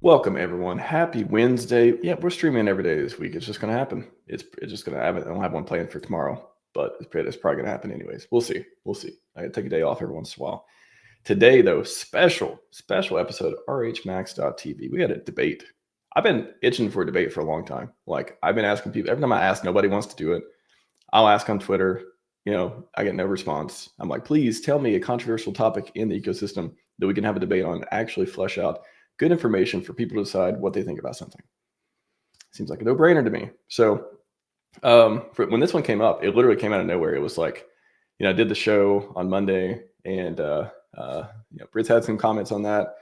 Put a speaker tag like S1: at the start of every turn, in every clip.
S1: Welcome everyone. Happy Wednesday. Yeah, we're streaming every day this week. It's just gonna happen. It's just gonna happen. I don't have one planned for tomorrow, but it's probably gonna happen anyways. We'll see. We'll see. I gotta take a day off every once in a while. Today though, special episode RHMax.tv. We had a debate. I've been itching for a debate for a long time. Like I've been asking people every time I ask, nobody wants to do it. I'll ask on Twitter. I get no response. I'm like, please tell me a controversial topic in the ecosystem that we can have a debate on, actually flesh out good information for people to decide what they think about something. Seems like a no-brainer to me. So when this one came up, it literally came out of nowhere. It was like, I did the show on Monday, and Brits had some comments on that.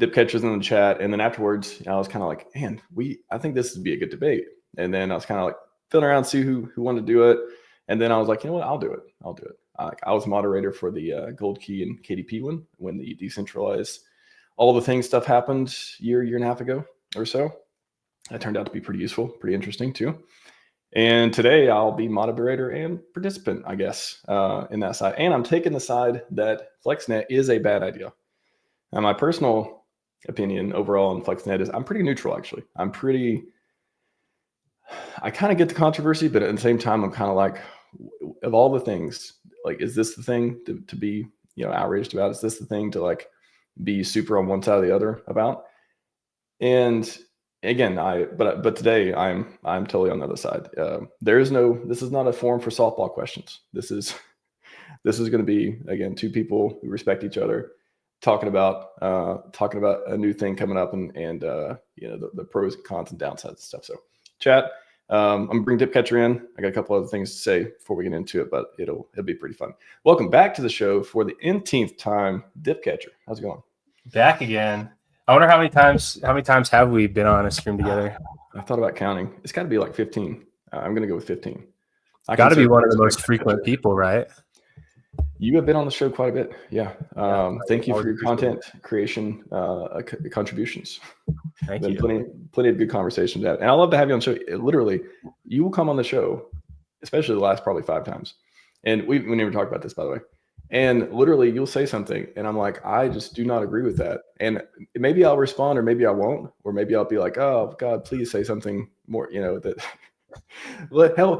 S1: Dip catchers in the chat, and then afterwards, I was kind of like, man, I think this would be a good debate. And then I was kind of like feeling around, see who wanted to do it. And then I was like, you know what, I'll do it. I was moderator for the Gold Key and KDP one when the decentralized all the things stuff happened year and a half ago or so. That turned out to be pretty useful, pretty interesting too. And today I'll be moderator and participant, I guess, in that side. And I'm taking the side that FlexNet is a bad idea. Now, my personal opinion overall on FlexNet is I'm pretty neutral, actually. I kind of get the controversy, but at the same time, I'm kind of like, of all the things, like, is this the thing to be, outraged about? Is this the thing to like be super on one side or the other about? And again, but today I'm totally on the other side. This is not a forum for softball questions. This is going to be, again, two people who respect each other talking about a new thing coming up and the pros and cons and downsides and stuff. So chat, I'm gonna bring Dip Catcher in. I got a couple other things to say before we get into it, but it'll be pretty fun. Welcome back to the show for the th time, Dip Catcher. How's it going?
S2: Back again. I wonder how many times have we been on a stream together?
S1: I thought about counting. It's got to be like 15. I'm gonna go with 15.
S2: Got to be one of the most frequent people, right?
S1: You have been on the show quite a bit. Yeah. Thank you for your content creation contributions.
S2: Thank you.
S1: Plenty of good conversations. And I love to have you on the show. Literally, you will come on the show, especially the last probably 5 times. And we never talked about this, by the way. And literally, you'll say something, and I'm like, I just do not agree with that. And maybe I'll respond, or maybe I won't, or maybe I'll be like, oh God, please say something more. That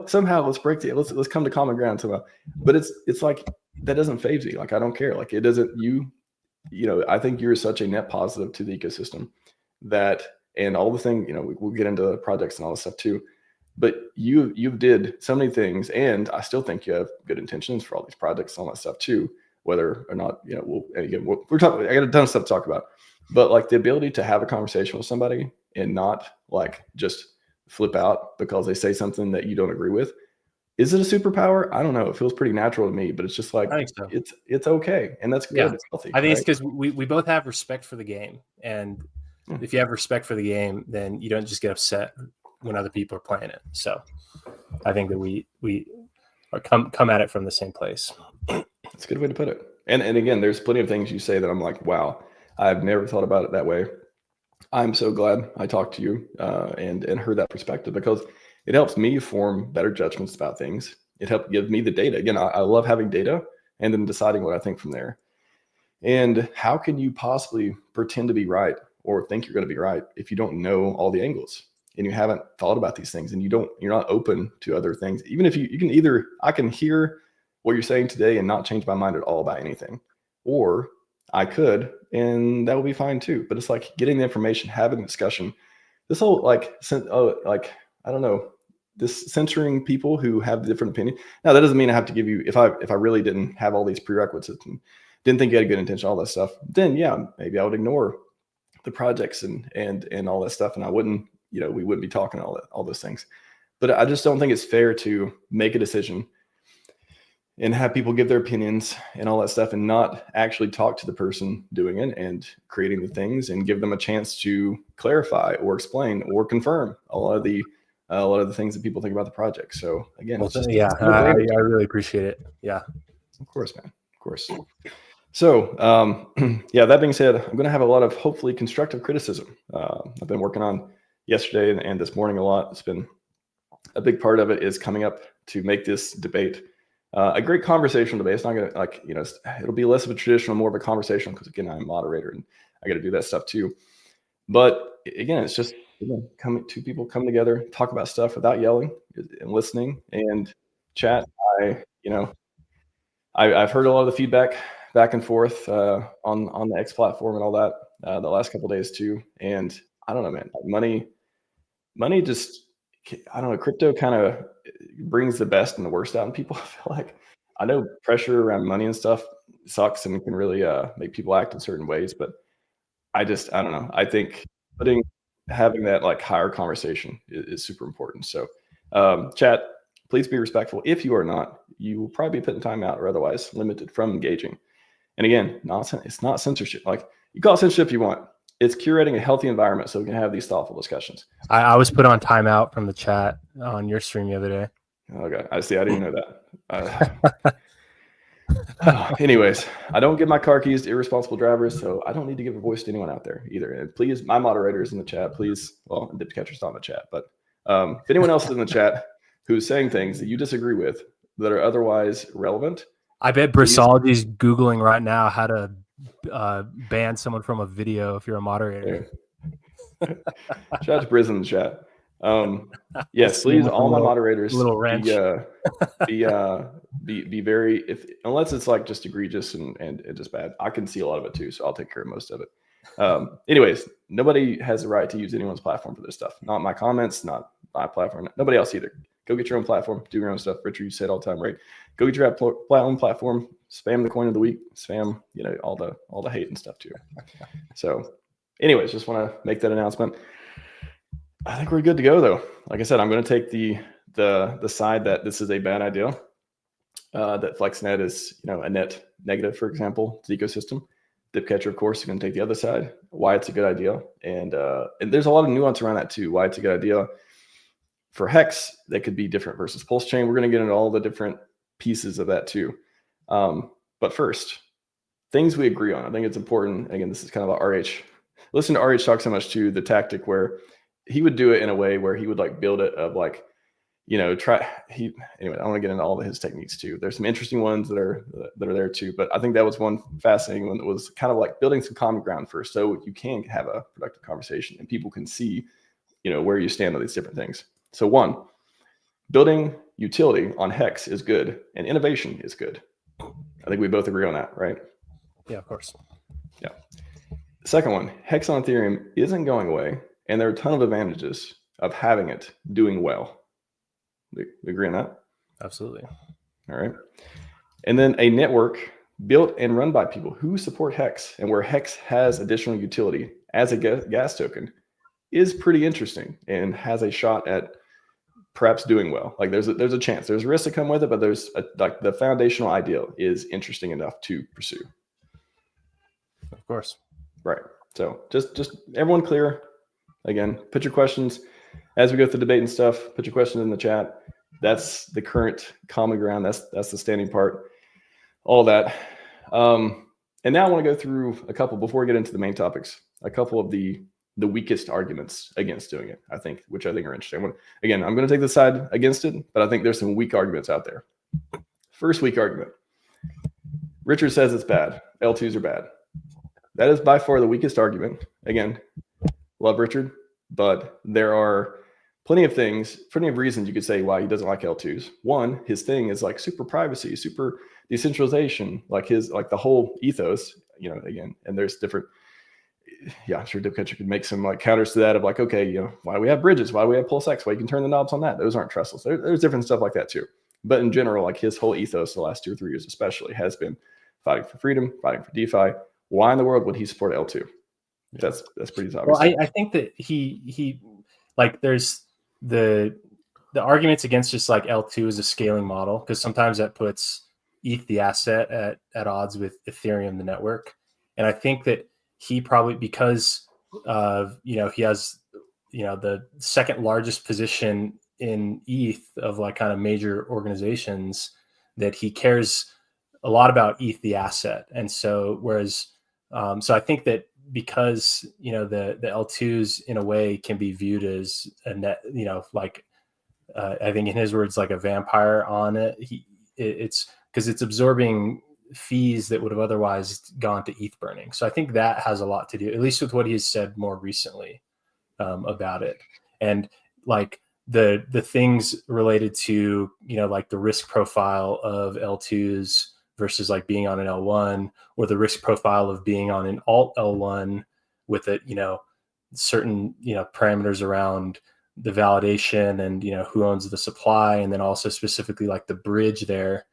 S1: somehow let's break the let's come to common ground somehow. But it's like that doesn't faze me. Like I don't care. Like it doesn't. I think you're such a net positive to the ecosystem that, and all the thing. We'll get into projects and all this stuff too. But you did so many things, and I still think you have good intentions for all these projects and all that stuff too. Whether or not we're talking. I got a ton of stuff to talk about, but like the ability to have a conversation with somebody and not like just flip out because they say something that you don't agree with. Is it a superpower? I don't know. It feels pretty natural to me, but it's just like,
S2: I think so.
S1: It's okay. And that's good.
S2: Yeah.
S1: It's healthy.
S2: I think it's because we both have respect for the game. And if you have respect for the game, then you don't just get upset when other people are playing it. So I think that we are come at it from the same place.
S1: That's a good way to put it. And again, there's plenty of things you say that I'm like, wow, I've never thought about it that way. I'm so glad I talked to you and heard that perspective, because it helps me form better judgments about things. It helped give me the data. Again, I love having data and then deciding what I think from there. And how can you possibly pretend to be right or think you're going to be right if you don't know all the angles and you haven't thought about these things and you're not open to other things? Even if I can hear what you're saying today and not change my mind at all about anything, or I could, and that would be fine too. But it's like getting the information, having a discussion. This whole I don't know, this censoring people who have different opinion. Now that doesn't mean I have to give you, if I really didn't have all these prerequisites and didn't think you had a good intention, all that stuff, then yeah, maybe I would ignore the projects and all that stuff, and I wouldn't, we wouldn't be talking all those things. But I just don't think it's fair to make a decision and have people give their opinions and all that stuff and not actually talk to the person doing it and creating the things and give them a chance to clarify or explain or confirm a lot of the things that people think about the project. So again,
S2: I really appreciate it. Yeah,
S1: of course, man, of course. So that being said, I'm going to have a lot of hopefully constructive criticism. I've been working on yesterday and this morning a lot. It's been a big part of it is coming up to make this debate a great conversational debate. It's not going to it'll be less of a traditional, more of a conversational, because again, I'm a moderator and I got to do that stuff too. But again, it's just two people come together, talk about stuff without yelling and listening and chat. I've heard a lot of the feedback back and forth on the X platform and all that the last couple of days too. And I don't know, man. Money just, I don't know. Crypto kind of brings the best and the worst out in people. I feel like I know pressure around money and stuff sucks and can really make people act in certain ways. But I don't know. I think having that like higher conversation is super important. So, chat, please be respectful. If you are not, you will probably be putting time out or otherwise limited from engaging. And again, it's not censorship. Like, you call it censorship if you want. It's curating a healthy environment so we can have these thoughtful discussions.
S2: I was put on timeout from the chat on your stream the other day.
S1: Okay, I see. I didn't know that. Anyways, I don't give my car keys to irresponsible drivers, so I don't need to give a voice to anyone out there either. And please, my moderators in the chat, please. Well, Dipcatcher's not in the chat, but if anyone else is in the chat who's saying things that you disagree with that are otherwise relevant,
S2: I bet Brisology's Googling right now how to ban someone from a video if you're a moderator.
S1: Shout out to Briz in the chat. Yes, please, all my moderators, be very, unless it's like just egregious and just bad. I can see a lot of it too, so I'll take care of most of it. Anyways, nobody has the right to use anyone's platform for this stuff. Not my comments, not my platform, nobody else either. Go get your own platform, do your own stuff. Richard, you say it all the time, right? Go get your own platform, spam the coin of the week, spam, all the hate and stuff too. So anyways, just want to make that announcement. I think we're good to go though. Like I said, I'm going to take the side that this is a bad idea, that FlexNet is, a net negative, for example, to the ecosystem. Dipcatcher, of course, is going to take the other side, why it's a good idea. And there's a lot of nuance around that too, why it's a good idea. For Hex, that could be different versus PulseChain. We're going to get into all the different pieces of that too. But first, things we agree on. I think it's important. Again, this is kind of a RH. Listen to RH talk so much too, the tactic where he would do it in a way where he would like build it of like, anyway, I want to get into all of his techniques too. There's some interesting ones that are there too, but I think that was one fascinating one that was kind of like building some common ground first, so you can have a productive conversation and people can see, where you stand on these different things. So one, building utility on Hex is good and innovation is good. I think we both agree on that, right?
S2: Yeah, of course.
S1: Yeah. Second one, Hex on Ethereum isn't going away, and there are a ton of advantages of having it doing well. We agree on that?
S2: Absolutely.
S1: All right. And then a network built and run by people who support Hex and where Hex has additional utility as a gas token is pretty interesting and has a shot at perhaps doing well. Like there's a chance. There's risks that come with it, but like the foundational idea is interesting enough to pursue.
S2: Of course.
S1: Right. So just everyone clear. Again, put your questions as we go through the debate and stuff. Put your questions in the chat. That's the current common ground. That's the standing part. All that. And now I want to go through a couple before we get into the main topics. A couple of the weakest arguments against doing it, which I think are interesting. I'm going to take the side against it, but I think there's some weak arguments out there. First weak argument. Richard says it's bad. L2s are bad. That is by far the weakest argument. Again, love Richard, but there are plenty of reasons you could say why he doesn't like L2s. One, his thing is like super privacy, super decentralization, like the whole ethos, again, and there's different. Yeah, I'm sure Dipcatcher could make some like counters to that of like, okay, why do we have bridges? Why do we have PulseX? Why you can turn the knobs on that? Those aren't trustless. There's different stuff like that too. But in general, like his whole ethos the last 2 or 3 years especially has been fighting for freedom, fighting for DeFi. Why in the world would he support L2? That's pretty obvious.
S2: Well, I think that he like there's the arguments against just like L2 as a scaling model, because sometimes that puts ETH the asset at odds with Ethereum the network. And I think that he probably, because of he has the second largest position in ETH of like kind of major organizations, that he cares a lot about ETH the asset. And so whereas so I think that because the L2s in a way can be viewed as a net, like I think in his words, like a vampire on it. It's because it's absorbing fees that would have otherwise gone to ETH burning. So I think that has a lot to do, at least with what he's said more recently about it. And like the things related to, like the risk profile of L2s versus like being on an L1, or the risk profile of being on an alt L1 with a, certain, parameters around the validation and, who owns the supply. And then also specifically like the bridge there.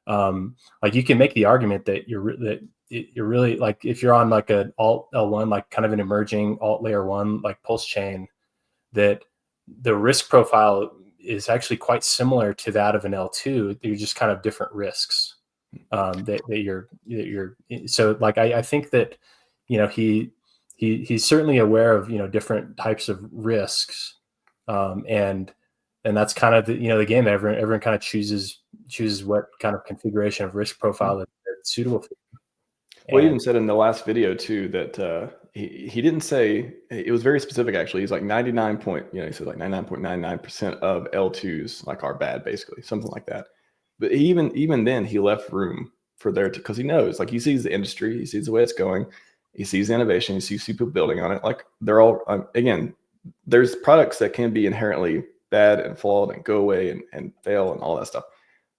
S2: Like you can make the argument that you're really like, if you're on like an alt L1, like kind of an emerging alt layer one, like PulseChain, that the risk profile is actually quite similar to that of an L2. They're just kind of different risks that you're so like, I think that, he's certainly aware of, different types of risks. And that's kind of the game that everyone kind of chooses what kind of configuration of risk profile that's suitable for them.
S1: Well, he even said in the last video too that he didn't say, it was very specific actually. He's like 99 point, he said like 99.99% of L2s like are bad, basically, something like that. But even then he left room for there to, because he knows, like he sees the industry, he sees the way it's going, he sees the innovation, he sees people building on it. Like they're all, again, there's products that can be inherently bad and flawed and go away and fail and all that stuff.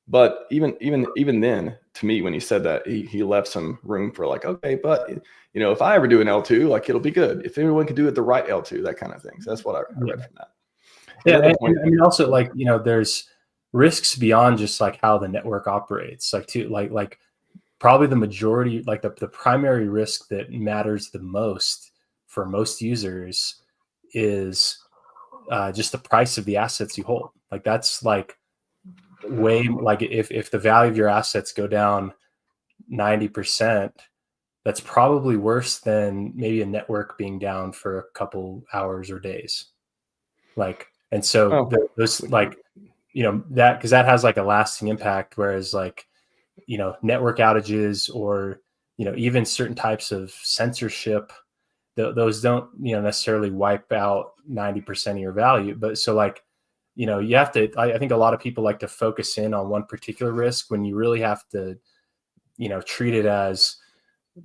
S1: But even then, to me, when he said that, he left some room for like, okay, but if I ever do an L2, like it'll be good. If everyone can do it the right L2, that kind of thing. So that's what I read from that.
S2: Yeah, and I mean also like there's risks beyond just like how the network operates. Like probably the majority, like the primary risk that matters the most for most users is just the price of the assets you hold. Like that's like way, like if the value of your assets go down 90%, that's probably worse than maybe a network being down for a couple hours or days. Like, and so those like, that, because that has like a lasting impact. Whereas like, network outages or, even certain types of censorship, those don't, necessarily wipe out 90% of your value. But so like, you have to, I think a lot of people like to focus in on one particular risk when you really have to, treat it as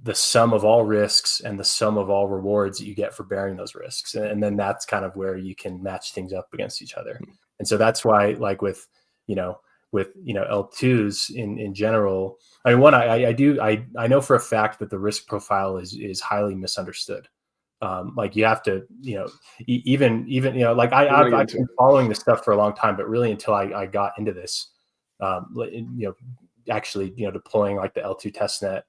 S2: the sum of all risks and the sum of all rewards that you get for bearing those risks. And then that's kind of where you can match things up against each other. And so that's why like with L2s in general, I mean, I know for a fact that the risk profile is highly misunderstood. Like you have to, even like I've been following this stuff for a long time, but really until I got into this, actually, deploying like the L2 testnet,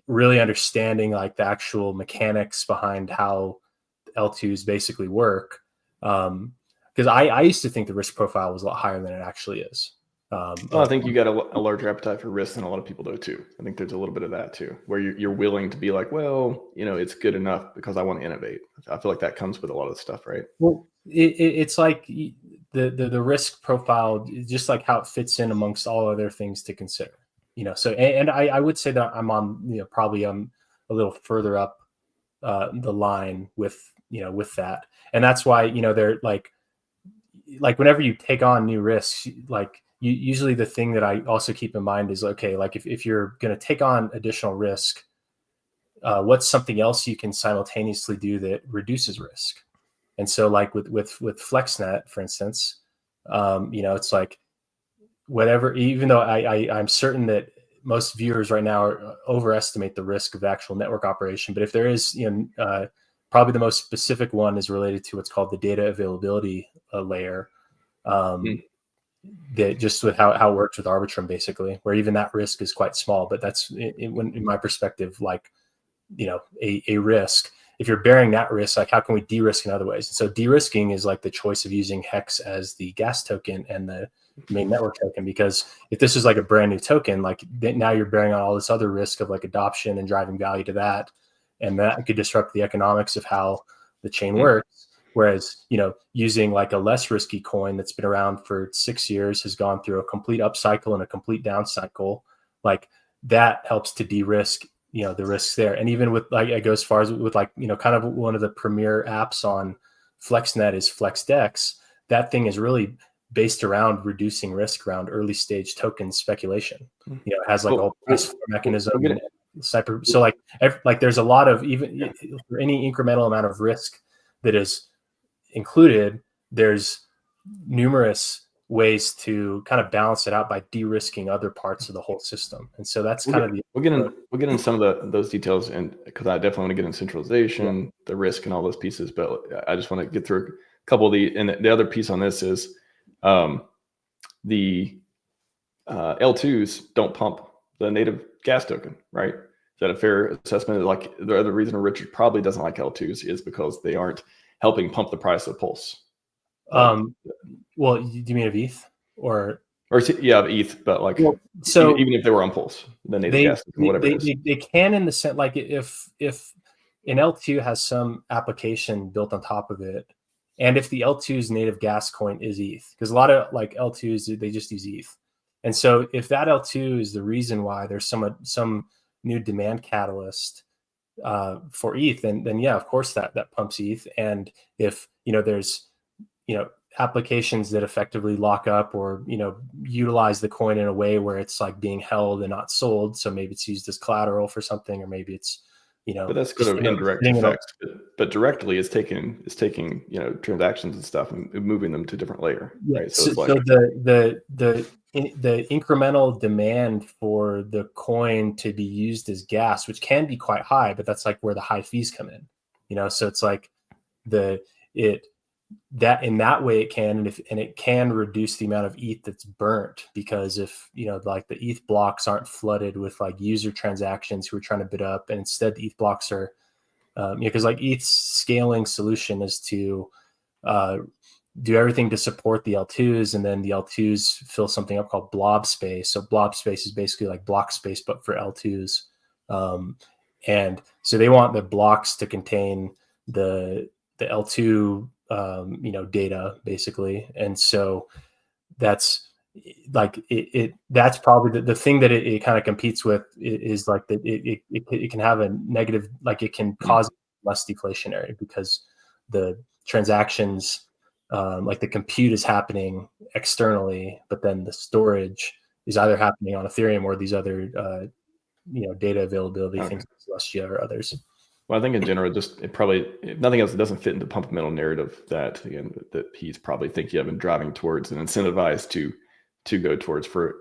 S2: really understanding like the actual mechanics behind how L2s basically work. Because I used to think the risk profile was a lot higher than it actually is.
S1: Well, I think you got a larger appetite for risk than a lot of people do too. I think there's a little bit of that too, where you're willing to be like, well, it's good enough because I want to innovate. I feel like that comes with a lot of stuff, right?
S2: Well, it's like the risk profile, just like how it fits in amongst all other things to consider. So and I would say that I'm on, probably I'm a little further up the line with that, and that's why they're like whenever you take on new risks, like usually the thing that I also keep in mind is, okay, like if you're going to take on additional risk, what's something else you can simultaneously do that reduces risk? And so like with FlexNet, for instance, it's like whatever, even though I'm certain that most viewers right now overestimate the risk of actual network operation, but if there is, probably the most specific one is related to what's called the data availability layer. That just with how it works with Arbitrum, basically, where even that risk is quite small, but that's in my perspective, like, a risk. If you're bearing that risk, like how can we de-risk in other ways? So de-risking is like the choice of using Hex as the gas token and the main network token, because if this is like a brand new token, like now you're bearing on all this other risk of like adoption and driving value to that. And that could disrupt the economics of how the chain works. Whereas, using like a less risky coin that's been around for 6 years, has gone through a complete up cycle and a complete down cycle, like that helps to de-risk, the risks there. And even with like, I go as far as with like, kind of one of the premier apps on FlexNet is FlexDex. That thing is really based around reducing risk around early stage token speculation. It has like a whole price floor mechanism. So like there's a lot of, even for any incremental amount of risk that is included, there's numerous ways to kind of balance it out by de-risking other parts of the whole system. And so that's
S1: we'll get into some of those details, and because I definitely want to get in centralization, the risk, and all those pieces. But I just want to get through a couple of and the other piece on this is the L2s don't pump the native gas token, right? Is that a fair assessment? Like the other reason Richard probably doesn't like L2s is because they aren't helping pump the price of Pulse.
S2: Well, do you mean of ETH or
S1: yeah, of ETH, but like,
S2: so
S1: even if they were on Pulse, the native gas, whatever
S2: they can, in the sense, like if an L2 has some application built on top of it, and if the L2's native gas coin is ETH, because a lot of like L2s, they just use ETH, and so if that L2 is the reason why there's some new demand catalyst for ETH, then yeah, of course that pumps ETH. And if there's applications that effectively lock up or utilize the coin in a way where it's like being held and not sold, so maybe it's used as collateral for something, or maybe it's
S1: but that's sort of indirect effects. But directly, it's taking transactions and stuff and moving them to a different layer.
S2: Yeah.
S1: Right?
S2: So
S1: like,
S2: the incremental demand for the coin to be used as gas, which can be quite high, but that's like where the high fees come in. So it's like that in that way it can, and it can reduce the amount of ETH that's burnt, because if like the ETH blocks aren't flooded with like user transactions who are trying to bid up, and instead the ETH blocks are because like ETH's scaling solution is to do everything to support the L2s, and then the L2s fill something up called blob space. So blob space is basically like block space but for L2s, and so they want the blocks to contain the L2 data basically. And so that's like that's probably the thing that it kind of competes with, is like that it can have a negative, like it can cause less deflationary, because the transactions like the compute is happening externally, but then the storage is either happening on Ethereum or these other data availability things like Celestia or others.
S1: Well, I think in general, just it probably, if nothing else, it doesn't fit into the fundamental narrative that, again, that he's probably thinking of and driving towards and incentivized to go towards for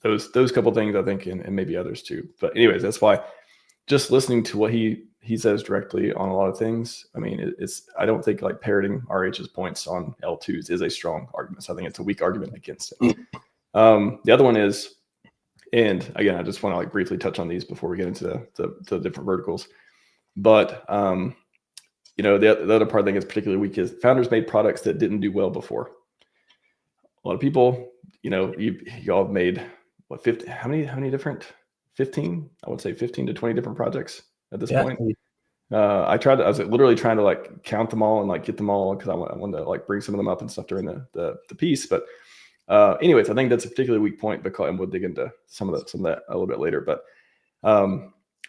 S1: those couple things, I think, and maybe others too. But anyways, that's why just listening to what he says directly on a lot of things, I mean, I don't think like parroting RH's points on L2s is a strong argument. So I think it's a weak argument against it. The other one is, and again, I just want to like briefly touch on these before we get into the different verticals. But the other part I think is particularly weak is founders made products that didn't do well before. A lot of people, y'all have made what, 50? How many different? 15? I would say 15 to 20 different projects at this point. I was literally trying to like count them all and like get them all, because I wanted to like bring some of them up and stuff during the piece. But anyways, I think that's a particularly weak point, and we'll dig into some of that a little bit later. But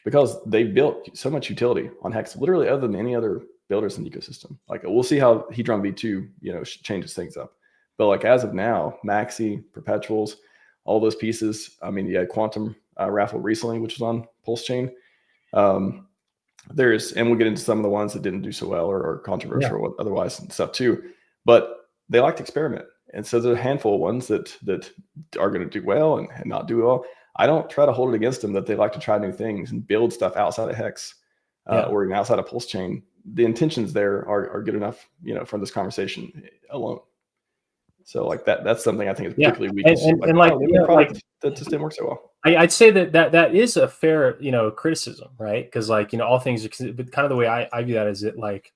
S1: because they built so much utility on Hex, literally other than any other builders in the ecosystem. Like we'll see how Hedron V2, changes things up. But like as of now, Maxi, Perpetuals, all those pieces. I mean, you had Quantum raffle recently, which was on PulseChain. And we'll get into some of the ones that didn't do so well or controversial or otherwise and stuff too. But they like to experiment. And so there's a handful of ones that are going to do well and not do well. I don't try to hold it against them that they like to try new things and build stuff outside of Hex or even outside of PulseChain. The intentions there are good enough, from this conversation alone. So like that's something I think is particularly weak. That just didn't work so well.
S2: I'd say that is a fair, criticism, right? Because like, all things are, but kind of the way I view that is it like,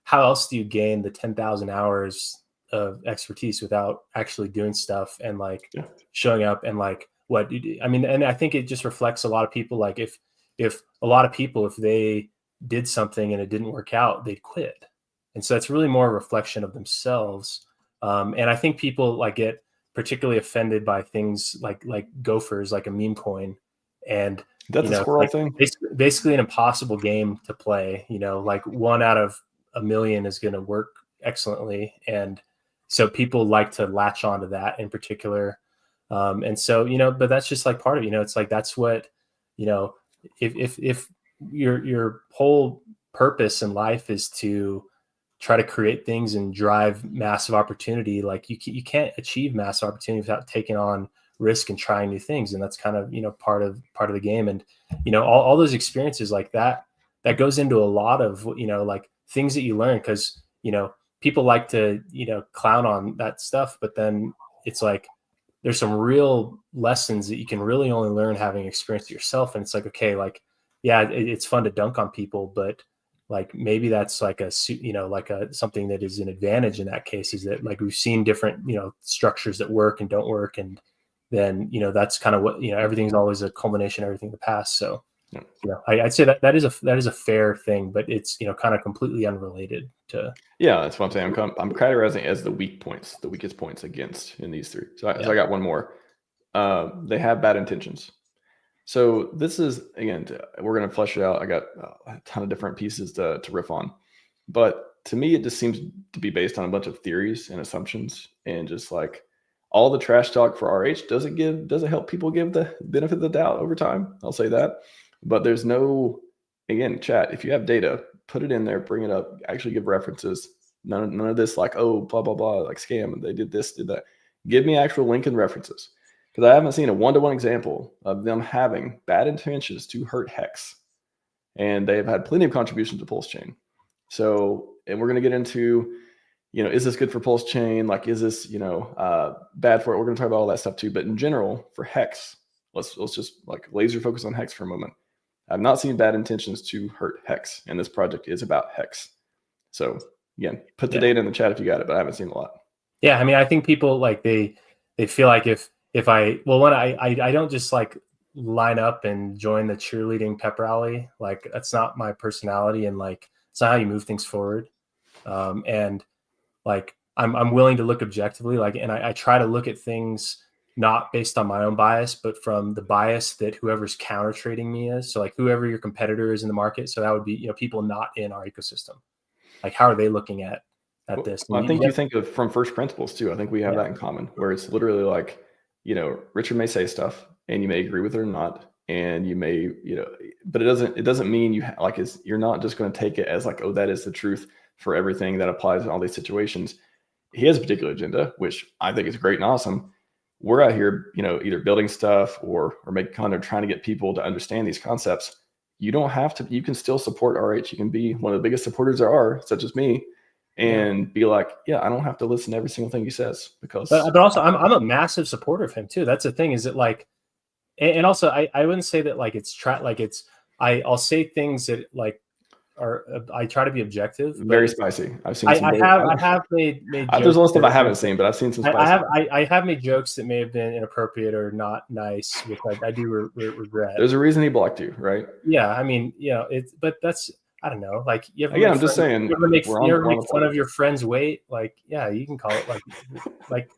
S2: how else do you gain the 10,000 hours of expertise without actually doing stuff and like showing up and like and I think it just reflects a lot of people. Like if a lot of people, if they did something and it didn't work out, they'd quit. And so it's really more a reflection of themselves. And I think people like get particularly offended by things like gophers, like a meme coin, and
S1: that's a squirrel thing.
S2: Basically an impossible game to play. Like 1 out of a million is going to work excellently, and so people like to latch onto that in particular. And so, but that's just like part of, it's like, that's what, if your whole purpose in life is to try to create things and drive massive opportunity, like you can't achieve massive opportunity without taking on risk and trying new things. And that's kind of, part of the game. And, all those experiences like that goes into a lot of, like things that you learn. Cause, people like to, clown on that stuff, but then it's like, there's some real lessons that you can really only learn having experienced it yourself. And it's like, okay, like, yeah, it's fun to dunk on people, but like, maybe that's like something that is an advantage in that case, is that like, we've seen different, structures that work and don't work. And then, that's kind of what, everything's always a culmination of everything in the past. So, I'd say that is a fair thing, but it's, kind of completely unrelated to.
S1: Yeah, that's what I'm saying. I'm categorizing it as the weakest points against in these three. So I got one more. They have bad intentions. So this is, again, we're going to flesh it out. I got a ton of different pieces to riff on, but to me, it just seems to be based on a bunch of theories and assumptions, and just like all the trash talk for RH does it help people give the benefit of the doubt over time? I'll say that, but there's no, again, chat, if you have data, put it in there, bring it up, actually give references. None of this like, oh, blah, blah, blah, like scam, and they did this, did that. Give me actual link and references, because I haven't seen a one-to-one example of them having bad intentions to hurt Hex. And they've had plenty of contributions to PulseChain. So, and we're going to get into, is this good for PulseChain? Like, is this, bad for it? We're going to talk about all that stuff too. But in general, for Hex, let's just like laser focus on Hex for a moment. I've not seen bad intentions to hurt Hex, and this project is about Hex. So again, put the data in the chat if you got it, but I haven't seen a lot.
S2: Yeah, I mean, I think people like they feel like if I don't just like line up and join the cheerleading pep rally, like that's not my personality, and like it's not how you move things forward. And like I'm willing to look objectively, like, and I try to look at things not based on my own bias, but from the bias that whoever's counter trading me is. So like whoever your competitor is in the market. So that would be, people not in our ecosystem. Like, how are they looking at this?
S1: Well, I think you think of from first principles too. I think we have that in common, where it's literally like, Richard may say stuff and you may agree with it or not. And you may, but it doesn't mean you're not just going to take it as like, oh, that is the truth for everything that applies in all these situations. He has a particular agenda, which I think is great and awesome. We're out here, either building stuff or making content, trying to get people to understand these concepts. You don't have to, you can still support RH. You can be one of the biggest supporters there are, such as me, and be like, yeah, I don't have to listen to every single thing he says, because.
S2: But also I'm a massive supporter of him too. That's the thing, is that like, and also I wouldn't say that like I'll say things that like I try to be objective.
S1: Very spicy. I've seen.
S2: I have made
S1: there's a lot of stuff I haven't seen, but I've seen some. Spicy.
S2: I have made jokes that may have been inappropriate or not nice, which I do regret.
S1: There's a reason he blocked you, right?
S2: Yeah, I mean, but that's, I don't know. Like, you ever
S1: I'm just saying.
S2: You ever make fun of your friend's weight? Like, yeah, you can call it like.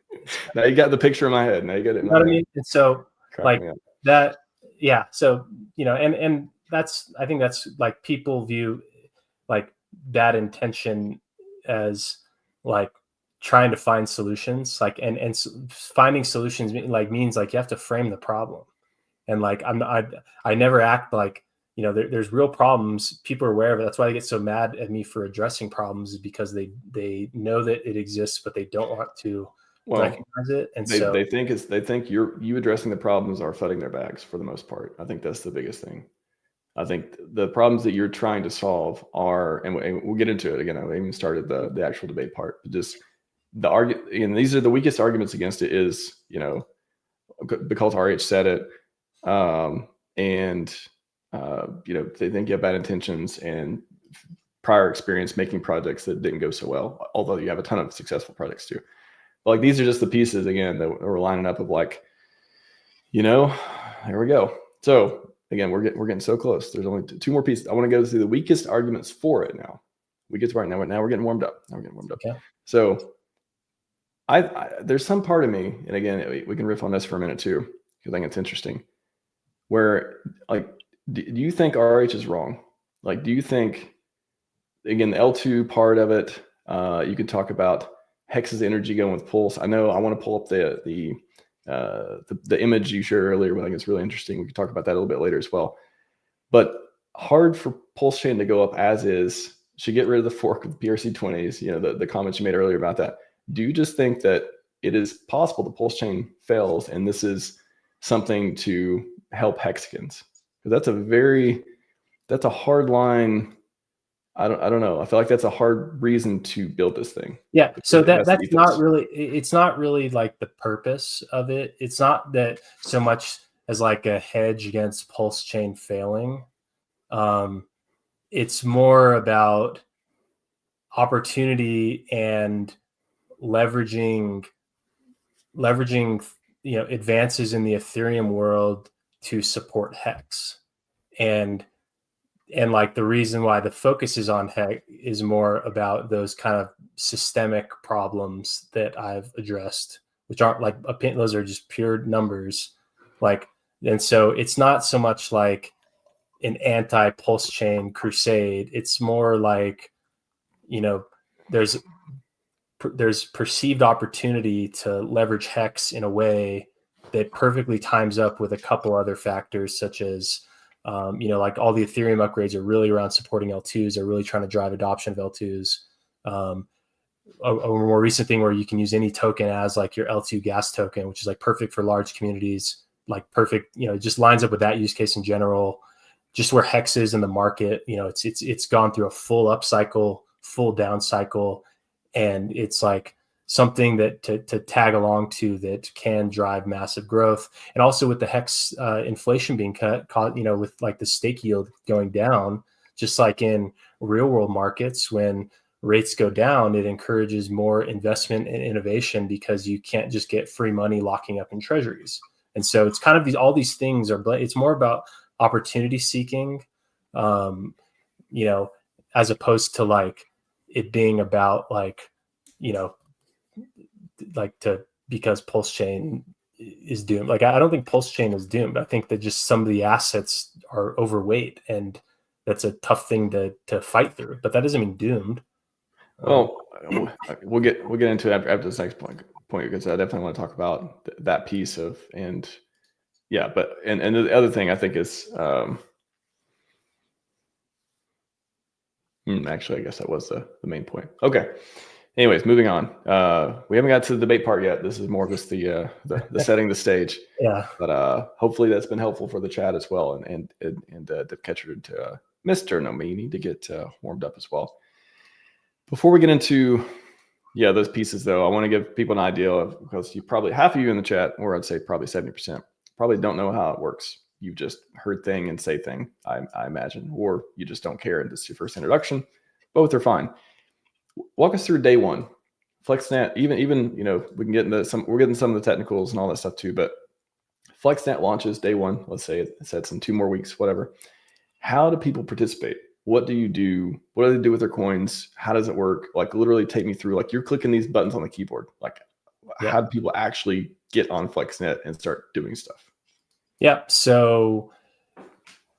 S1: Now you got the picture in my head. Now you get it.
S2: You know what I mean? And so like that, yeah. So and I think that's like, people view like bad intention as like trying to find solutions, like and finding solutions means like you have to frame the problem, and like I never act like there's real problems. People are aware of it. That's why they get so mad at me for addressing problems, is because they know that it exists, but they don't want to recognize it. And they
S1: think you addressing the problems are flooding their bags for the most part. I think that's the biggest thing. I think the problems that you're trying to solve are, and we'll get into it again. I even started the actual debate part, but just the argument, and these are the weakest arguments against it, is, because RH said it. They think you have bad intentions and prior experience making projects that didn't go so well, although you have a ton of successful projects too. But like, these are just the pieces, again, that we're lining up of like, here we go. So again, we're getting so close. There's only two more pieces. I want to go through the weakest arguments for it now. Weakest right now. Now we're getting warmed up.
S2: Yeah.
S1: So there's some part of me, and again, we can riff on this for a minute too, because I think it's interesting, where like, do you think RH is wrong? Like, do you think, again, the L2 part of it, you could talk about Hex's energy going with Pulse. I know I want to pull up the image you shared earlier. I think it's really interesting. We can talk about that a little bit later as well. But hard for PulseChain to go up as is. Should get rid of the fork with PRC20s. You know, the comments you made earlier about that. Do you just think that it is possible the PulseChain fails and this is something to help Hexicans? Because that's a hard line. I don't know. I feel like that's a hard reason to build this thing.
S2: Yeah. So that's not really, it's not really like the purpose of it. It's not that so much as like a hedge against PulseChain failing. It's more about opportunity and leveraging, you know, advances in the Ethereum world to support Hex. And like the reason why the focus is on Hex is more about those kind of systemic problems that I've addressed, which aren't like those are just pure numbers. Like, and so it's not so much like an anti-PulseChain crusade. It's more like, you know, there's perceived opportunity to leverage Hex in a way that perfectly times up with a couple other factors, such as, you know, like all the Ethereum upgrades are really around supporting L2s. They're really trying to drive adoption of L2s. A more recent thing where you can use any token as like your L2 gas token, which is like perfect for large communities, like perfect, you know, it just lines up with that use case in general. Just where Hex is in the market, you know, it's gone through a full up cycle, full down cycle, and it's like something that to tag along to that can drive massive growth. And also with the Hex inflation being cut, you know, with like the stake yield going down, just like in real world markets, when rates go down, it encourages more investment and innovation because you can't just get free money locking up in treasuries. And so it's kind of all these things it's more about opportunity seeking, you know, as opposed to like it being about like, you know, like because PulseChain is doomed. Like, I don't think PulseChain is doomed. I think that just some of the assets are overweight, and that's a tough thing to fight through, but that doesn't mean doomed.
S1: Well, we'll get into it after this next point, because I definitely want to talk about that piece of, and yeah, but, and the other thing I think is, actually, I guess that was the main point. Okay. Anyways, moving on. We haven't got to the debate part yet. This is more just the setting the stage.
S2: Yeah.
S1: But hopefully that's been helpful for the chat as well, and to catch her to Mr. Nomini to get warmed up as well. Before we get into those pieces, though, I want to give people an idea of, because you probably, half of you in the chat, or I'd say probably 70%, probably don't know how it works. You've just heard thing and say thing, I imagine, or you just don't care and this is your first introduction. Both are fine. Walk us through day one. FlexNet, even you know, we can get into we're getting some of the technicals and all that stuff too, but FlexNet launches day one. Let's say it's in 2 more weeks, whatever. How do people participate? What do you do? What do they do with their coins? How does it work? Like, literally take me through, like, you're clicking these buttons on the keyboard. Like, how do people actually get on FlexNet and start doing stuff?
S2: Yeah. So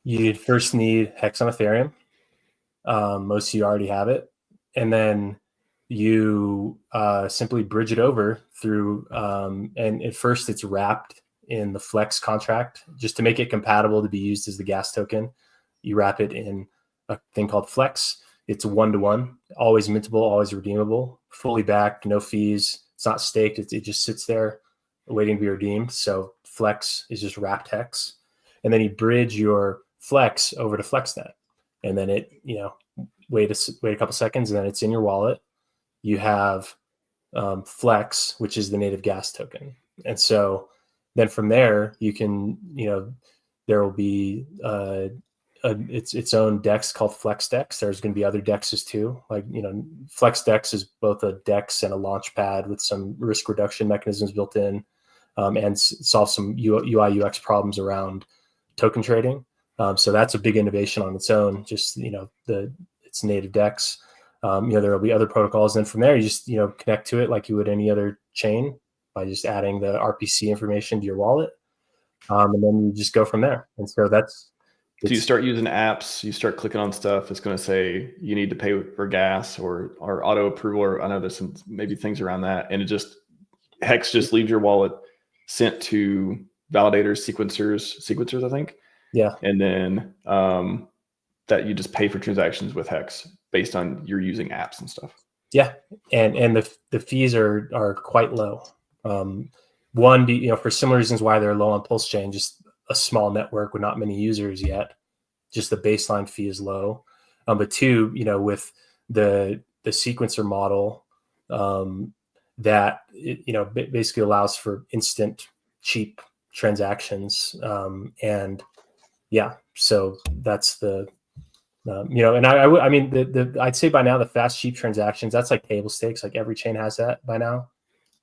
S2: you first need Hex on Ethereum. Most of you already have it. And then you simply bridge it over through, and at first it's wrapped in the Flex contract just to make it compatible to be used as the gas token. You wrap it in a thing called Flex. It's 1-to-1, always mintable, always redeemable, fully backed, no fees. It's not staked. It just sits there waiting to be redeemed. So Flex is just wrapped Hex. And then you bridge your Flex over to FlexNet. And then it, you know, wait a couple seconds, and then it's in your wallet. You have Flex, which is the native gas token. And so then from there, you can, you know, there will be its own DEX called FlexDEX. There's going to be other DEXs too. Like, you know, FlexDEX is both a DEX and a launch pad with some risk reduction mechanisms built in, and solve some UI UX problems around token trading. So that's a big innovation on its own. Just, you know, its native DEX. You know, there will be other protocols. And from there, you just, you know, connect to it like you would any other chain by just adding the RPC information to your wallet. And then you just go from there. And so that's
S1: So you start using apps, you start clicking on stuff, it's going to say you need to pay for gas or auto approval, or I know there's some maybe things around that. And Hex just leaves your wallet sent to validators, sequencers, I think.
S2: Yeah.
S1: And then that you just pay for transactions with Hex based on you're using apps and stuff.
S2: Yeah. And the fees are quite low. One, for similar reasons why they're low on PulseChain, just a small network with not many users yet. Just the baseline fee is low. But two, with the sequencer model, that basically allows for instant, cheap transactions. And yeah, so that's the and I mean I'd say by now the fast, cheap transactions, that's like table stakes. Like every chain has that by now.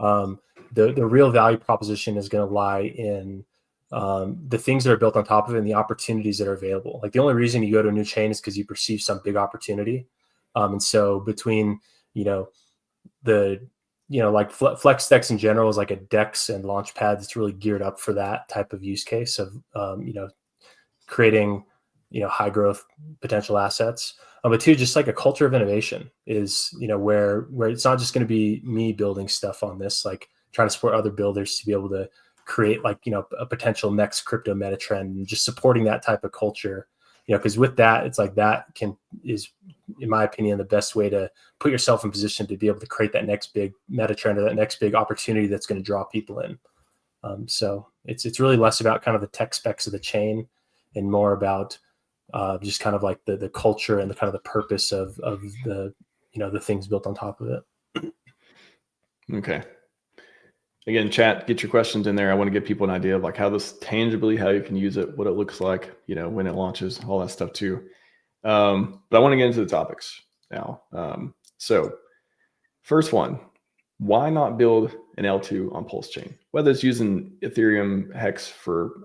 S2: The real value proposition is going to lie in the things that are built on top of it and the opportunities that are available. Like the only reason you go to a new chain is because you perceive some big opportunity. And so between, like FlexDex in general is like a DEX and Launchpad that's really geared up for that type of use case of, creating, high growth potential assets. But two, just like a culture of innovation is, where it's not just going to be me building stuff on this, like trying to support other builders to be able to create like, a potential next crypto meta trend, and just supporting that type of culture, because with that, it's like that is, in my opinion, the best way to put yourself in position to be able to create that next big meta trend or that next big opportunity that's going to draw people in. So it's really less about kind of the tech specs of the chain and more about just kind of like the culture and the kind of the purpose of the, the things built on top of it.
S1: Okay. Again, chat, get your questions in there. I want to give people an idea of like how you can use it, what it looks like, when it launches, all that stuff too. But I want to get into the topics now. So first one, why not build an L2 on PulseChain? Whether it's using Ethereum Hex for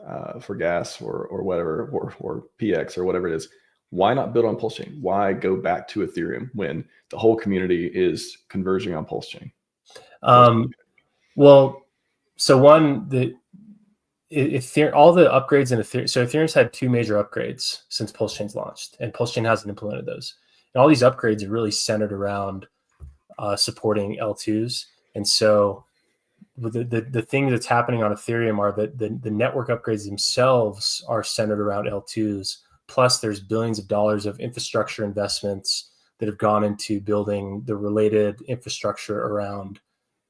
S1: gas or whatever, or PX or whatever it is, why not build on PulseChain? Why go back to Ethereum when the whole community is converging on PulseChain?
S2: Well, so one, all the upgrades in Ethereum. So Ethereum's had two major upgrades since PulseChain's launched, and PulseChain hasn't implemented those. And all these upgrades are really centered around supporting L2s. And so the thing that's happening on Ethereum are that the network upgrades themselves are centered around L2s. Plus, there's billions of dollars of infrastructure investments that have gone into building the related infrastructure around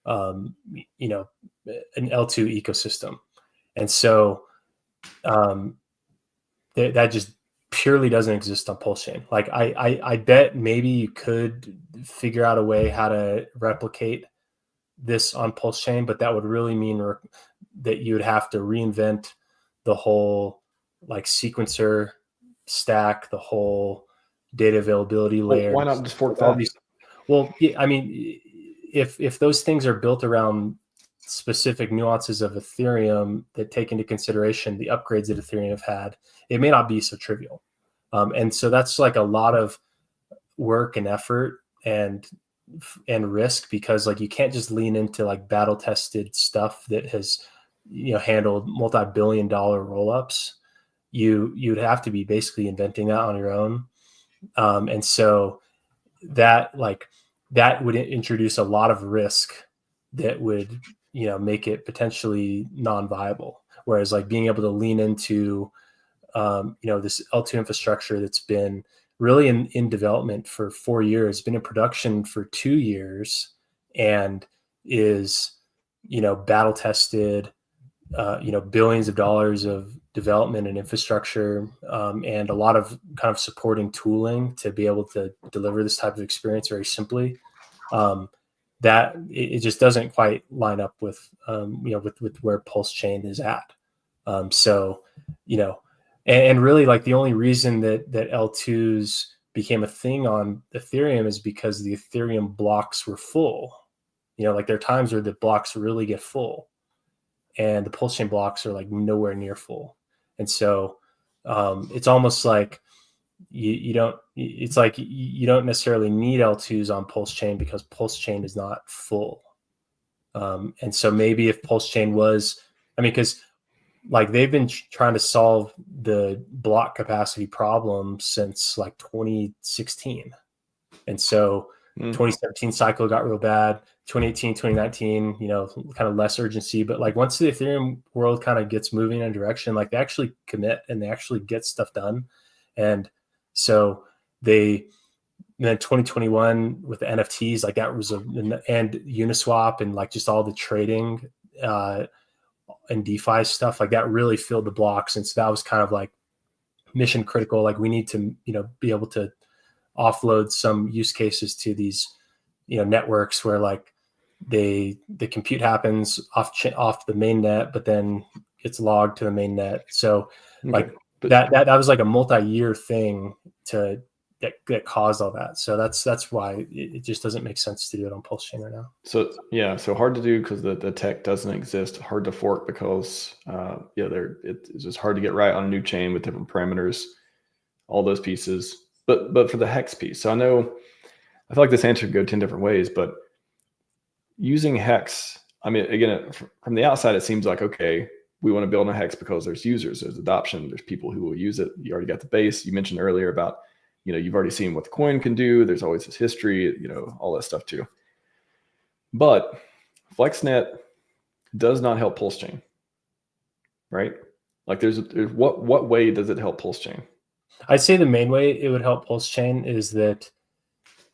S2: an L2 ecosystem. And so that just purely doesn't exist on PulseChain. Like I bet maybe you could figure out a way how to replicate this on PulseChain, but that would really mean that you would have to reinvent the whole like sequencer stack, the whole data availability layer.
S1: Why not just fork that?
S2: Well, yeah, I mean, if those things are built around specific nuances of Ethereum that take into consideration the upgrades that Ethereum have had, it may not be so trivial. And so that's like a lot of work and effort and risk, because like you can't just lean into like battle tested stuff that has handled multi-billion-dollar roll-ups. You'd have to be basically inventing that on your own. And so that would introduce a lot of risk that would make it potentially non-viable. Whereas like being able to lean into this L2 infrastructure that's been really in development for 4 years, been in production for 2 years, and is battle tested, billions of dollars of development and infrastructure, and a lot of kind of supporting tooling to be able to deliver this type of experience very simply. That it just doesn't quite line up with with where PulseChain is at. And really like the only reason that L2s became a thing on Ethereum is because the Ethereum blocks were full. Like there are times where the blocks really get full, and the PulseChain blocks are like nowhere near full. And so it's almost like you don't necessarily need L2s on PulseChain because PulseChain is not full. And so maybe if PulseChain was, because like they've been trying to solve the block capacity problem since like 2016. And so 2017 cycle got real bad. 2018, 2019, kind of less urgency. But like once the Ethereum world kind of gets moving in a direction, like they actually commit and they actually get stuff done. And so then 2021 with the NFTs, like that was and Uniswap and like just all the trading and DeFi stuff, like that really filled the blocks. And so that was kind of like mission critical. Like we need to, be able to offload some use cases to these, networks where like the compute happens off the main net, but then it's logged to the main net. So like that was like a multi-year thing that caused all that. So that's why it just doesn't make sense to do it on PulseChain right now.
S1: So yeah, so hard to do because the tech doesn't exist. Hard to fork because it's just hard to get right on a new chain with different parameters, all those pieces. But for the hex piece, so I feel like this answer could go 10 different ways, but using hex, I mean, again, from the outside, it seems like, okay, we want to build a hex because there's users, there's adoption, there's people who will use it. You already got the base. You mentioned earlier about, you've already seen what the coin can do. There's always this history, all that stuff too. But FlexNet does not help PulseChain, right? Like there's what way does it help PulseChain?
S2: I'd say the main way it would help PulseChain is that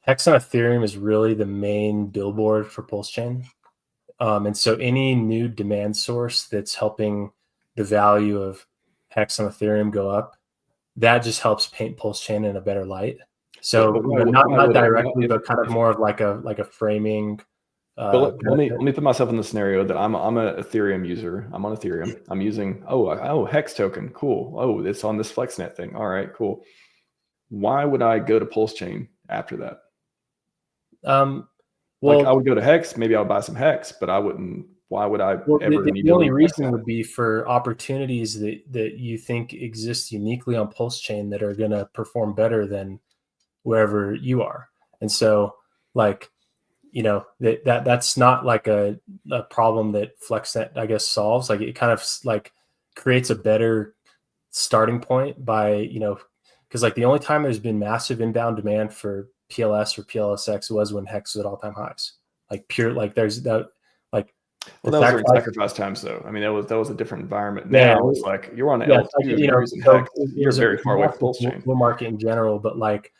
S2: Hex on Ethereum is really the main billboard for PulseChain. And so any new demand source that's helping the value of Hex on Ethereum go up, that just helps paint PulseChain in a better light. So not directly, but kind of more of like a framing.
S1: But let me put myself in the scenario that I'm an Ethereum user. I'm on Ethereum. I'm using Hex token. Cool. Oh, it's on this FlexNet thing. All right, cool. Why would I go to PulseChain after that?
S2: Well,
S1: like I would go to Hex. Maybe I'll buy some Hex, but I wouldn't. Why would I ever need to?
S2: The only reason would be for opportunities that you think exist uniquely on PulseChain that are going to perform better than wherever you are. And so, like, that's not like a problem that FlexNet, I guess, solves. Like it kind of like creates a better starting point by, because like the only time there's been massive inbound demand for PLS or PLSX was when Hex was at all-time highs. Like pure, like there's that, like.
S1: Well, that was during sacrifice times, though. I mean, that was a different environment. Now it's like you're on L2, you're using Hex, you're very far away from PulseChain.
S2: Bull market in general, but like,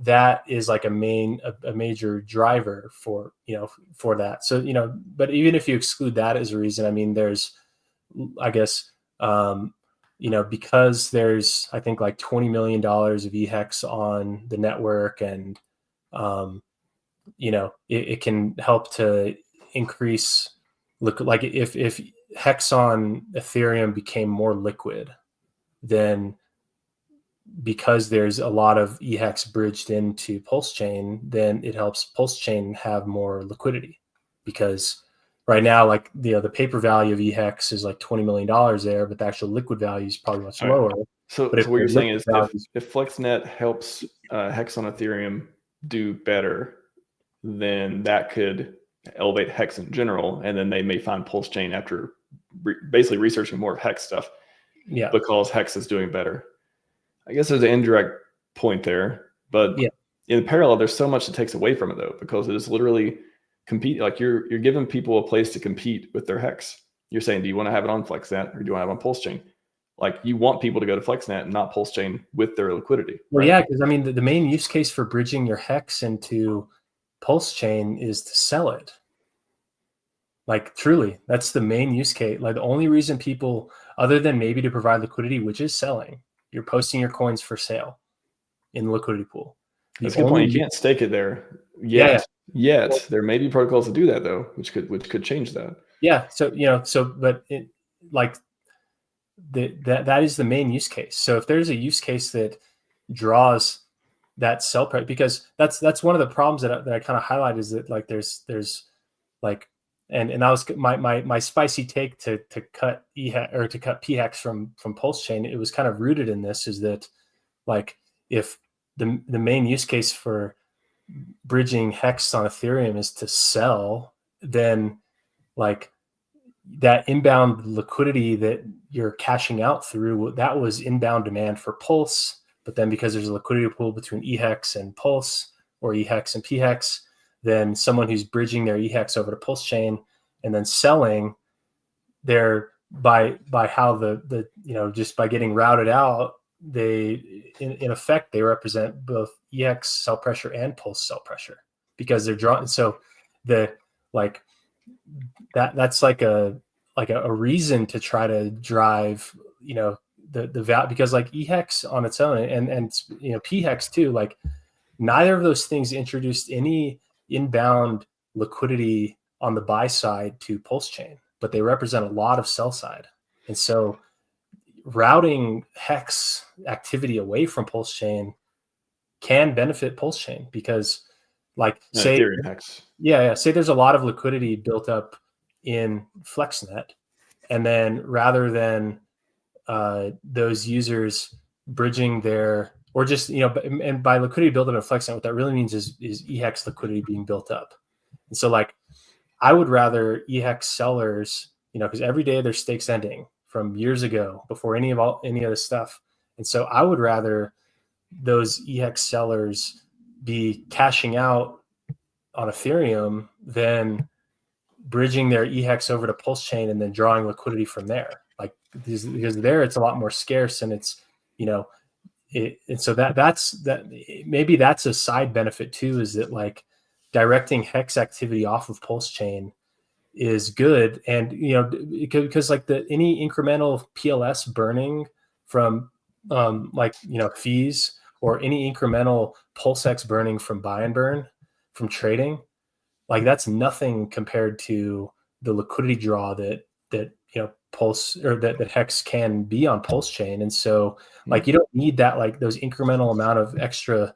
S2: that is like a major driver for that. So but even if you exclude that as a reason, I mean, there's, I guess, because there's, I think, like $20 million of eHex on the network, and it can help to increase like if Hex on Ethereum became more liquid, then because there's a lot of eHex bridged into PulseChain, then it helps PulseChain have more liquidity, because right now, like the paper value of eHex is like $20 million there, but the actual liquid value is probably much lower.
S1: So what you're saying is if FlexNet helps Hex on Ethereum do better, then that could elevate Hex in general, and then they may find PulseChain after basically researching more of Hex stuff, because Hex is doing better. I guess there's an indirect point there, but in parallel, there's so much that takes away from it though, because it is literally compete. Like you're giving people a place to compete with their Hex. You're saying, do you want to have it on FlexNet or do you want to have it on PulseChain? Like you want people to go to FlexNet and not PulseChain with their liquidity.
S2: Well, right? Because I mean, the main use case for bridging your Hex into PulseChain is to sell it. Like truly, that's the main use case. Like the only reason people, other than maybe to provide liquidity, which is selling, you're posting your coins for sale in the liquidity pool.
S1: That's a good point. You can't stake it there yet. Well, there may be protocols to do that though, which could change that.
S2: Yeah. So but that is the main use case. So if there's a use case that draws that sell price, because that's one of the problems that I kind of highlight, is that like there's like, and that was my spicy take to cut eHex or to cut PHEX from PulseChain. It was kind of rooted in this, is that like if the main use case for bridging Hex on Ethereum is to sell, then like that inbound liquidity that you're cashing out through, that was inbound demand for Pulse. But then because there's a liquidity pool between eHex and Pulse, or eHex and pHex, then someone who's bridging their eHex over to PulseChain and then selling their by how the just by getting routed out, they in effect they represent both eHex sell pressure and Pulse sell pressure, because they're drawn. So the like that's like a reason to try to drive the value, because like eHex on its own and pHex too, like neither of those things introduced any inbound liquidity on the buy side to PulseChain, but they represent a lot of sell side. And so routing hex activity away from PulseChain can benefit PulseChain, because like say
S1: Ethereum hex.
S2: say there's a lot of liquidity built up in FlexNet, and then rather than those users bridging their, or just and by liquidity built up in FlexNet, what that really means is eHex liquidity being built up. And so like I would rather eHex sellers, because every day there's stakes ending from years ago before any of this stuff. And so I would rather those eHex sellers be cashing out on Ethereum than bridging their eHex over to PulseChain and then drawing liquidity from there. Like because there it's a lot more scarce, and it's and so that's maybe that's a side benefit too, is that like directing hex activity off of PulseChain is good. And because like any incremental PLS burning from fees, or any incremental PulseX burning from buy and burn from trading, like that's nothing compared to the liquidity draw that Pulse, or that hex can be on PulseChain. And so like you don't need that, like those incremental amount of extra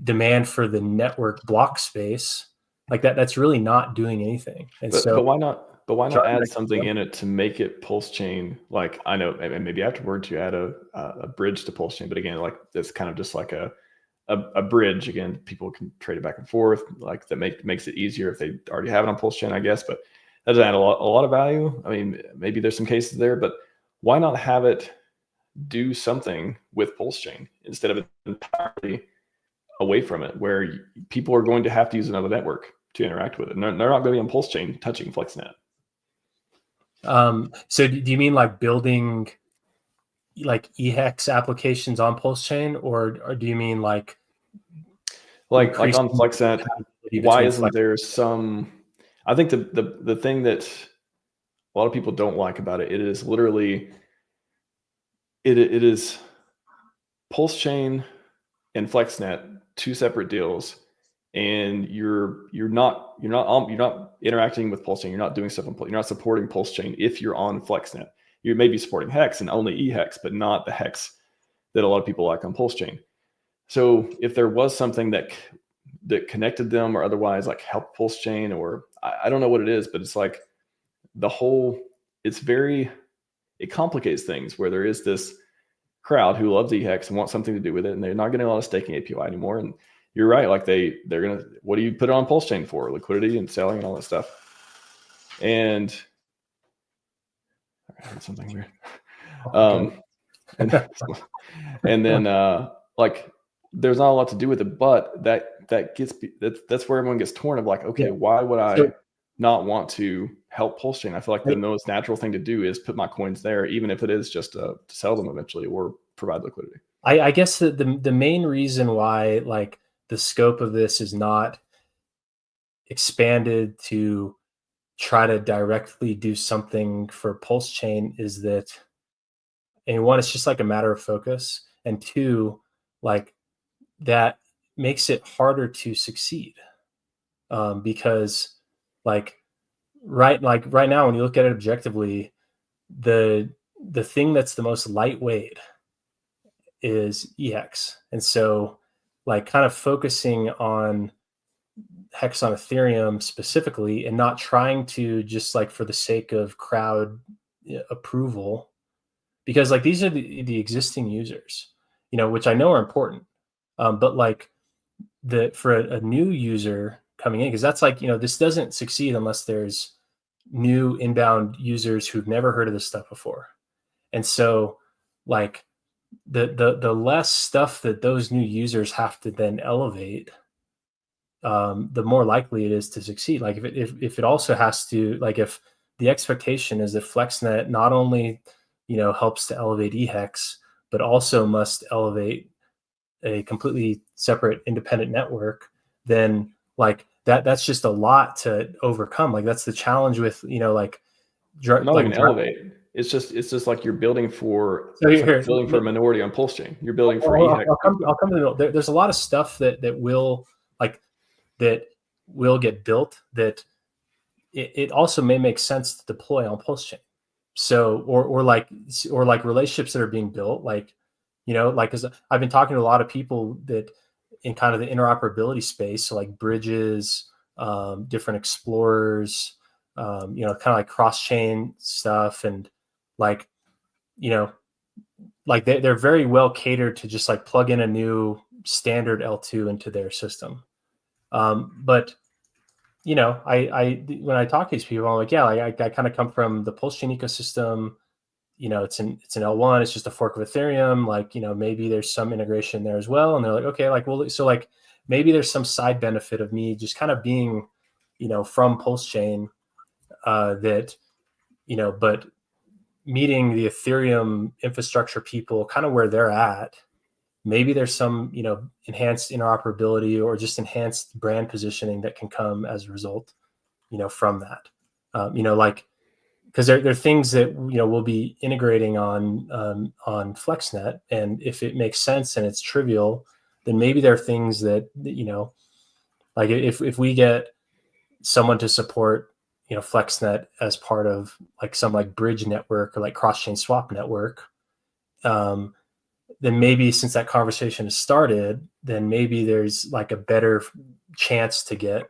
S2: demand for the network block space, like that's really not doing anything. And
S1: but why not add something in it to make it PulseChain? Like I know, and maybe afterwards you add a bridge to PulseChain, but again, like that's kind of just like a bridge. Again, people can trade it back and forth, like that makes it easier if they already have it on PulseChain, I guess. But that doesn't add a lot of value. I mean, maybe there's some cases there, but why not have it do something with PulseChain instead of entirely away from it, where people are going to have to use another network to interact with it, and they're not going to be on PulseChain touching FlexNet.
S2: So do you mean like building like eHex applications on PulseChain, or do you mean like
S1: on FlexNet? Why isn't there some? I think the thing that a lot of people don't like about it, it is literally it is PulseChain and FlexNet, two separate deals, and you're not interacting with PulseChain. You're not doing stuff on you're not supporting PulseChain if you're on FlexNet. You may be supporting hex and only eHex, but not the hex that a lot of people like on PulseChain. So if there was something that connected them, or otherwise like helped PulseChain, or I don't know what it is, but it's like it complicates things, where there is this crowd who loves eHex and wants something to do with it, and they're not getting a lot of staking API anymore. And you're right, like they're gonna, what do you put it on PulseChain for? Liquidity and selling and all that stuff. And I heard something weird. And then like there's not a lot to do with it, but that's where everyone gets torn of like, okay, why would I not want to help PulseChain? I feel like the most natural thing to do is put my coins there, even if it is just to sell them eventually or provide liquidity.
S2: I guess the main reason why like the scope of this is not expanded to try to directly do something for PulseChain is that, and one, it's just like a matter of focus, and two, like that makes it harder to succeed, because like right now when you look at it objectively, the thing that's the most lightweight is eHex. And so like kind of focusing on hex on Ethereum specifically, and not trying to just like for the sake of crowd approval, because like these are the existing users, which I know are important, but like for a new user coming in, because that's like, this doesn't succeed unless there's new inbound users who've never heard of this stuff before. And so like the less stuff that those new users have to then elevate, the more likely it is to succeed. Like if it also has to, like if the expectation is that FlexNet not only, helps to elevate eHex, but also must elevate a completely separate independent network, then like that's just a lot to overcome. Like that's the challenge with,
S1: not even elevate. It's just like you're building for building for a minority on PulseChain. You're building for eHex.
S2: I'll come to the middle. There's a lot of stuff that will get built that it also may make sense to deploy on PulseChain. So or like relationships that are being built, like because I've been talking to a lot of people that in kind of the interoperability space, so like bridges, different explorers, kind of like cross-chain stuff, and like they're very well catered to just like plug in a new standard L2 into their system. But I when I talk to these people, I'm like, yeah, like I kind of come from the PulseChain ecosystem. It's an L1. It's just a fork of Ethereum. Like, maybe there's some integration there as well. And they're like, okay, like, well, so like maybe there's some side benefit of me just kind of being, from PulseChain, that, but meeting the Ethereum infrastructure people kind of where they're at. Maybe there's some, enhanced interoperability or just enhanced brand positioning that can come as a result, from that. Because there are things that we'll be integrating on FlexNet, and if it makes sense and it's trivial, then maybe there are things that like if we get someone to support FlexNet as part of like some like bridge network or like cross-chain swap network, then maybe since that conversation has started, then maybe there's like a better chance to get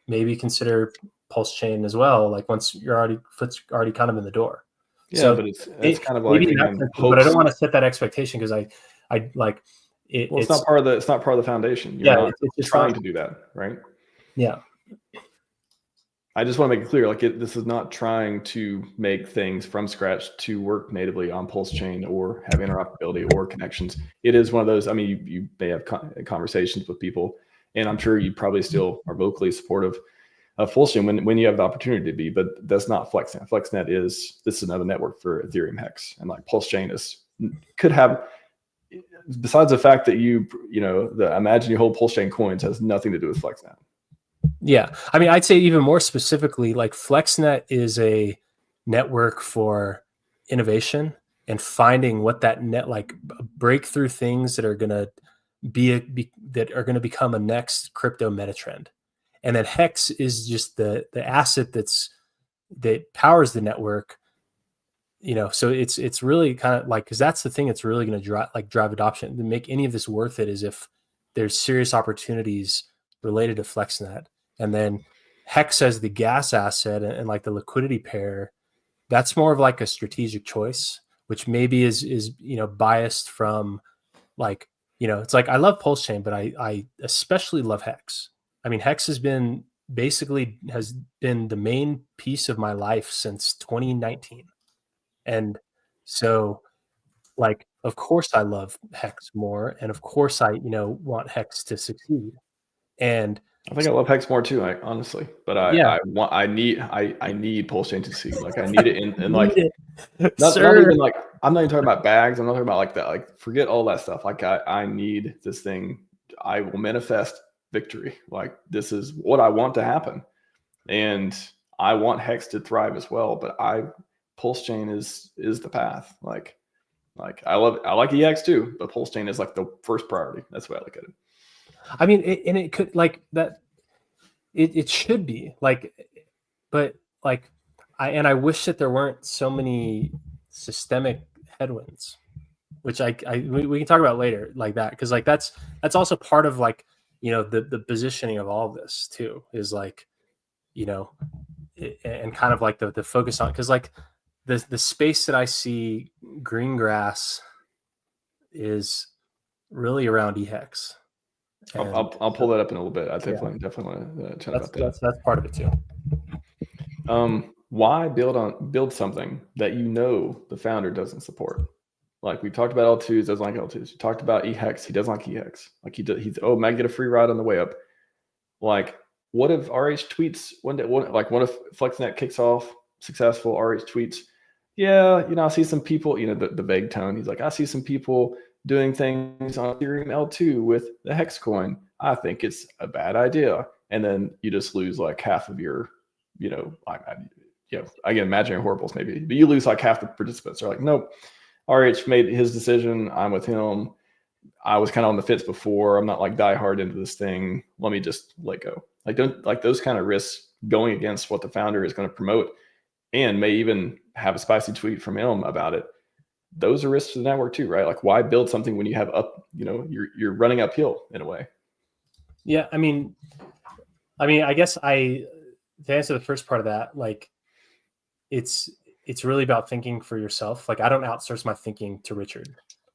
S2: maybe consider PulseChain as well. Like once you're foot's already kind of in the door.
S1: Yeah, so but it's kind of like
S2: but I don't want to set that expectation because I like it.
S1: Well, it's not part of the foundation. You're not it's trying to do that, right?
S2: Yeah.
S1: I just want to make it clear, like this is not trying to make things from scratch to work natively on PulseChain or have interoperability or connections. It is one of those. I mean, you may have conversations with people, and I'm sure you probably still are vocally supportive of PulseChain when you have the opportunity to be, but that's not FlexNet. FlexNet this is another network for Ethereum Hex, and like PulseChain could have. Besides the fact that imagine you hold PulseChain coins has nothing to do with FlexNet.
S2: Yeah. I mean, I'd say even more specifically, like FlexNet is a network for innovation and finding what that like breakthrough things that are going to become a next crypto meta trend. And then Hex is just the asset that powers the network. So it's really kind of like, because that's the thing that's really going to drive adoption. To make any of this worth it is if there's serious opportunities related to FlexNet. And then Hex as the gas asset and like the liquidity pair, that's more of like a strategic choice, which maybe is biased from like, it's like I love PulseChain, but I especially love Hex. I mean, Hex has been the main piece of my life since 2019. And so like, of course I love Hex more. And of course I, want Hex to succeed. And
S1: I think I love Hex more too, honestly. But I need PulseChain to see. Like I need it in like not even like I'm not even talking about bags. I'm not talking about like that. Like forget all that stuff. Like I need this thing. I will manifest victory. Like this is what I want to happen, and I want Hex to thrive as well. But PulseChain is the path. Like I like EX too, but PulseChain is like the first priority. That's the way I look at it.
S2: I mean, it could like that. It should be like, but like, I wish that there weren't so many systemic headwinds, which we can talk about later, like that, because like that's also part of like the positioning of all of this too is like and kind of like the focus on, because like the space that I see green grass is really around eHex.
S1: I'll pull that up in a little bit. I definitely want to chat about that.
S2: That's part of it too.
S1: Why build something that the founder doesn't support? Like we talked about L2s, doesn't like L2s. You talked about EHEX, he doesn't like EHEX. Like he's might get a free ride on the way up. Like, what if RH tweets what if FlexNet kicks off successful, RH tweets, yeah, I see some people, the vague tone. He's like, I see some people doing things on Ethereum L2 with the Hex coin. I think it's a bad idea. And then you just lose like half of your, again, imaginary horribles maybe, but you lose like half the participants. They're like, nope, RH made his decision. I'm with him. I was kind of on the fence before. I'm not like die hard into this thing. Let me just let go. Like don't like those kind of risks going against what the founder is going to promote and may even have a spicy tweet from him about it. Those are risks to the network too, right? Like why build something when you have you're running uphill in a way.
S2: Yeah. I mean, I guess to answer the first part of that, like it's really about thinking for yourself. Like I don't outsource my thinking to Richard.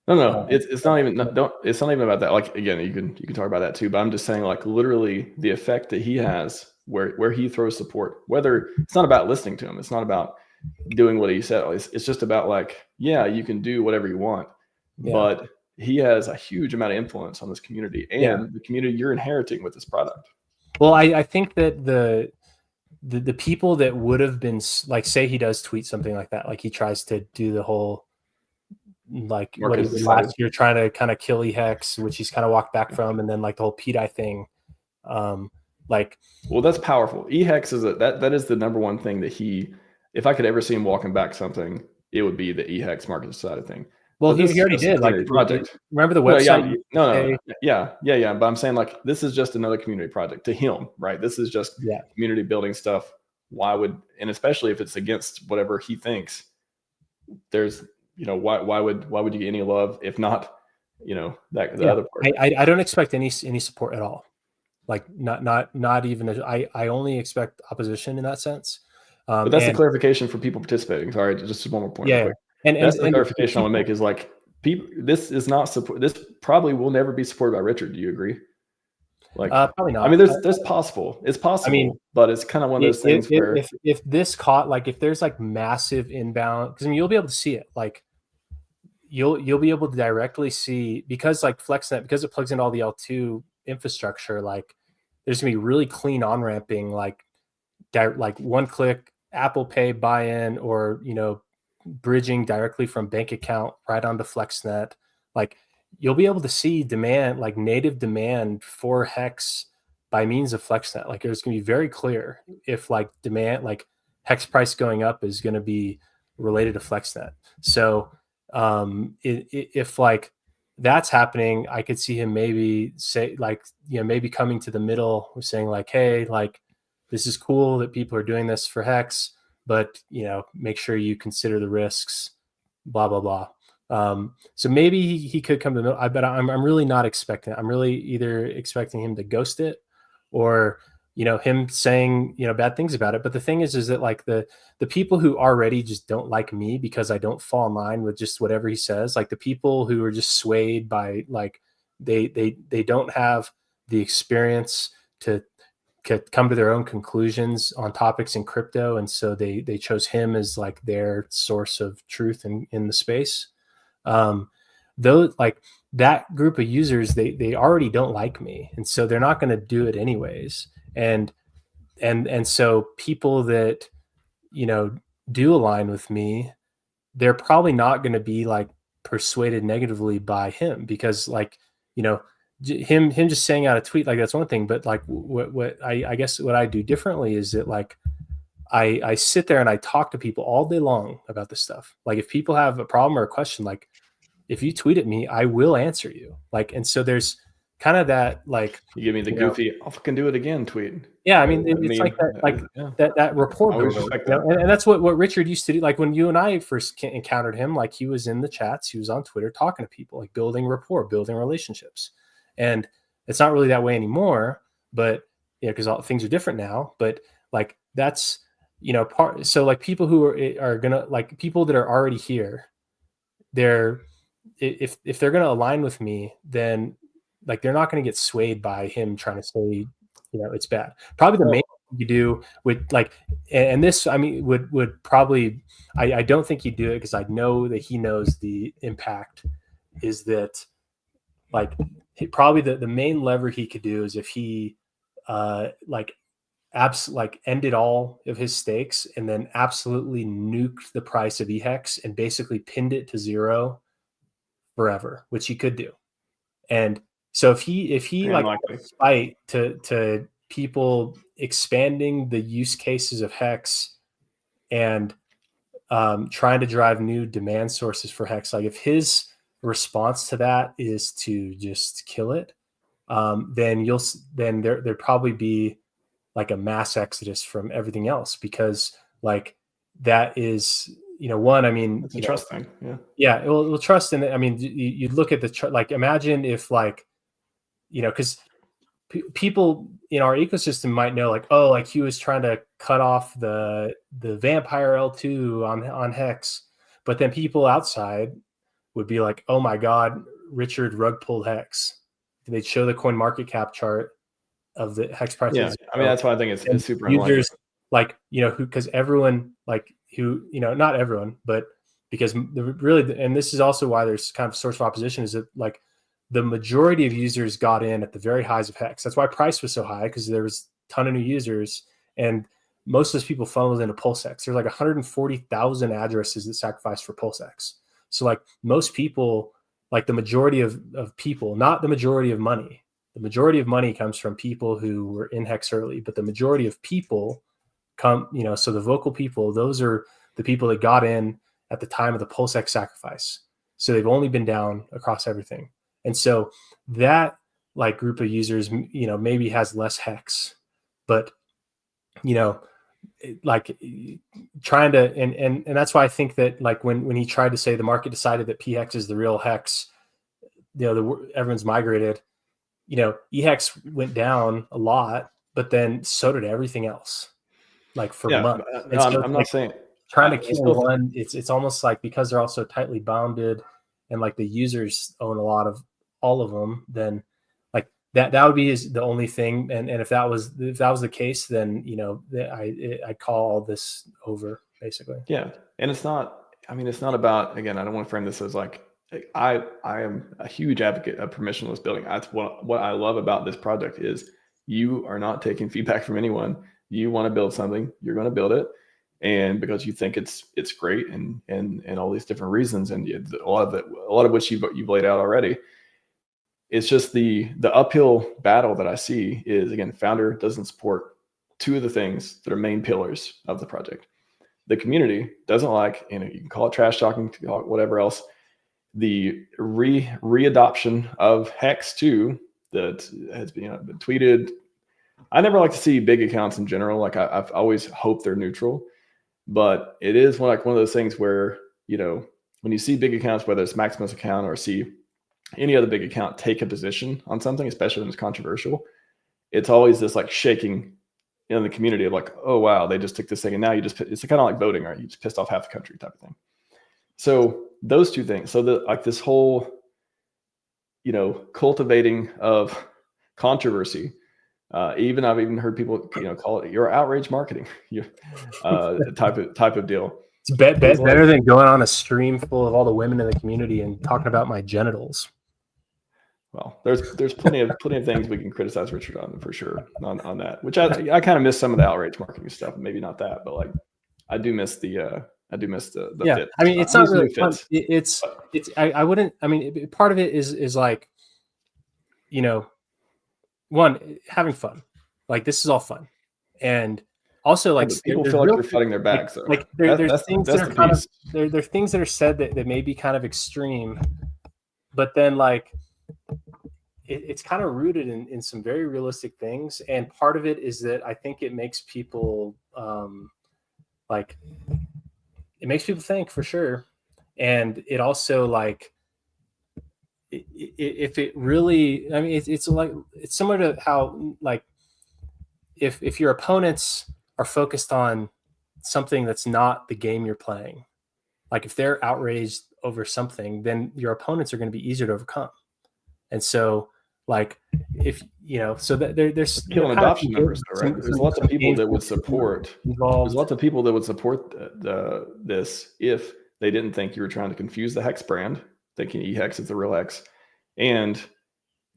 S1: No, it's not even it's not even about that. Like again, you can talk about that too, but I'm just saying like literally the effect that he has where he throws support. Whether it's not about listening to him, it's not about doing what he said. It's just about like, yeah, you can do whatever you want, but he has a huge amount of influence on this community and the community you're inheriting with this product.
S2: Well, I think that the people that would have been like, say he does tweet something like that, like he tries to do the whole like what he did last year, trying to kind of kill EHEX, which he's kind of walked back from, and then like the whole PDI thing.
S1: Well, that's powerful. EHEX is that is the number one thing that if I could ever see him walking back something, it would be the EHEX market side of thing.
S2: Well, he already did. Like project. Remember the website?
S1: Yeah. But I'm saying like this is just another community project to him, right? This is just community building stuff. And especially if it's against whatever he thinks, there's why would you get any love if not the other part?
S2: I don't expect any support at all. Like not even I only expect opposition in that sense.
S1: But that's the clarification for people participating. Sorry, just one more point.
S2: Yeah,
S1: and that's the clarification I want to make is like people. This is not support. This probably will never be supported by Richard. Do you agree? Like
S2: probably not.
S1: I mean, there's possible. It's possible. I mean, but it's kind of one of those things where
S2: if this caught like if there's like massive inbound, because I mean you'll be able to see it like. You'll be able to directly see because like FlexNet, because it plugs in all the L2 infrastructure, like there's gonna be really clean on-ramping, like one click Apple Pay buy-in or bridging directly from bank account right onto FlexNet. Like you'll be able to see demand, like native demand for Hex by means of FlexNet. Like it's gonna be very clear if like demand, like Hex price going up is gonna be related to FlexNet. So if like that's happening, I could see him maybe say like maybe coming to the middle, saying like, hey, like this is cool that people are doing this for Hex, but make sure you consider the risks, blah blah blah. So maybe he could come to the middle. But I'm really not expecting it. I'm really either expecting him to ghost it or him saying bad things about it. But the thing is that like the people who already just don't like me because I don't fall in line with just whatever he says, like the people who are just swayed by like they don't have the experience to come to their own conclusions on topics in crypto, and so they chose him as like their source of truth in the space. Those like that group of users, they already don't like me, and so they're not going to do it anyways. And so people that do align with me, they're probably not going to be like persuaded negatively by him because like him just saying out a tweet like that's one thing, but like what I guess what I do differently is that like I sit there and I talk to people all day long about this stuff. Like if people have a problem or a question, like if you tweet at me, I will answer you. Like, and so there's kind of that, like,
S1: you give me the goofy, I'll fucking do it again tweet.
S2: Yeah. I mean, it's like that, that rapport building, and that's what Richard used to do. Like when you and I first encountered him, like he was in the chats, he was on Twitter talking to people, like building rapport, building relationships. And it's not really that way anymore, but because all things are different now, but like, that's, part. So like people who are going to like people that are already here, if they're going to align with me, then like they're not going to get swayed by him trying to say it's bad. Probably the main you do with like, and this, I mean, would probably, I don't think he'd do it because I know that he knows the impact is that like probably the main lever he could do is if he like ended all of his stakes and then absolutely nuked the price of EHEX and basically pinned it to zero forever, which he could do. And so if he like fight to people expanding the use cases of Hex and trying to drive new demand sources for Hex, like if his response to that is to just kill it, then there'd probably be like a mass exodus from everything else, because like that is, one, I mean,
S1: it's a trust thing.
S2: Yeah. Well, trust in it. I mean, you look at the like, imagine if like, because people in our ecosystem might know like, oh, like he was trying to cut off the vampire L2 on Hex, but then people outside would be like, oh my God, Richard rug pulled Hex. They'd show the coin market cap chart of the Hex prices.
S1: Yeah, I mean, that's why I think it's super
S2: users like, because everyone like who, not everyone, but because really, and this is also why there's kind of a source of opposition, is that like the majority of users got in at the very highs of Hex. That's why price was so high, because there was a ton of new users, and most of those people funneled into PulseX. There's like 140,000 addresses that sacrificed for PulseX. So like most people, like the majority of people, not the majority of money. The majority of money comes from people who were in Hex early, but the majority of people come, so the vocal people, those are the people that got in at the time of the PulseX sacrifice. So they've only been down across everything. And so that like group of users, maybe has less Hex, but, like trying to, and that's why I think that like when he tried to say the market decided that PHEX is the real Hex, everyone's migrated, EHEX went down a lot, but then so did everything else, like for months.
S1: No, so I'm not saying
S2: trying to kill one. It's almost like because they're all so tightly bounded, and like the users own a lot of all of them, then like that would be the only thing. And if that was the case, then I'd call all this over basically.
S1: Yeah, and it's not. I mean, it's not about, again, I don't want to frame this as like I am a huge advocate of permissionless building. That's what I love about this project is you are not taking feedback from anyone. You want to build something, you're going to build it, and because you think it's great and all these different reasons, and a lot of which you've laid out already. It's just the uphill battle that I see is, again, founder doesn't support two of the things that are main pillars of the project. The community doesn't like, you can call it trash talking, call it whatever else, the readoption of Hex 2 that has been tweeted. I never like to see big accounts in general. Like I've always hoped they're neutral, but it is one of those things where, when you see big accounts, whether it's Maximus account or see any other big account take a position on something, especially when it's controversial, it's always this like shaking in the community of like, oh wow, they just took this thing and now it's kind of like voting, right? You just pissed off half the country type of thing. So those two things. So this whole, cultivating of controversy. I've even heard people, call it your outrage marketing, type of deal.
S2: It's better than going on a stream full of all the women in the community and talking about my genitals.
S1: Well, there's plenty of things we can criticize Richard on for sure on that, which I kind of miss some of the outrage marketing stuff. Maybe not that, but like I do miss the
S2: yeah.
S1: fit.
S2: I mean, it's not really fun. I wouldn't. I mean, part of it is like, one, having fun. Like this is all fun, and also like
S1: people feel like they're fighting their backs.
S2: Like there's things that are kind of there are things that are said that may be kind of extreme, but then like it's kind of rooted in some very realistic things. And part of it is that I think it makes people like it makes people think for sure. And it also like if it really, I mean, it's like, it's similar to how like if your opponents are focused on something that's not the game you're playing, like if they're outraged over something, then your opponents are going to be easier to overcome. And so like if so that there's
S1: killing adoption numbers, though, right? There's lots of people that would support.
S2: Involved.
S1: There's lots of people that would support this if they didn't think you were trying to confuse the hex brand, thinking eHex is the real hex, and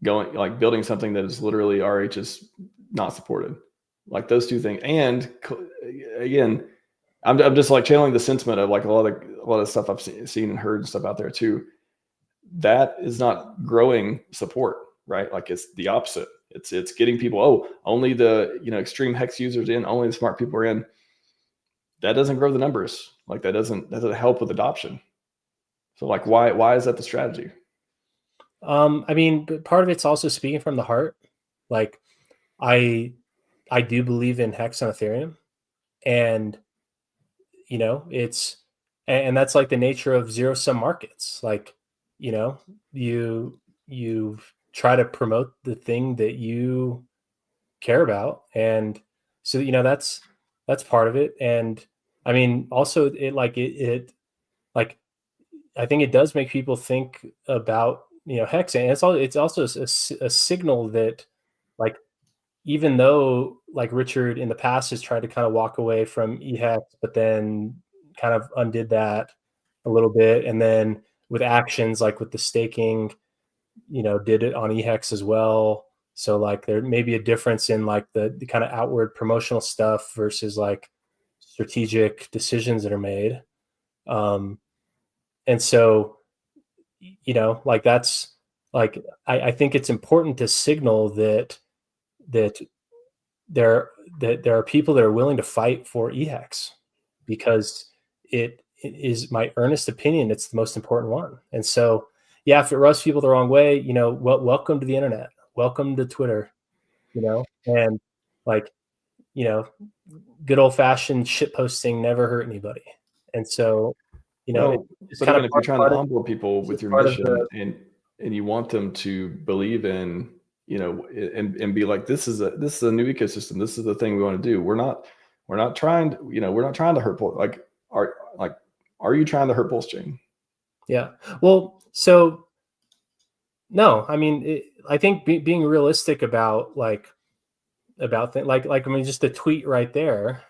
S1: building something that is literally RH is not supported. Like those two things. And again, I'm just like channeling the sentiment of like a lot of stuff I've seen and heard and stuff out there too. That is not growing support, right? Like it's the opposite. It's getting people, only the extreme hex users in, only the smart people are in. That doesn't grow the numbers. Like that doesn't help with adoption. So like why is that the strategy?
S2: I mean, but part of it's also speaking from the heart. Like I do believe in hex on Ethereum, and and that's like the nature of zero sum markets. Like, you try to promote the thing that you care about, and so that's part of it. And I mean, also it I think it does make people think about hex, and it's also a signal that, like, even though like Richard in the past has tried to kind of walk away from eHex, but then kind of undid that a little bit, and then with actions like with the staking, did it on eHex as well. So like there may be a difference in like the kind of outward promotional stuff versus like strategic decisions that are made. And so, like that's like I think it's important to signal that there are people that are willing to fight for eHex, because it is my earnest opinion it's the most important one. And so, yeah, if it rubs people the wrong way, welcome to the internet, welcome to Twitter, and like, good old fashioned shit posting never hurt anybody. And so,
S1: but again, if you're trying to onboard people with your mission and you want them to believe in, and be like, this is a new ecosystem, this is the thing we want to do. We're not trying to hurt like are you trying to hurt PulseChain?
S2: Yeah. Well, so no, I mean, I think being realistic about things like I mean, just the tweet right there,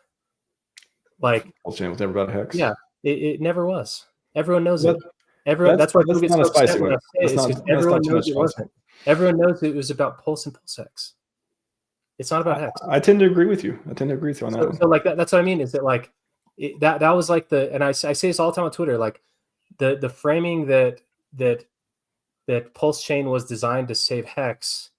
S2: like
S1: PulseChain was never about hex.
S2: Yeah, it never was. Everyone knows it. That's why people get so upset when I say it. Everyone knows it wasn't. Everyone knows it was about Pulse and PulseX. It's not about hex.
S1: I tend to agree with you. on that.
S2: So like that's what I mean, is that like that was like and I say this all the time on Twitter, like the framing that PulseChain was designed to save hex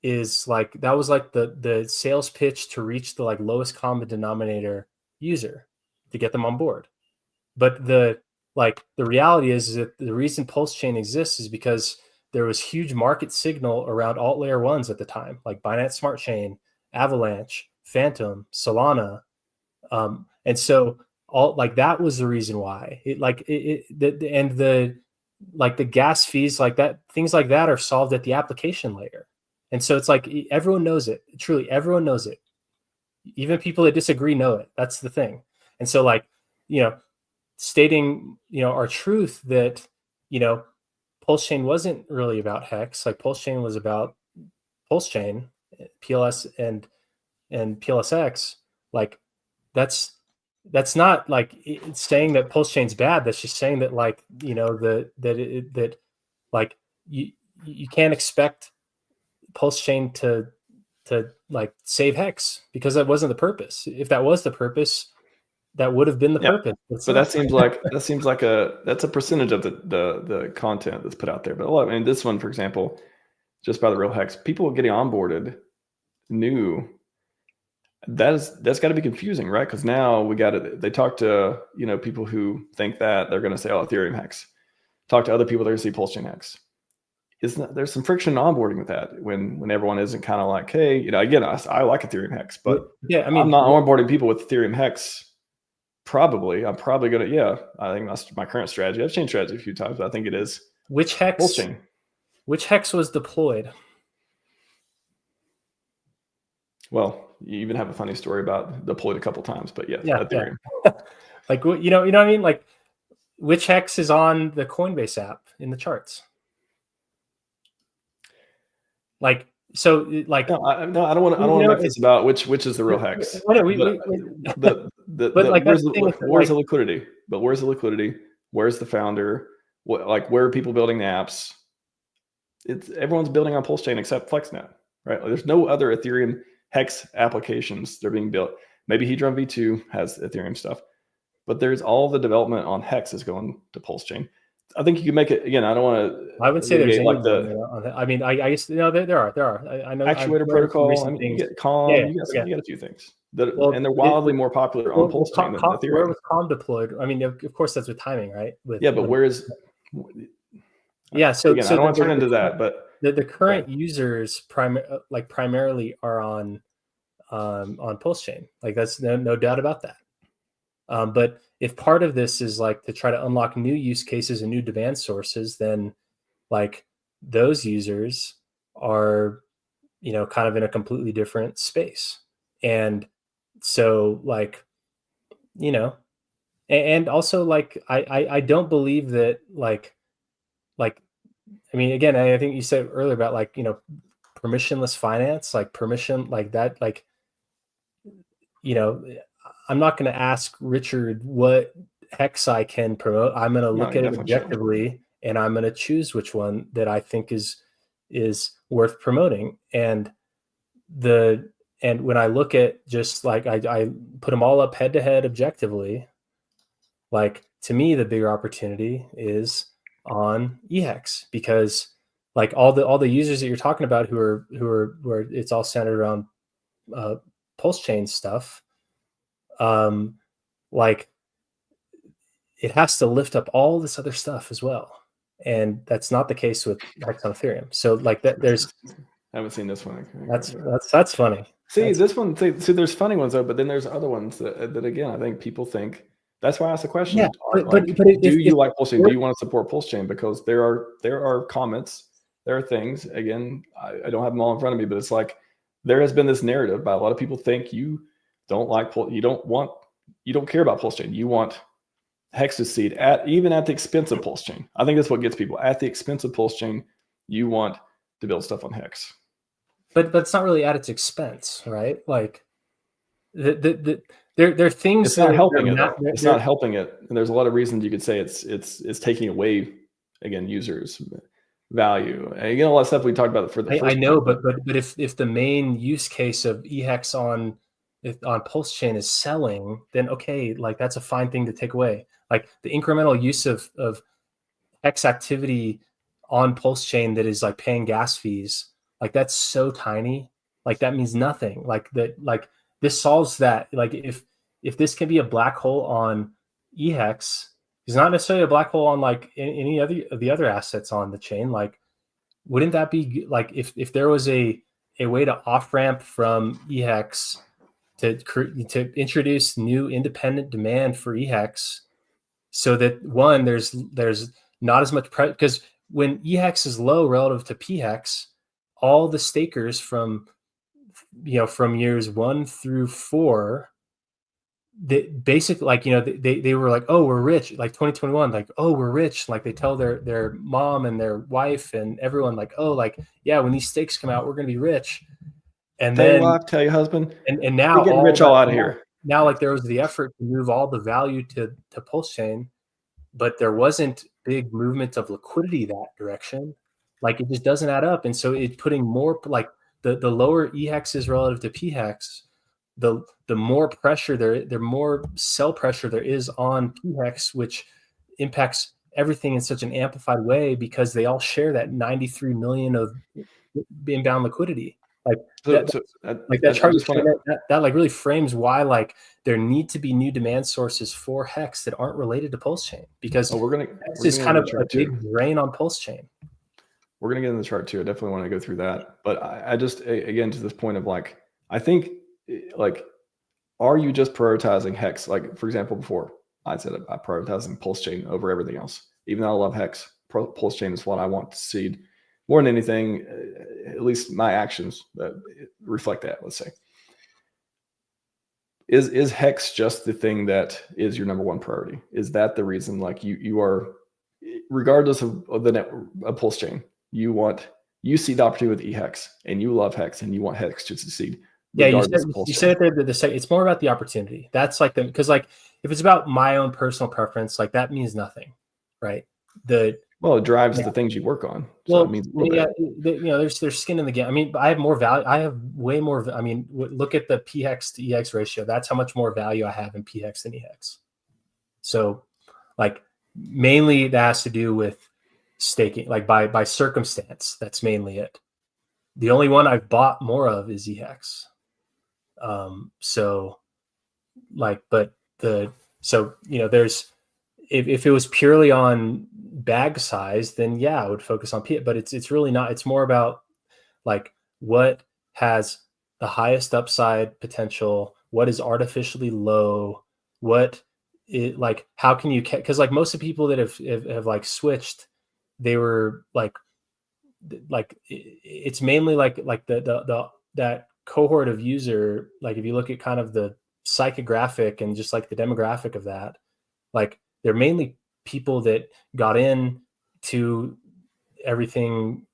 S2: is like, that was like the sales pitch to reach the like lowest common denominator user to get them on board. But the reality is that the reason PulseChain exists is because there was huge market signal around alt layer ones at the time, like Binance Smart Chain, Avalanche, Phantom, Solana. And so all like that was the reason why the gas fees like that, things like that are solved at the application layer. And so it's like everyone knows it. Truly, everyone knows it. Even people that disagree know it. That's the thing. And so like, stating, our truth that, PulseChain wasn't really about hex. Like PulseChain was about PulseChain, PLS and PLSX. Like that's not like it's saying that PulseChain's bad. That's just saying that like, that like you can't expect PulseChain to like save hex, because that wasn't the purpose. If that was the purpose, that would have been the purpose.
S1: But that seems like that's a percentage of the content that's put out there. But a lot, I mean, this one, for example, just by the real hex, people getting onboarded new, that's got to be confusing, right? Because now they talk to people who think that they're going to say, oh, Ethereum hex. Talk to other people, they're going to see PulseChain hex. There's some friction in onboarding with that when everyone isn't kind of like, hey, again, I like Ethereum hex, but
S2: yeah, I mean,
S1: I'm not onboarding people with Ethereum hex. I'm probably gonna, I think that's my current strategy. I've changed strategy a few times, but I think it is.
S2: Which hex was deployed?
S1: Well, you even have a funny story about deployed a couple times, but Ethereum.
S2: Yeah. Like, you know what I mean? Like, which hex is on the Coinbase app in the charts? Like, So like,
S1: no, I don't want to make this about which is the real hex.
S2: But like
S1: Where's
S2: that's the thing with
S1: where's the liquidity? But where's the liquidity? Where's the founder? Where are people building the apps? Everyone's building on PulseChain except FlexNet, right? There's no other Ethereum hex applications that are being built. Maybe Hedron V2 has Ethereum stuff, but there's all the development on hex is going to PulseChain. I think you can make it again. I don't want to.
S2: I would say there's
S1: like
S2: I mean, I guess there are. I know
S1: actuator protocol. I mean, you get Calm.
S2: Yeah,
S1: you get a few things and they're wildly more popular on PulseChain than Ethereum.
S2: Where was Calm deployed? I mean, of course, that's with timing, right?
S1: But where's?
S2: Yeah, so
S1: again, I don't want to turn into that, but
S2: the current users primarily are on PulseChain. Like that's no doubt about that. But if part of this is like to try to unlock new use cases and new demand sources, then like those users are, kind of in a completely different space. And so like, and also like, I don't believe that like, I mean, again, I think you said earlier about like, permissionless finance, like permission, like that, like, I'm not going to ask Richard what hex I can promote. I'm going to look at it objectively, and I'm going to choose which one that I think is worth promoting. And when I look at just like I put them all up head to head objectively, like to me the bigger opportunity is on eHex, because like all the users that you're talking about who are it's all centered around PulseChain stuff. Like it has to lift up all this other stuff as well, and that's not the case with Hex on Ethereum. So like that, there's
S1: I haven't seen this one.
S2: That's funny.
S1: This one. See, there's funny ones though, but then there's other ones that again I think people think. That's why I asked the question.
S2: Yeah,
S1: do you like PulseChain? Do you want to support PulseChain? Because there are comments, there are things. Again, I don't have them all in front of me, but it's like there has been this narrative by a lot of people think you don't like you don't care about PulseChain. You want Hex's seed even at the expense of PulseChain. I think that's what gets people at the expense of PulseChain. You want to build stuff on Hex, but
S2: it's not really at its expense, right? Like there are things.
S1: It's not helping it. It's not helping it, and there's a lot of reasons you could say it's taking away again users value. And a lot of stuff we talked about for the first.
S2: I know, but if the main use case of eHex on PulseChain is selling, then okay, like that's a fine thing to take away. Like the incremental use of Hex activity on PulseChain that is like paying gas fees, like that's so tiny. Like that means nothing. Like that, like this solves that. Like if this can be a black hole on eHex, it's not necessarily a black hole on like any of the other assets on the chain. Like, wouldn't that be like if there was a way to off ramp from eHex to introduce new independent demand for eHex, so that one there's not as much because when eHex is low relative to pHex, all the stakers from years 1 through 4, they basically like they were like, oh, we're rich, like 2021, like, oh, we're rich, like they tell their mom and their wife and everyone like, oh, like, yeah, when these stakes come out we're gonna be rich. And
S1: tell
S2: then
S1: your wife, tell your husband,
S2: and now
S1: we're getting rich all out of here.
S2: Now like there was the effort to move all the value to PulseChain, but there wasn't big movement of liquidity that direction. Like it just doesn't add up. And so it's putting more like the lower eHex is relative to pHex, the more pressure the more sell pressure there is on pHex, which impacts everything in such an amplified way because they all share that 93 million of inbound liquidity. Like that chart that like really frames why like there need to be new demand sources for Hex that aren't related to PulseChain, because Hex is kind of a big drain on PulseChain.
S1: We're going to get in the chart too. I definitely want to go through that. But I just, again, to this point of like, I think like, are you just prioritizing Hex? Like, for example, before I said I'm prioritizing PulseChain over everything else. Even though I love Hex, PulseChain is what I want to seed more than anything. At least my actions reflect that, let's say. Is Hex just the thing that is your number one priority? Is that the reason, like you are, regardless of the net of PulseChain, you want you see the opportunity with eHex, and you love Hex, and you want Hex to succeed.
S2: Yeah, you
S1: regardless
S2: said it there. It's more about the opportunity. That's like because like if it's about my own personal preference, like that means nothing, right?
S1: Well, it drives the things you work on. So
S2: Well,
S1: it means a little bit.
S2: there's skin in the game. I mean, I have more value. I have way more. I mean, look at the PHEX to EX ratio. That's how much more value I have in PHEX than EHEX. So, like, mainly that has to do with staking, like by circumstance. That's mainly it. The only one I've bought more of is EHEX. So, like, but there's if it was purely on bag size, then yeah, I would focus on P. But it's really not. It's more about like what has the highest upside potential, what is artificially low, what it like how can you because like most of the people that have like switched, they were like it's mainly like the that cohort of user. Like if you look at kind of the psychographic and just like the demographic of that, like they're mainly people that got in to everything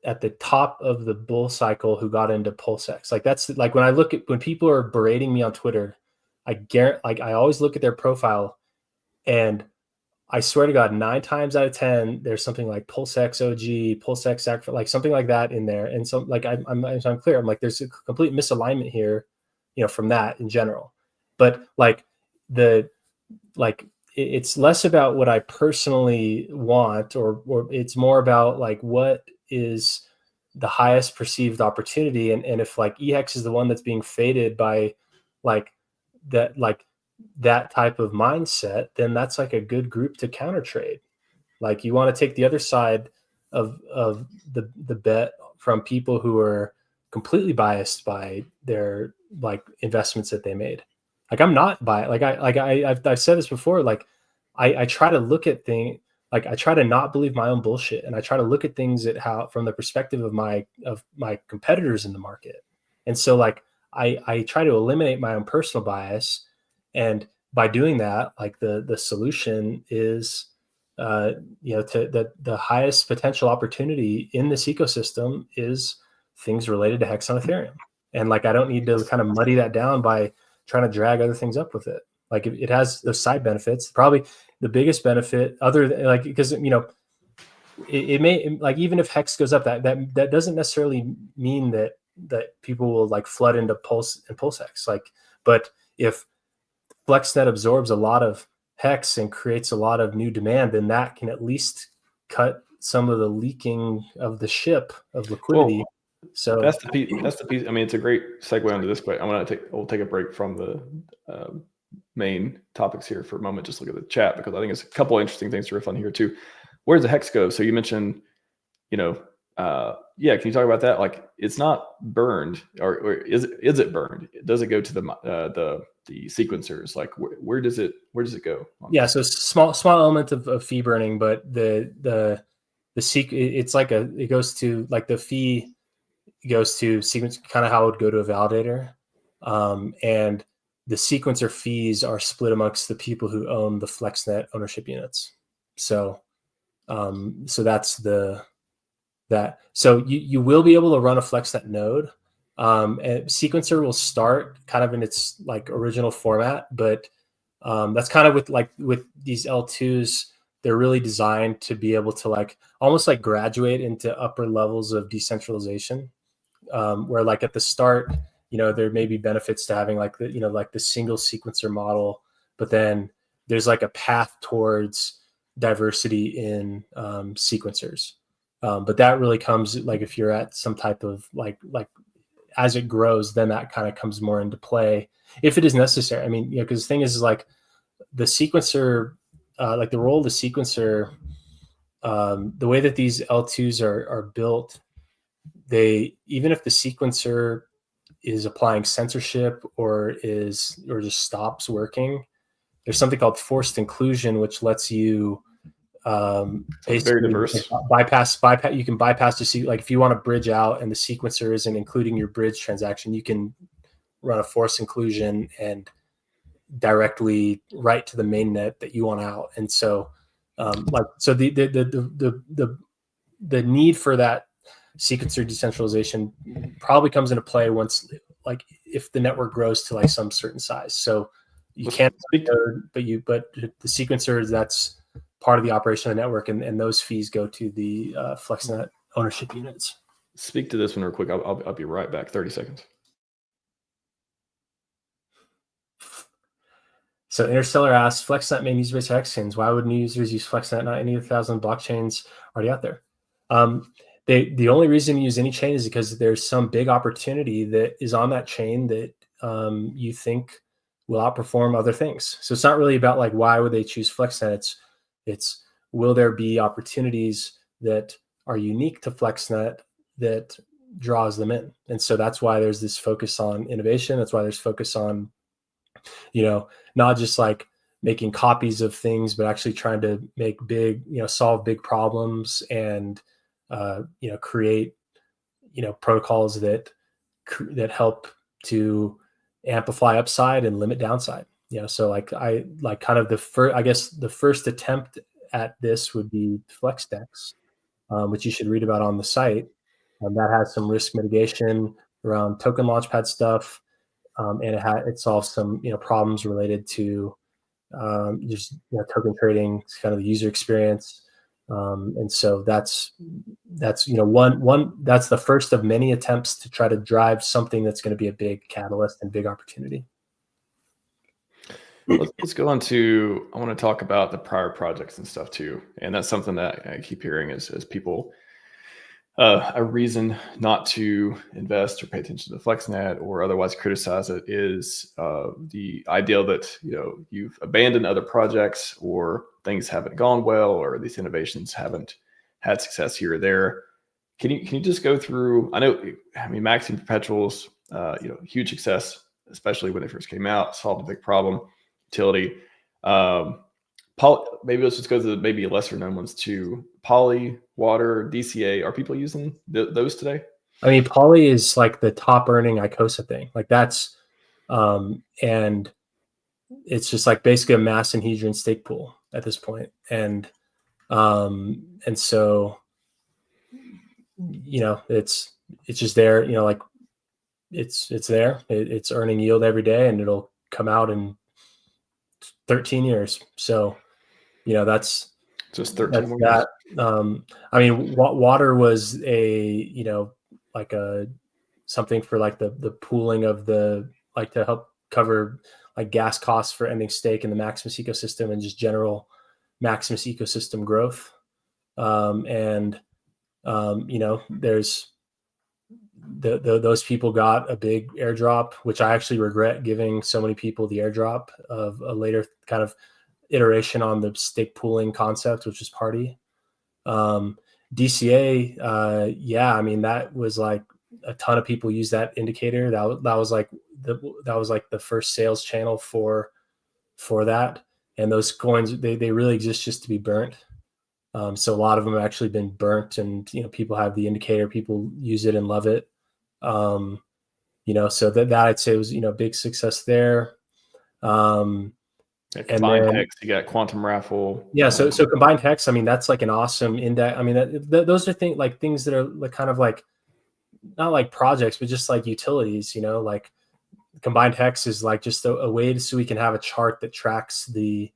S2: at the top of the bull cycle who got into PulseX. Like that's like when I look at when people are berating me on Twitter, I always look at their profile, and I swear to God, 9 times out of 10, there's something like PulseX OG, PulseX sacrifice, like something like that in there. And so like I'm clear. I'm like, there's a complete misalignment here, from that in general. But like it's less about what I personally want, or it's more about like what is the highest perceived opportunity. And if like EHEX is the one that's being faded by like that type of mindset, then that's like a good group to counter trade. Like you want to take the other side of the bet from people who are completely biased by their like investments that they made. Like I'm not biased. I've said this before. Like I try to look at things. Like I try to not believe my own bullshit, and I try to look at things at how from the perspective of my competitors in the market. And so like I try to eliminate my own personal bias, and by doing that, like the solution is to the highest potential opportunity in this ecosystem is things related to Hex on Ethereum. And like I don't need to kind of muddy that down by trying to drag other things up with it. Like it has those side benefits. Probably the biggest benefit, other than like because it may like even if Hex goes up, that doesn't necessarily mean that people will like flood into Pulse and PulseX. Like, but if FlexNet absorbs a lot of Hex and creates a lot of new demand, then that can at least cut some of the leaking of the ship of liquidity.
S1: Well,
S2: so
S1: that's the piece. I mean, it's a great segue onto this, but we'll take a break from the main topics here for a moment. Just look at the chat because I think it's a couple of interesting things to riff on here too. Where does the Hex go? So you mentioned, can you talk about that? Like, it's not burned, or is it burned? Does it go to the sequencers? Like, where does it go?
S2: Yeah, so small element of fee burning, but the it's like it goes to like the fee goes to sequence, kind of how it would go to a validator, and the sequencer fees are split amongst the people who own the FlexNet ownership units. So that's that. So you will be able to run a FlexNet node. And sequencer will start kind of in its like original format, but that's kind of with these L2s, they're really designed to be able to like almost like graduate into upper levels of decentralization, where like at the start, there may be benefits to having like the single sequencer model, but then there's like a path towards diversity in sequencers. But that really comes like if you're at some type of like as it grows, then that kind of comes more into play if it is necessary. I mean, because the thing is like the sequencer, like the role of the sequencer, the way that these L2s are built, even if the sequencer is applying censorship or just stops working, there's something called forced inclusion, which lets you
S1: very diverse.
S2: bypass. You can bypass like if you want to bridge out and the sequencer isn't including your bridge transaction, you can run a forced inclusion and directly right to the mainnet that you want out. And so the need for that sequencer decentralization probably comes into play once, like, if the network grows to like some certain size. So you can't, but the sequencer, that's part of the operation of the network, and those fees go to the FlexNet ownership units.
S1: Speak to this one real quick. I'll be right back. 30 seconds.
S2: So Interstellar asks, FlexNet main user base hexagons. Why would new users use FlexNet, not any of the 1,000 blockchains already out there? The only reason you use any chain is because there's some big opportunity that is on that chain that you think will outperform other things. So it's not really about like, why would they choose FlexNet? It's will there be opportunities that are unique to FlexNet that draws them in? And so that's why there's this focus on innovation. That's why there's focus on, not just like making copies of things, but actually trying to make big, solve big problems and, create, protocols that help to amplify upside and limit downside. So like kind of the first attempt at this would be FlexDex, which you should read about on the site. That has some risk mitigation around token launchpad stuff. And it solves some problems related to just token trading, kind of the user experience, and so that's one that's the first of many attempts to try to drive something that's going to be a big catalyst and big opportunity.
S1: Let's go on to, I want to talk about the prior projects and stuff too, and that's something that I keep hearing is people. A reason not to invest or pay attention to FlexNet or otherwise criticize it is the idea that you've abandoned other projects or things haven't gone well or these innovations haven't had success here or there. Can you just go through? I mean, maxing perpetuals, huge success, especially when they first came out, solved a big problem, utility. Maybe let's just go to maybe lesser known ones too. Poly, Water, DCA. Are people using those today?
S2: I mean, Poly is like the top earning ICOSA thing. Like that's, and it's just like basically a mass Sanhedrin stake pool at this point. And so, it's just there, like it's there, it's earning yield every day, and it'll come out in 13 years. So, that's
S1: just 13
S2: years. That. I mean, Water was something for like the pooling of to help cover like gas costs for ending stake in the Maximus ecosystem and just general Maximus ecosystem growth. There's those people got a big airdrop, which I actually regret giving so many people the airdrop of a later kind of iteration on the stake pooling concept, which is Party. DCA, I mean, that was like a ton of people use that indicator. That was like the first sales channel for that. And those coins, they really exist just to be burnt. So a lot of them have actually been burnt, and people have the indicator, people use it and love it. So that I'd say was big success there.
S1: Combined Hex, you got Quantum Raffle.
S2: Yeah, so Combined Hex, I mean, that's like an awesome index. I mean, those are things that are like kind of like not like projects, but just like utilities. Like Combined Hex is like just a way so we can have a chart that tracks the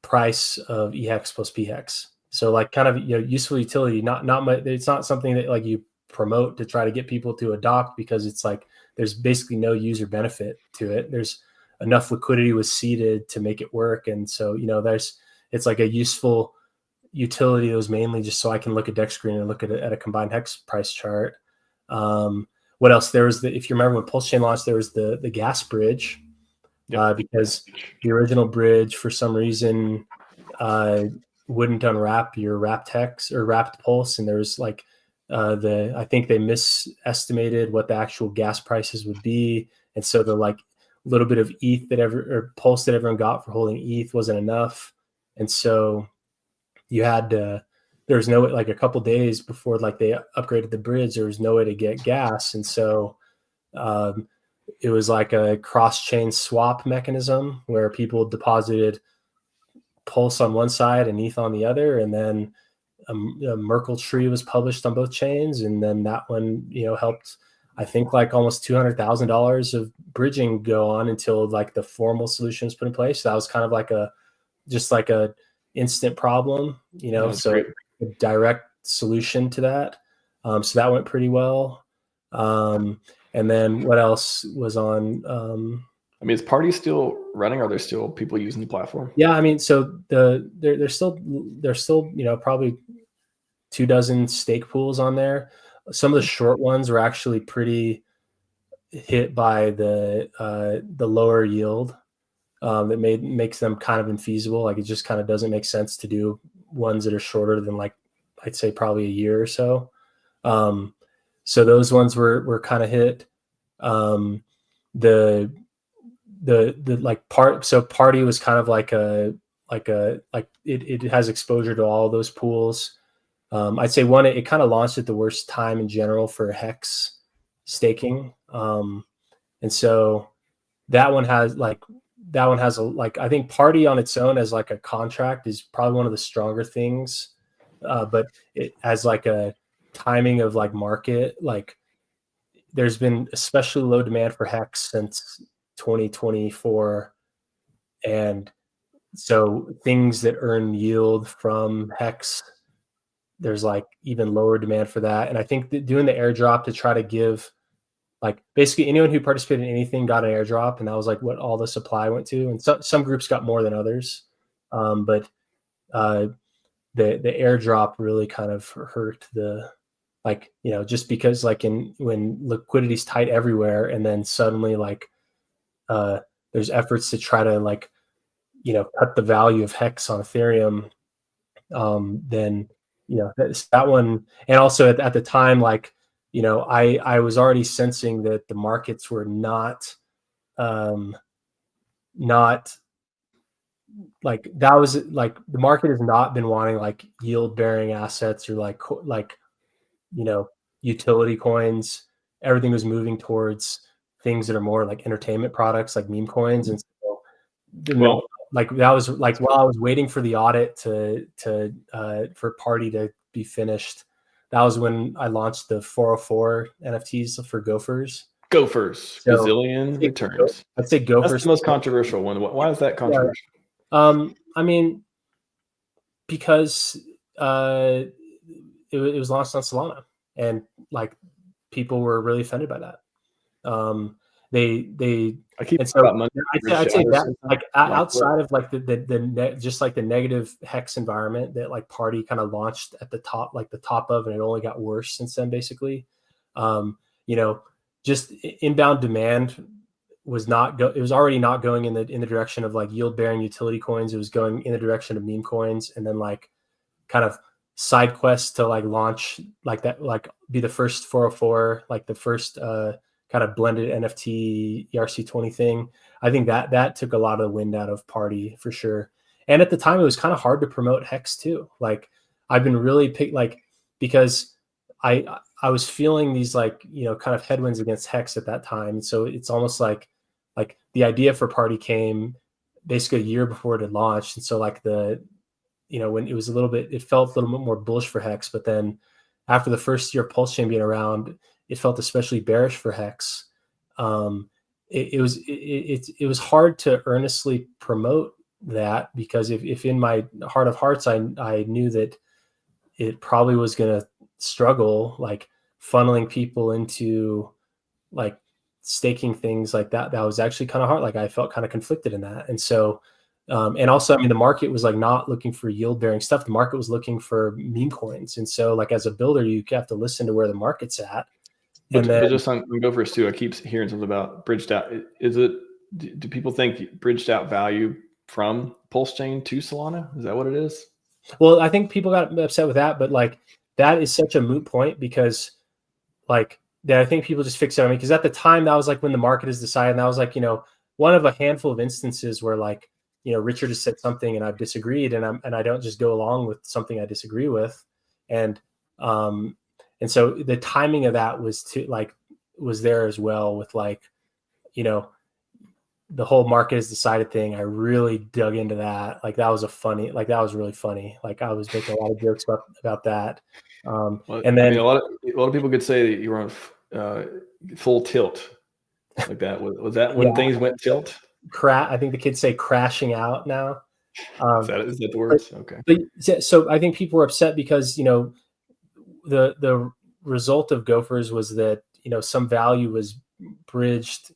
S2: price of EHEX plus PHEX. So like kind of useful utility. Not much. It's not something that like you promote to try to get people to adopt, because it's like there's basically no user benefit to it. There's enough liquidity was seeded to make it work, and so it's like a useful utility that was mainly just so I can look at DEX screen and look at a Combined Hex price chart. What else? There was if you remember when PulseChain launched, there was the gas bridge, because the original bridge for some reason wouldn't unwrap your wrapped hex or wrapped pulse, and there was like I think they misestimated what the actual gas prices would be, and so the like little bit of ETH or pulse that everyone got for holding ETH wasn't enough, and so you had there was no way, like a couple days before like they upgraded the bridge, there was no way to get gas, and so it was like a cross-chain swap mechanism where people deposited pulse on one side and ETH on the other, and then a Merkle tree was published on both chains, and then that one, helped, I think, like almost $200,000 of bridging go on until like the formal solution was put in place. So that was kind of like just like a instant problem, so
S1: great.
S2: a direct solution to that. So that went pretty well. And then what else was on?
S1: Is Party still running? Are there still people using the platform?
S2: Yeah, so there's still probably 24 stake pools on there. Some of the short ones were actually pretty hit by the lower yield. That makes them kind of infeasible. Like, it just kind of doesn't make sense to do ones that are shorter than, like, I'd say probably a year or so. So those ones were kind of hit. The like Party was kind of like it has exposure to all those pools. I'd say it kind of launched at the worst time in general for Hex staking. And so that one has I think Party on its own as like a contract is probably one of the stronger things. But it as like a timing of like market, like there's been especially low demand for Hex since 2024. And so things that earn yield from Hex, there's like even lower demand for that. And I think that doing the airdrop to try to give, like, basically anyone who participated in anything got an airdrop, and that was like what all the supply went to. And some groups got more than others. But the airdrop really kind of hurt the, like, just because like when liquidity's tight everywhere, and then suddenly like there's efforts to try to like, cut the value of Hex on Ethereum, then that one. And also at the time, like, I was already sensing that the markets were not like, that was like, the market has not been wanting like yield bearing assets or like utility coins. Everything was moving towards things that are more like entertainment products, like meme coins. And so, like, that was like, while I was waiting for the audit for Party to be finished, that was when I launched the 404 NFTs for Gophers.
S1: Gazillion returns.
S2: I'd say Gophers.
S1: That's the most controversial one. Why is that controversial?
S2: Because it was launched on Solana, and like people were really offended by that.
S1: I keep about money.
S2: I'd say that, like, outside of like just like the negative Hex environment that like Party kind of launched at the top, like the top of, and it only got worse since then, basically. Just inbound demand was it was already not going in the direction of like yield bearing utility coins. It was going in the direction of meme coins, and then like kind of side quests to like launch like that, like be the first 404, like the first kind of blended NFT ERC20 thing. I think that took a lot of the wind out of Party for sure. And at the time, it was kind of hard to promote Hex too. Like, I've been really because I was feeling these like, kind of headwinds against Hex at that time. So it's almost like the idea for Party came basically a year before it had launched. And so like when it was it felt a little bit more bullish for Hex, but then after the first year of PulseChain being around, it felt especially bearish for Hex. It was hard to earnestly promote that, because if in my heart of hearts, I knew that it probably was going to struggle, like funneling people into like staking things like that. That was actually kind of hard. Like, I felt kind of conflicted in that. And so, and also, the market was like not looking for yield bearing stuff. The market was looking for meme coins. And so, like, as a builder, you have to listen to where the market's at.
S1: But just on Gophers too, I keep hearing something about bridged out. Do people think bridged out value from PulseChain to Solana? Is that what it is?
S2: Well, I think people got upset with that, but like, that is such a moot point, because like, that I think people just fix it on me, because at the time, that was like when the market is decided, and that was like, one of a handful of instances where like, Richard has said something and I've disagreed, and I don't just go along with something I disagree with. And so the timing of that was there as well, with like, the whole market has decided thing, I really dug into that. Like that was really funny. Like I was making a lot of jokes about that.
S1: Well,
S2: And then
S1: I mean, a lot of people could say that you were on full tilt like that. Was that when things went tilt?
S2: I think the kids say crashing out now.
S1: Is that the words? Okay.
S2: But so I think people were upset because, the result of Gophers was that, some value was bridged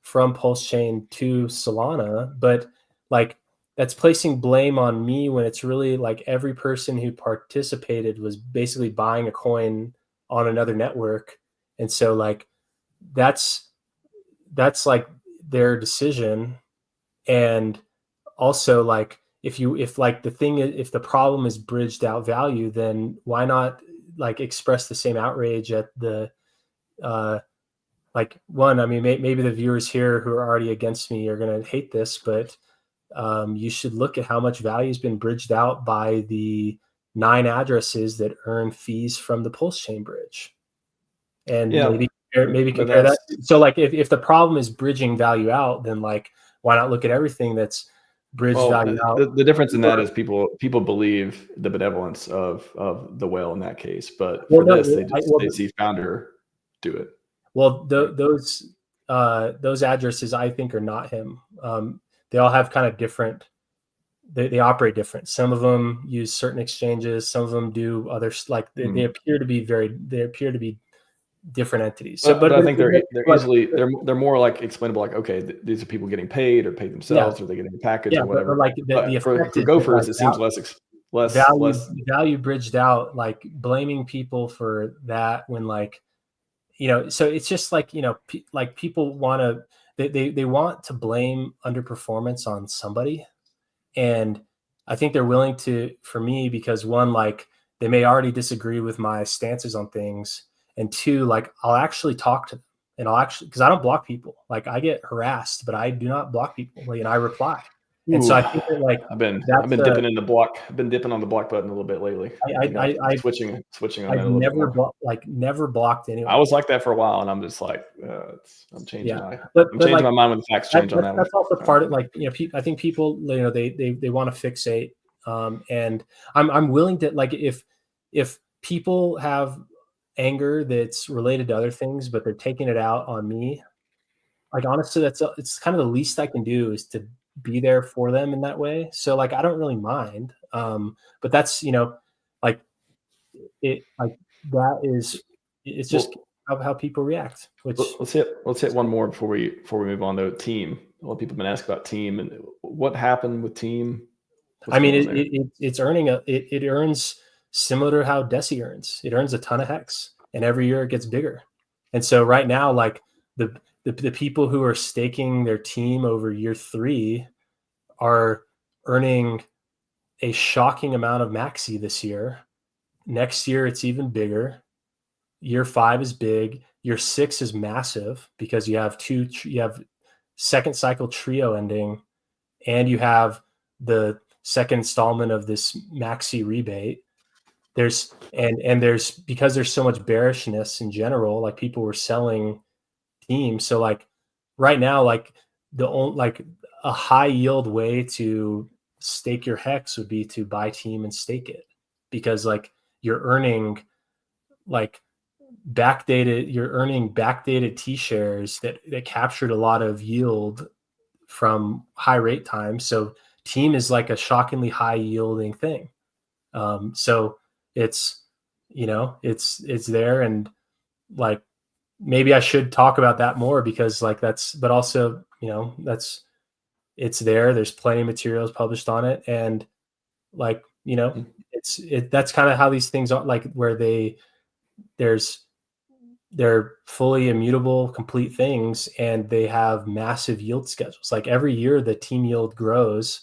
S2: from PulseChain to Solana, but like that's placing blame on me when it's really like every person who participated was basically buying a coin on another network. And so like that's like their decision. And also like if the problem is bridged out value, then why not like express the same outrage at the like one, I mean, maybe the viewers here who are already against me are going to hate this, but you should look at how much value has been bridged out by the 9 addresses that earn fees from the PulseChain bridge, and maybe compare that. So like if the problem is bridging value out, then like why not look at everything that's bridged value out?
S1: The difference in that is people believe the benevolence of the whale in that case, but they see founder do it.
S2: Well, those addresses I think are not him. They all have kind of different. They operate different. Some of them use certain exchanges. Some of them do others. Like they appear to be different entities. So,
S1: but I think they're more like explainable. Like, okay, these are people getting paid or paid themselves, or they getting a package or whatever.
S2: But like the
S1: for Gophers, it seems less
S2: value bridged out. Like blaming people for that when like. So it's just like, like people want to, they want to blame underperformance on somebody. And I think they're willing to, for me, because one, like they may already disagree with my stances on things. And two, like I'll actually talk to them and because I don't block people. Like I get harassed, but I do not block people. Like, and I reply. And so I think that like
S1: I've been dipping in the block. I've been dipping on the block button a little bit lately.
S2: I
S1: switching on
S2: I've
S1: that
S2: never blocked anyone.
S1: I was like that for a while, and I'm just like, I'm changing my mind with the facts change on that.
S2: That's also part of like I think people they want to fixate, and I'm willing to like if people have anger that's related to other things, but they're taking it out on me. Like honestly, it's kind of the least I can do is to be there for them in that way. So like I don't really mind. But that's like it like that is it's just how people react. Which
S1: let's hit one more before we move on to team. A lot of people have been asking about team and what happened with team.
S2: I mean, it's earning it earns similar to how DeSi earns. It earns a ton of hex, and every year it gets bigger. And so right now, like the people who are staking their team over year 3 are earning a shocking amount of maxi this year. Next year, it's even bigger. Year 5 is big. Year 6 is massive because you have second cycle trio ending, and you have the second installment of this maxi rebate. There's because there's so much bearishness in general, like people were selling teams. So like right now, like a high yield way to stake your hex would be to buy team and stake it, because like you're earning like backdated T shares that captured a lot of yield from high rate times. So team is like a shockingly high yielding thing. So it's there, and like maybe I should talk about that more because like but also it's there. There's plenty of materials published on it, and like that's kind of how these things are, like where they're fully immutable, complete things, and they have massive yield schedules. Like every year the team yield grows,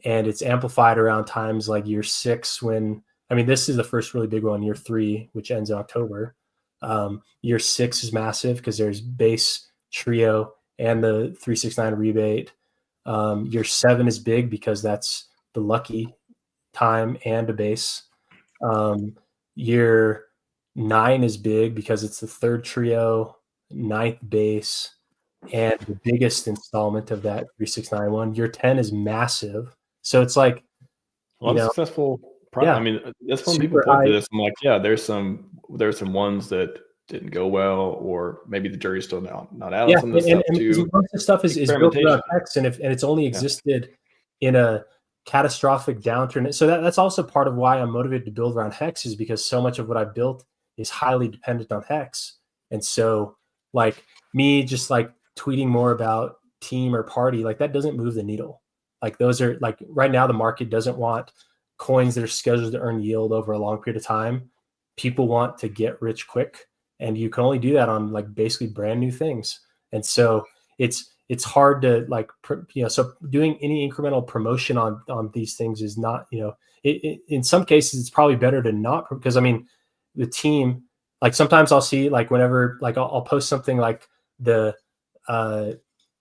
S2: and it's amplified around times like year 6 when, I mean, this is the first really big one, year 3, which ends in October. Year 6 is massive because there's base, trio, and the 369 rebate. Year 7 is big because that's the lucky time and a base. Year 9 is big because it's the third trio, 9th base, and the biggest installment of that 3691, year 10 is massive. So it's like,
S1: successful.
S2: Yeah,
S1: I mean, that's when people point to this. I'm like, yeah, there's some ones that didn't go well, or maybe the jury's still not out on some of this stuff too.
S2: Most of the stuff is built around Hex, and it's only existed in a catastrophic downturn. So that's also part of why I'm motivated to build around Hex, is because so much of what I built is highly dependent on Hex. And so like me just like tweeting more about team or party, like that doesn't move the needle. Like those are like right now the market doesn't want coins that are scheduled to earn yield over a long period of time. People want to get rich quick, and you can only do that on like basically brand new things. And so it's hard to like, so doing any incremental promotion on these things is not, in some cases it's probably better to not, because I mean, the team, like sometimes I'll see like whenever, like I'll post something like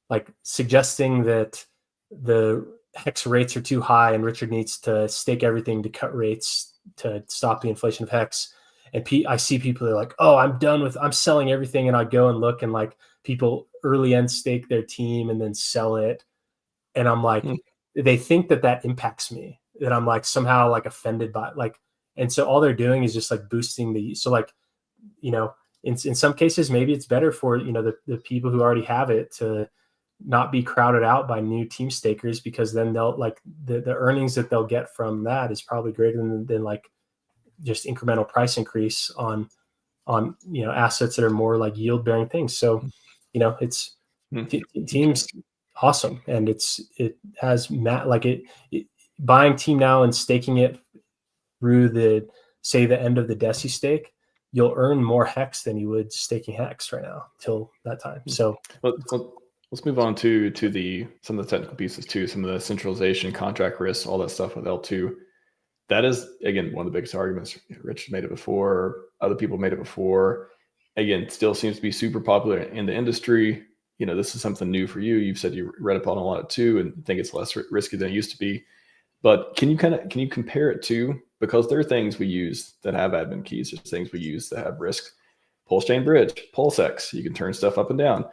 S2: like suggesting that the Hex rates are too high and Richard needs to stake everything to cut rates to stop the inflation of Hex. And I see people are like, oh, I'm selling everything. And I go and look, and like people early end stake their team and then sell it. And I'm like, they think that impacts me, that I'm like somehow like offended by like, and so all they're doing is just like boosting so like, in some cases, maybe it's better for, the people who already have it to not be crowded out by new team stakers, because then they'll like the earnings that they'll get from that is probably greater than like just incremental price increase on assets that are more like yield bearing things. So it's teams awesome, and it has buying team now and staking it through the end of the Deci stake, you'll earn more Hex than you would staking Hex right now till that time. So
S1: let's move on to some of the technical pieces too, some of the centralization, contract risks, all that stuff with L2. That is, again, one of the biggest arguments. Rich made it before, other people made it before. Again, still seems to be super popular in the industry. This is something new for you. You've said you read up on a lot too, and think it's less risky than it used to be. But can you compare it to, because there are things we use that have admin keys, there's things we use that have risk. PulseChain Bridge, PulseX, you can turn stuff up and down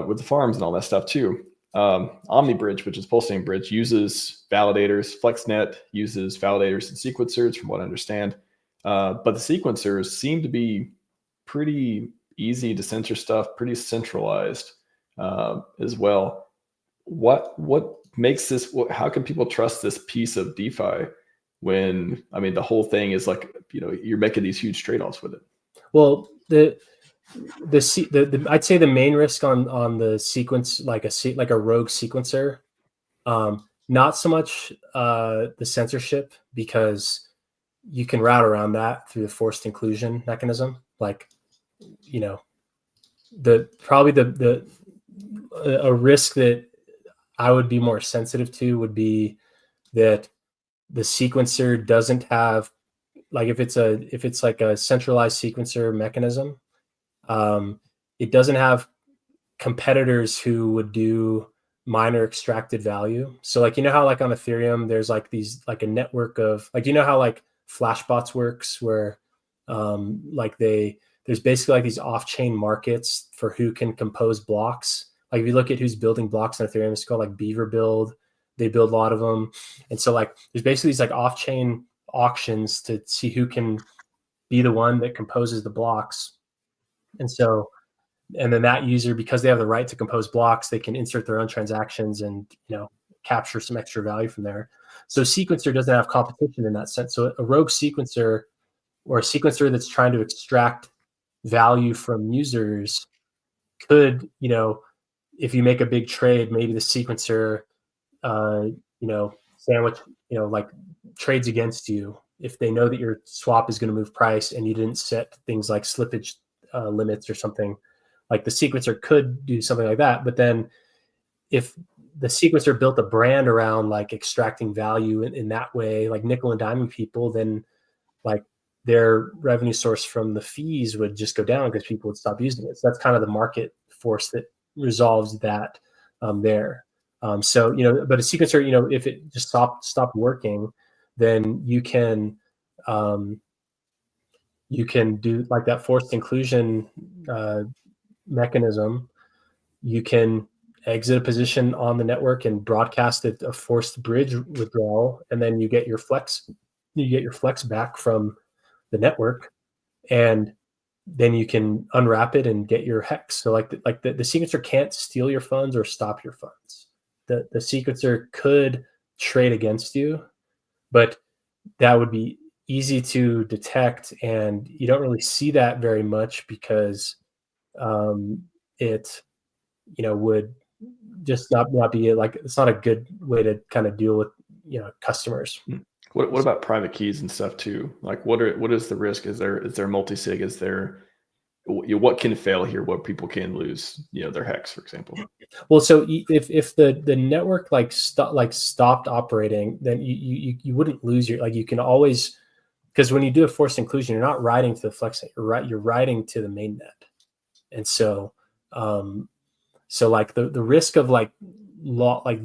S1: with the farms and all that stuff too. OmniBridge, which is PulseChain Bridge, uses validators. FlexNet uses validators and sequencers, from what I understand. But the sequencers seem to be pretty easy to censor stuff, pretty centralized as well. What makes this? How can people trust this piece of DeFi when, I mean, the whole thing is like, you're making these huge trade-offs with it?
S2: Well, I'd say the main risk on the sequence, like a rogue sequencer, not so much the censorship, because you can route around that through the forced inclusion mechanism. Like, a risk that I would be more sensitive to would be that the sequencer doesn't have, like if it's like a centralized sequencer mechanism, it doesn't have competitors who would do miner extracted value. So like, how like on Ethereum, there's like these, like a network of like, how like Flashbots works, where there's basically like these off-chain markets for who can compose blocks. Like if you look at who's building blocks on Ethereum, it's called like Beaver Build. They build a lot of them. And so like, there's basically these like off-chain auctions to see who can be the one that composes the blocks. And then that user, because they have the right to compose blocks, they can insert their own transactions and, capture some extra value from there. So sequencer doesn't have competition in that sense. So a rogue sequencer, or a sequencer that's trying to extract value from users, could, if you make a big trade, maybe the sequencer, sandwich, like trades against you if they know that your swap is going to move price and you didn't set things like slippage limits or something. Like the sequencer could do something like that. But then if the sequencer built a brand around like extracting value in that way, like nickel and diming people, then like their revenue source from the fees would just go down because people would stop using it. So that's kind of the market force that resolves that there. So, but a sequencer, if it just stopped working, then you can do like that forced inclusion mechanism. you can exit a position on the network and broadcast it a forced bridge withdrawal, and then you get your flex back from the network, and then you can unwrap it and get your hex. So like the sequencer can't steal your funds or stop your funds. The sequencer could trade against you, but that would be easy to detect, and you don't really see that very much because it would just not be like, it's not a good way to kind of deal with customers.
S1: What about private keys and stuff too? Like what is the risk? Is there multi-sig? Is there what can fail here? What people can lose, their hex, for example.
S2: Well, so if the network stopped operating, then you wouldn't lose your, you can always, because when you do a forced inclusion, you're not writing to the FlexNet, you're writing to the mainnet, and so the risk of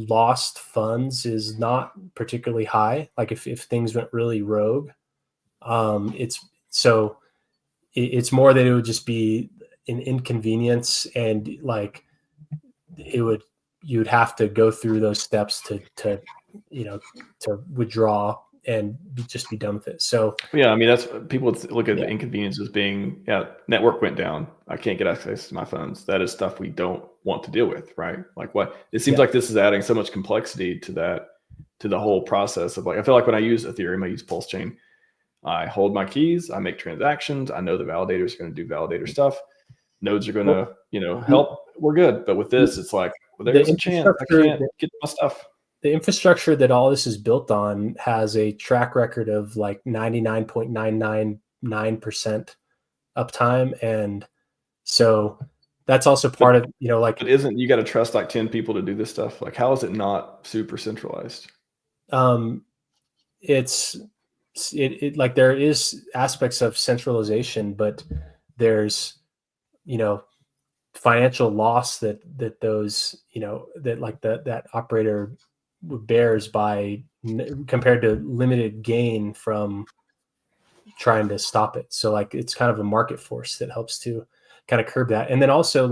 S2: lost funds is not particularly high. Like if things went really rogue, it's more that it would just be an inconvenience, and you'd have to go through those steps to withdraw and just be done with it. So
S1: yeah, I mean, that's, people look at the inconvenience as being, network went down, I can't get access to my funds. That is stuff we don't want to deal with, right? Like it seems like this is adding so much complexity to the whole process of I feel like when I use Ethereum, I use PulseChain. I hold my keys, I make transactions, I know the validators are going to do validator stuff. Nodes are going to, help. We're good. But with this, it's like, well, there's a chance I can't get my stuff.
S2: The infrastructure that all this is built on has a track record of 99.999% uptime. And so that's also part of,
S1: but isn't, you got to trust 10 people to do this stuff? Like, how is it not super centralized?
S2: It's there is aspects of centralization, but there's, financial loss that those, that operator bears compared to limited gain from trying to stop it. So it's kind of a market force that helps to kind of curb that. And then also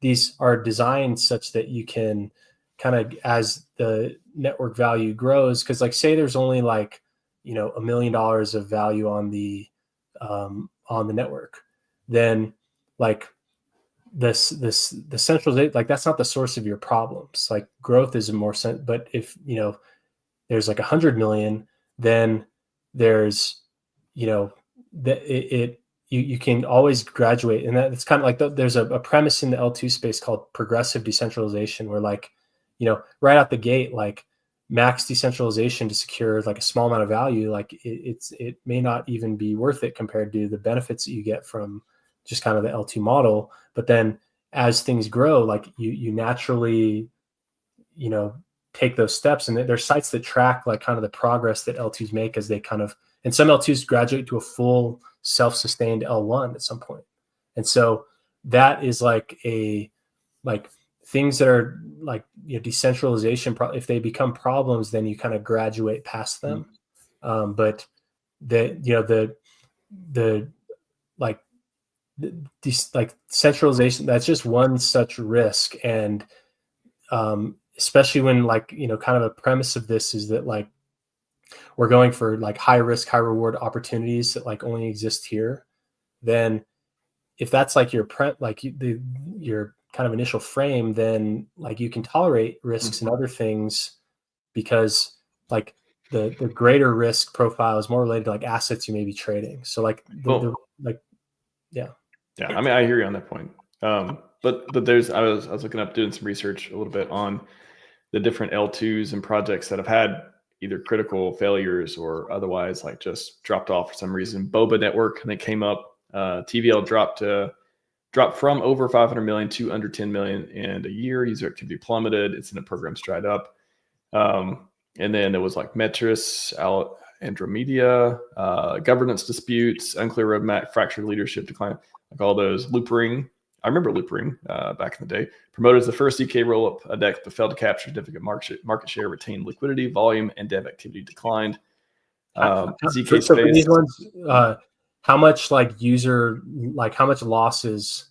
S2: these are designed such that you can kind of, as the network value grows, because say there's only $1 million of value on the network, then the centralization, that's not the source of your problems. Growth is more but if there's 100 million, then there's you can always graduate. And that's kind of there's a premise in the L2 space called progressive decentralization, where right out the gate, max decentralization to secure a small amount of value, it may not even be worth it compared to the benefits that you get from just kind of the L2 model. But then as things grow, you naturally, take those steps. And there's sites that track kind of the progress that L2s make as they kind of, and some L2s graduate to a full self-sustained L1 at some point. And so that is things that are decentralization. If they become problems, then you kind of graduate past them. But centralization, that's just one such risk. And especially when kind of a premise of this is that we're going for high risk, high reward opportunities that only exist here, then if that's your your kind of initial frame, then you can tolerate risks and other things, because the greater risk profile is more related to assets you may be trading. So
S1: yeah, I mean, I hear you on that point. But there's, I was looking up, doing some research a little bit on the different L2s and projects that have had either critical failures or otherwise just dropped off for some reason. Boba Network, and they came up, TVL dropped from over 500 million to under 10 million in a year. User activity plummeted. Its in the program's dried up. And then there was Metris, Andromeda, governance disputes, unclear roadmap, fractured leadership decline, all those. Loopring, I remember Loopring back in the day. Promoted as the first DK roll-up DEX, but failed to capture significant market share, retained liquidity, volume, and dev activity declined. ZK
S2: so
S1: space.
S2: For these ones, how much user, how much losses,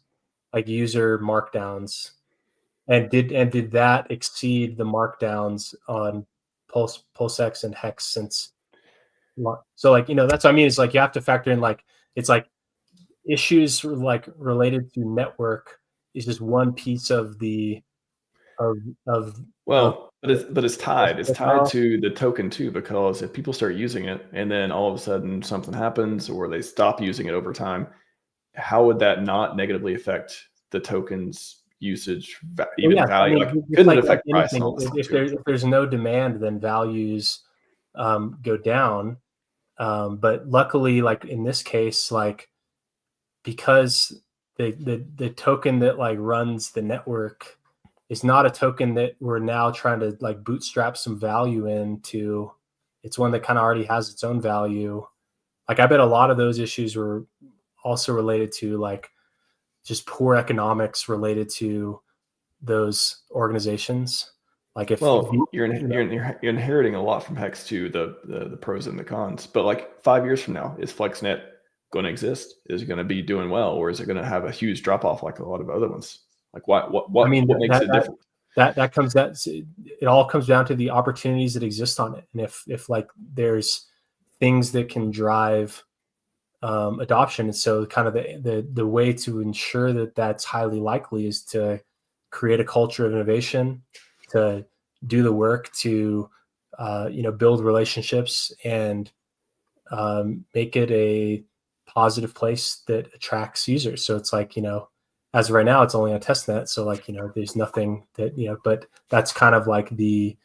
S2: user markdowns And did that exceed the markdowns on PulseX and Hex since? So like, that's what I mean. Is like you have to factor in like it's like issues like related to network is just one piece of the of
S1: Well, but it's tied. It's tied
S2: well,
S1: to the token too, because if people start using it and then all of a sudden something happens or they stop using it over time, how would that not negatively affect the token's usage, even
S2: yeah, I
S1: value?
S2: mean,
S1: Like,
S2: just
S1: couldn't it
S2: like
S1: affect price and
S2: anything,
S1: all this stuff
S2: if
S1: too?
S2: there's no demand, then values go down. But luckily, like in this case, like because the token that like runs the network is not a token that we're now trying to like bootstrap some value into. It's one that kind of already has its own value. Like I bet a lot of those issues were also related to like just poor economics related to those organizations. Like if
S1: Well, you're inheriting a lot from Hex too, the pros and the cons. But like 5 years from now, is FlexNet going to exist? Is it going to be doing well, or is it going to have a huge drop off like a lot of other ones? Like
S2: I mean,
S1: what makes it different?
S2: that comes that it all comes down to the opportunities that exist on it, and if like there's things that can drive adoption, and so kind of the way to ensure that that's highly likely is to create a culture of innovation, to do the work to build relationships and make it a positive place that attracts users. So it's like, as of right now, it's only on testnet. So like, there's nothing that, but that's kind of like the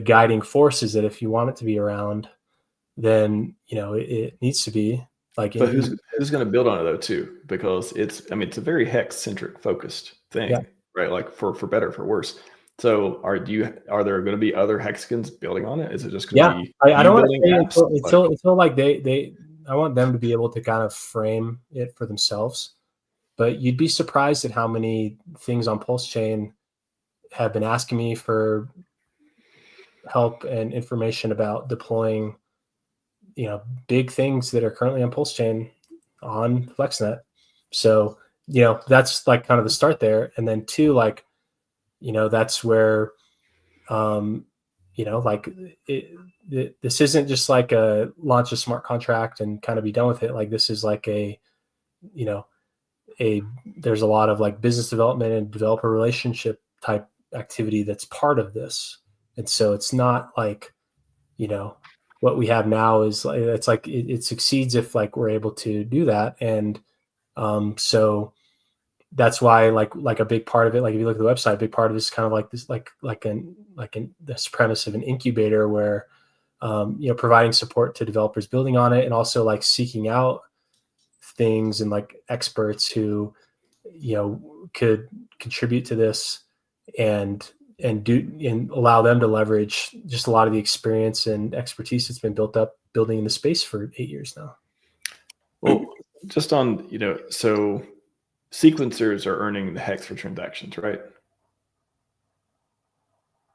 S2: guiding force is that if you want it to be around, then, it needs to be like,
S1: But who's going to build on it though too? Because it's a very Hex centric focused thing,
S2: yeah.
S1: right? Like for better, for worse. So are there going to be other Hexicans building on it? Is it just going to be
S2: I don't want to say
S1: apps?
S2: until like they I want them to be able to kind of frame it for themselves. But you'd be surprised at how many things on PulseChain have been asking me for help and information about deploying, big things that are currently on PulseChain on FlexNet. So, that's like kind of the start there. And then two, like, that's where, like this isn't just like a launch a smart contract and kind of be done with it. Like this is like there's a lot of like business development and developer relationship type activity that's part of this. And so it's not like, what we have now is like, it's like, it succeeds if like we're able to do that. And so that's why like a big part of it, like if you look at the website, a big part of it is kind of like this, this premise of an incubator where, providing support to developers building on it and also like seeking out things and like experts who, could contribute to this and allow them to leverage just a lot of the experience and expertise that's been built up building in the space for 8 years now.
S1: Well, just on, so sequencers are earning the Hex for transactions, right?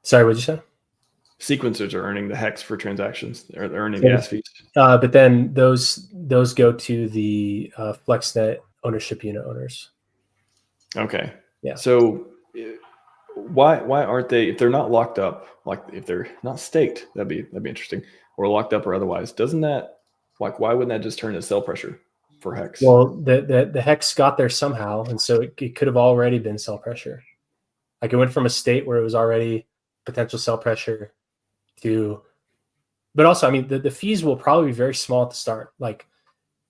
S2: Sorry, what'd you say?
S1: Sequencers are earning the Hex for transactions. They're earning gas fees.
S2: But then those go to the FlexNet ownership unit owners.
S1: Okay.
S2: Yeah.
S1: So why aren't they, if they're not locked up, like if they're not staked, that'd be interesting, or locked up or otherwise, doesn't that, like, why wouldn't that just turn into sell pressure for Hex?
S2: Well, the Hex got there somehow, and so it could have already been sell pressure. Like it went from a state where it was already potential sell pressure to, but also, I mean, the fees will probably be very small at the start. Like,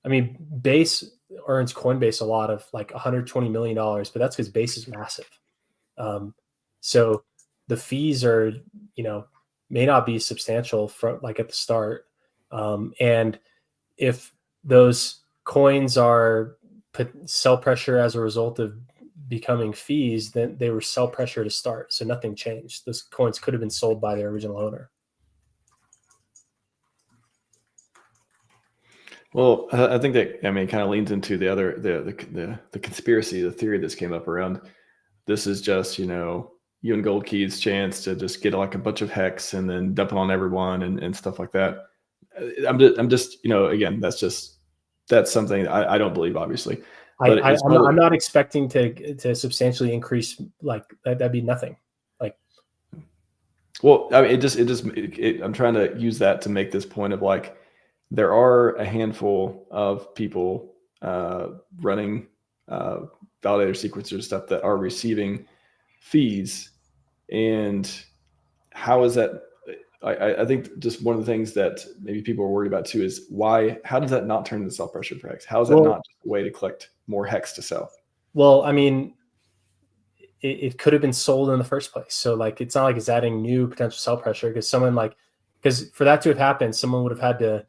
S2: I mean, Base earns Coinbase a lot of like $120 million, but that's because Base is massive. So the fees are, may not be substantial from like at the start. And if those coins are sell pressure as a result of becoming fees, then they were sell pressure to start. So nothing changed. Those coins could have been sold by their original owner.
S1: Well, I think that, kind of leans into the other, the conspiracy, the theory that's came up around. This is just, you and Gold Key's chance to just get like a bunch of Hex and then dump it on everyone and stuff like that. I'm just, again, that's something I don't believe, obviously.
S2: I'm not expecting to substantially increase like that. That'd be nothing. Like,
S1: well, I mean, I'm trying to use that to make this point of like, there are a handful of people running validator sequencers stuff that are receiving fees, and how is that? I think just one of the things that maybe people are worried about too is how does that not turn into sell pressure for hex? How is that not just a way to collect more hex to sell?
S2: Well, I mean, it could have been sold in the first place. So like, it's not like it's adding new potential sell pressure, because for that to have happened, someone would have had to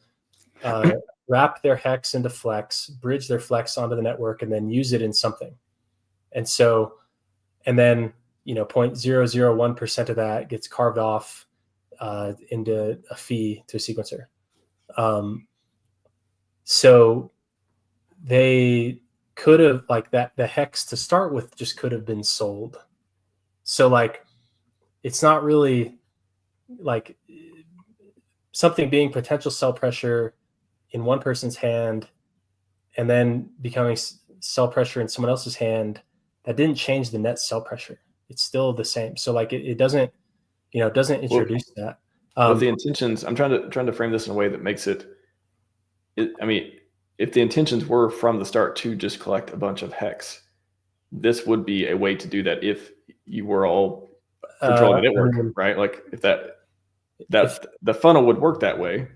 S2: wrap their hex into Flex, bridge their Flex onto the network, and then use it in something. And then, 0.001% of that gets carved off into a fee to a sequencer. So they could have, like, the hex to start with just could have been sold. So like, it's not really like something being potential sell pressure in one person's hand and then becoming sell pressure in someone else's hand. That didn't change the net sell pressure. It's still the same. So like, it doesn't, doesn't introduce that.
S1: But the intentions, I'm trying to frame this in a way that makes it, I mean, if the intentions were from the start to just collect a bunch of hex, this would be a way to do that if you were all controlling the network, right? Like if the funnel would work that way.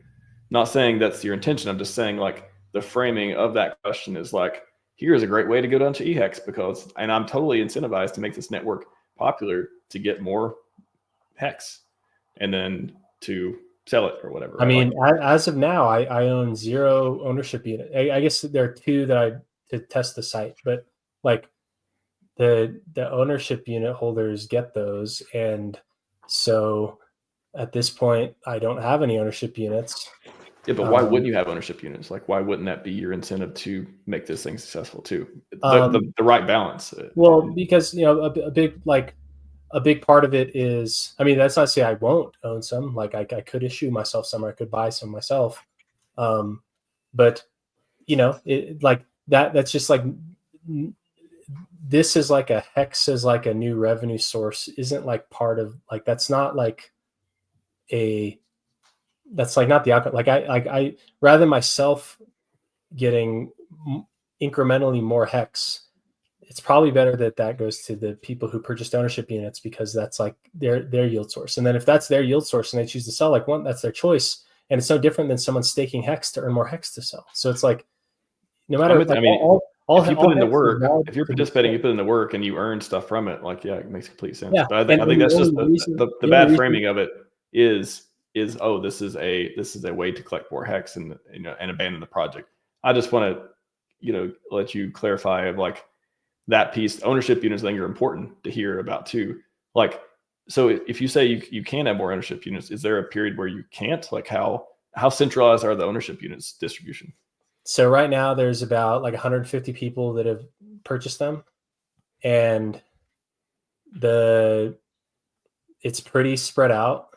S1: Not saying that's your intention. I'm just saying like the framing of that question is like, here's a great way to go down to eHex and I'm totally incentivized to make this network popular to get more hex and then to sell it or whatever. Right?
S2: I mean, as of now, I own 0 ownership unit. I guess there are 2 that to test the site, but like the ownership unit holders get those. And so at this point, I don't have any ownership units.
S1: Yeah, but why wouldn't you have ownership units? Like, why wouldn't that be your incentive to make this thing successful too? The right balance.
S2: Well, because a big part of it is, I mean, that's not to say I won't own some. Like I could issue myself some, or I could buy some myself. But it like that's just like, this is like a hex is like a new revenue source, isn't like part of like, that's not like that's like not the outcome. Like I rather than myself getting incrementally more hex, it's probably better that goes to the people who purchased ownership units, because that's like their yield source. And then if that's their yield source and they choose to sell, like that's their choice. And it's no different than someone staking hex to earn more hex to sell. So it's like, no matter, if
S1: you put in the work, if you're participating, you put in the work and you earn stuff from it. Like, yeah, it makes complete sense. Yeah. But I think that's just the bad framing of it is, oh, this is a way to collect more hex and abandon the project. I just want to, let you clarify of like that piece. Ownership units, I think, are important to hear about too. Like, so if you say you can have more ownership units, is there a period where you can't? Like how centralized are the ownership units distribution?
S2: So right now there's about like 150 people that have purchased them, and it's pretty spread out.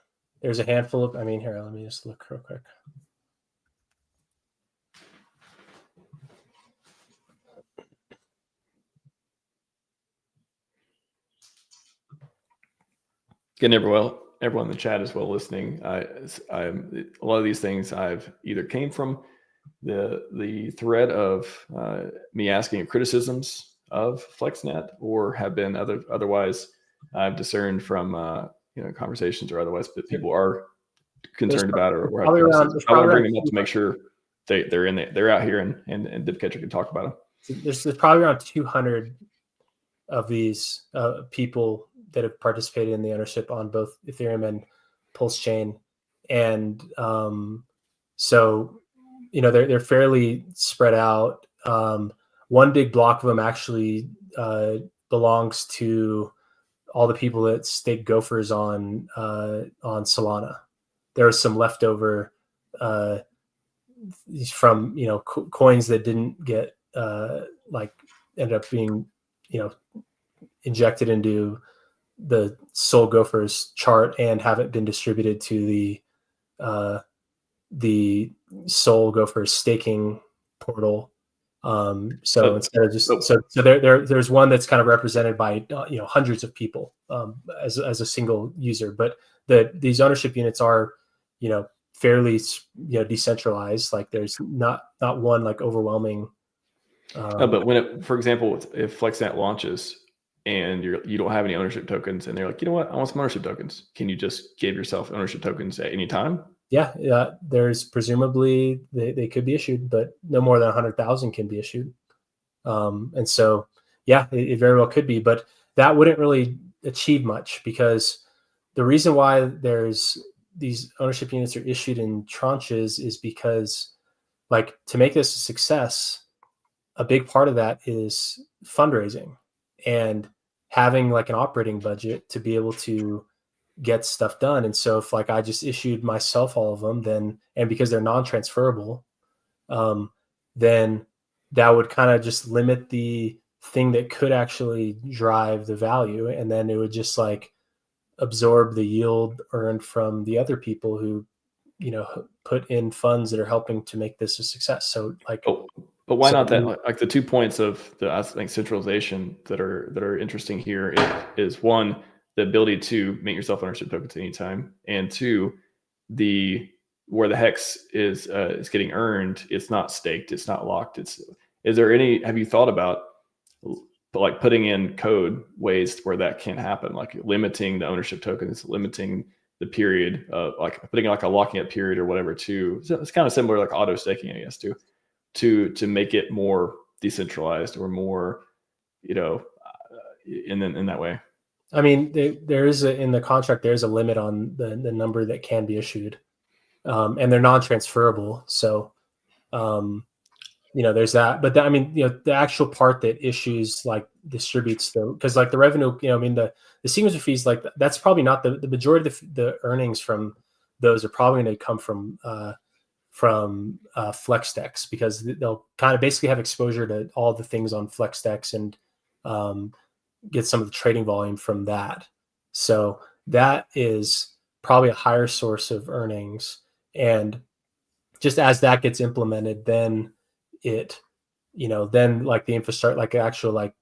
S2: There's a handful of, here, let me just look real quick.
S1: Again, everyone in the chat as well listening. A lot of these things I've either came from the thread of me asking criticisms of FlexNet, or have been otherwise I've discerned from conversations or otherwise that people are concerned about, or I bring them up to make sure they're out here and Dipcatcher can talk about them.
S2: There's probably around 200 of these people that have participated in the ownership on both Ethereum and PulseChain, and so they're fairly spread out. One big block of them actually belongs to all the people that stake gophers on Solana. There was some leftover from coins that didn't get ended up being injected into the Sol Gophers chart and haven't been distributed to the Sol Gophers staking portal. So instead of just so there's one that's kind of represented by hundreds of people as a single user, but these ownership units are fairly decentralized. Like there's not one like overwhelming.
S1: No, but when for example, if FlexNet launches and you don't have any ownership tokens, and they're like, you know what, I want some ownership tokens. Can you just give yourself ownership tokens at any time?
S2: Yeah, there's presumably they could be issued, but no more than 100,000 can be issued. And so, yeah, it very well could be, but that wouldn't really achieve much, because the reason why there's these ownership units are issued in tranches is because, like, to make this a success, a big part of that is fundraising and having like an operating budget to be able to get stuff done. And so if like I just issued myself all of them, then, and because they're non-transferable, then that would kind of just limit the thing that could actually drive the value. And then it would just like absorb the yield earned from the other people who, put in funds that are helping to make this a success. So like,
S1: but why not that? Like the 2 points of the, I think, centralization that are interesting here is one, the ability to make yourself ownership tokens at any time, and two, where the hex is getting earned, it's not staked, it's not locked. Have you thought about like putting in code ways where that can't happen, like limiting the ownership tokens, limiting the period, like putting like a locking up period or whatever too? So it's kind of similar like auto staking, I guess, to make it more decentralized or more, in that way.
S2: I mean, there is in the contract, there's a limit on the number that can be issued, and they're non-transferable. So, there's that. But I mean, the actual part that issues like distributes because like the revenue, I mean, the sequencer fees, like that's probably not the majority of the earnings from those are probably going to come from FlexDex, because they'll kind of basically have exposure to all the things on FlexDex and get some of the trading volume from that. So that is probably a higher source of earnings. And just as that gets implemented, then then like the infrastructure, like actual like,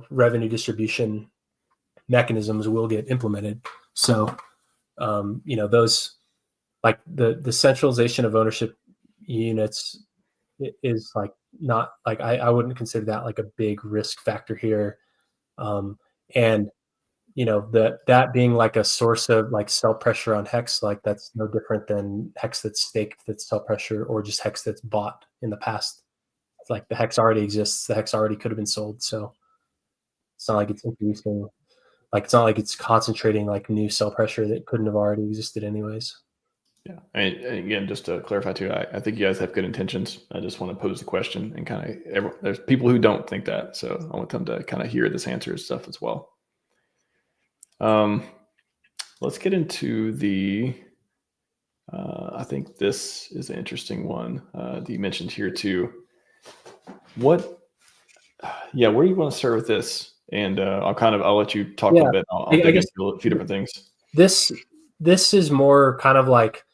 S2: revenue distribution mechanisms will get implemented. So, those like the centralization of ownership units is like not like, I wouldn't consider that like a big risk factor here. And that being like a source of like sell pressure on hex, like that's no different than hex that's staked, that's sell pressure, or just hex that's bought in the past. It's like the hex already exists, the hex already could have been sold. So it's not like it's introducing, like it's not like it's concentrating like new sell pressure that couldn't have already existed anyways.
S1: Yeah, and again, just to clarify too, I think you guys have good intentions. I just want to pose the question, and kind of there's people who don't think that, so I want them to kind of hear this answer and stuff as well. Let's get into the. I think this is an interesting one that you mentioned here too. Where do you want to start with this? And I'll let you talk a little bit. I'll dig into a few different things.
S2: This is more kind of like,